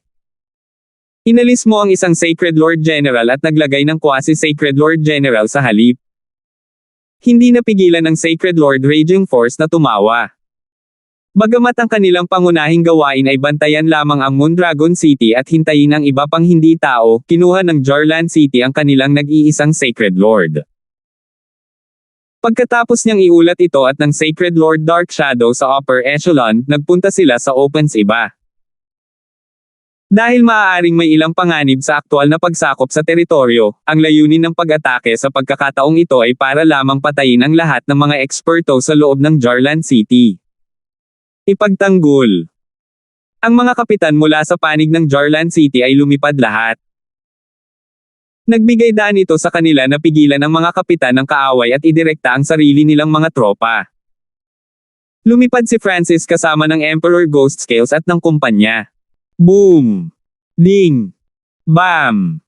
Inalis mo ang isang Sacred Lord General at naglagay ng quasi-Sacred Lord General sa halip. Hindi napigilan ng Sacred Lord Raging Force na tumawa. Bagamat ang kanilang pangunahing gawain ay bantayan lamang ang Moondragon City at hintayin ang iba pang hindi tao, kinuha ng Jarlan City ang kanilang nag-iisang Sacred Lord. Pagkatapos niyang iulat ito at ng Sacred Lord Dark Shadow sa upper echelon, nagpunta sila sa opens iba. Dahil maaaring may ilang panganib sa aktwal na pagsakop sa teritoryo, ang layunin ng pag-atake sa pagkakataong ito ay para lamang patayin ang lahat ng mga eksperto sa loob ng Jarlan City. Ipagtanggol. Ang mga kapitan mula sa panig ng Jarlan City ay lumipad lahat. Nagbigay daan ito sa kanila na pigilan ang mga kapitan ng kaaway at idirekta ang sarili nilang mga tropa. Lumipad si Francis kasama ng Emperor Ghost Scales at ng kumpanya. Boom! Ding! Bam!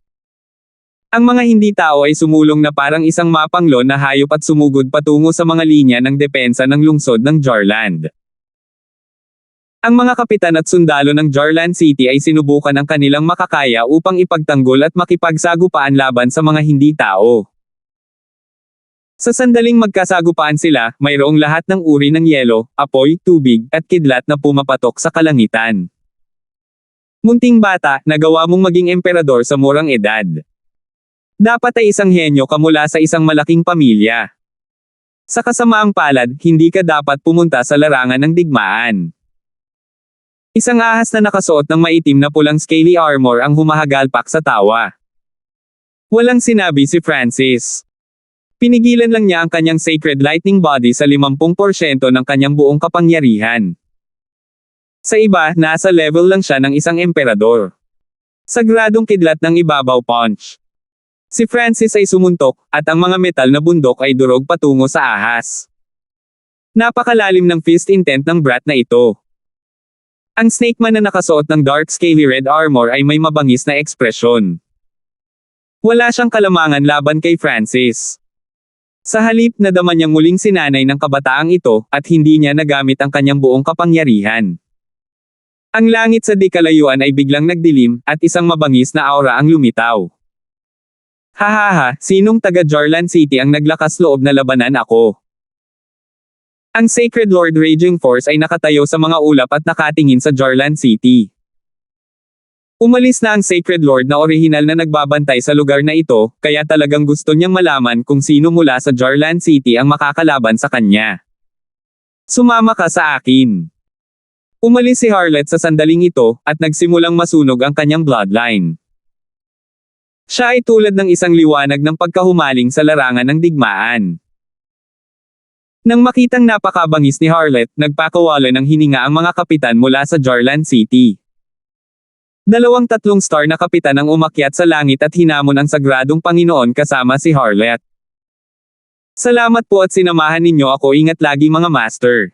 Ang mga hindi tao ay sumulong na parang isang mapanglo na hayop at sumugod patungo sa mga linya ng depensa ng lungsod ng Jarland. Ang mga kapitan at sundalo ng Jarlan City ay sinubukan ang kanilang makakaya upang ipagtanggol at makipagsagupaan laban sa mga hindi tao. Sa sandaling magkasagupaan sila, mayroong lahat ng uri ng yelo, apoy, tubig, at kidlat na pumapatok sa kalangitan. Munting bata, nagawa mong maging emperador sa murang edad. Dapat ay isang henyo ka mula sa isang malaking pamilya. Sa kasamaang palad, hindi ka dapat pumunta sa larangan ng digmaan. Isang ahas na nakasuot ng maitim na pulang scaly armor ang humahagalpak sa tawa. Walang sinabi si Francis. Pinigilan lang niya ang kanyang sacred lightning body sa 50% ng kanyang buong kapangyarihan. Sa iba, nasa level lang siya ng isang emperador. Sagradong kidlat ng ibabaw punch. Si Francis ay sumuntok, at ang mga metal na bundok ay durog patungo sa ahas. Napakalalim ng fist intent ng brat na ito. Ang Snake Man na nakasuot ng dark scaly red armor ay may mabangis na ekspresyon. Wala siyang kalamangan laban kay Francis. Sa halip nadama niyang muling sinanay ng kabataang ito, at hindi niya nagamit ang kanyang buong kapangyarihan. Ang langit sa di kalayuan ay biglang nagdilim, at isang mabangis na aura ang lumitaw. Hahaha, sinong taga Jarlan City ang naglakas loob na labanan ako? Ang Sacred Lord Raging Force ay nakatayo sa mga ulap at nakatingin sa Jarlan City. Umalis na ang Sacred Lord na orihinal na nagbabantay sa lugar na ito, kaya talagang gusto niyang malaman kung sino mula sa Jarlan City ang makakalaban sa kanya. Sumama ka sa akin. Umalis si Harlot sa sandaling ito, at nagsimulang masunog ang kanyang bloodline. Siya ay tulad ng isang liwanag ng pagkahumaling sa larangan ng digmaan. Nang makitang napakabangis ni Harlot, nagpakawala ng hininga ang mga kapitan mula sa Jarlan City. 2-3 star na kapitan ang umakyat sa langit at hinamon ang sagradong Panginoon kasama si Harlot. Salamat po at sinamahan ninyo ako, ingat lagi mga master.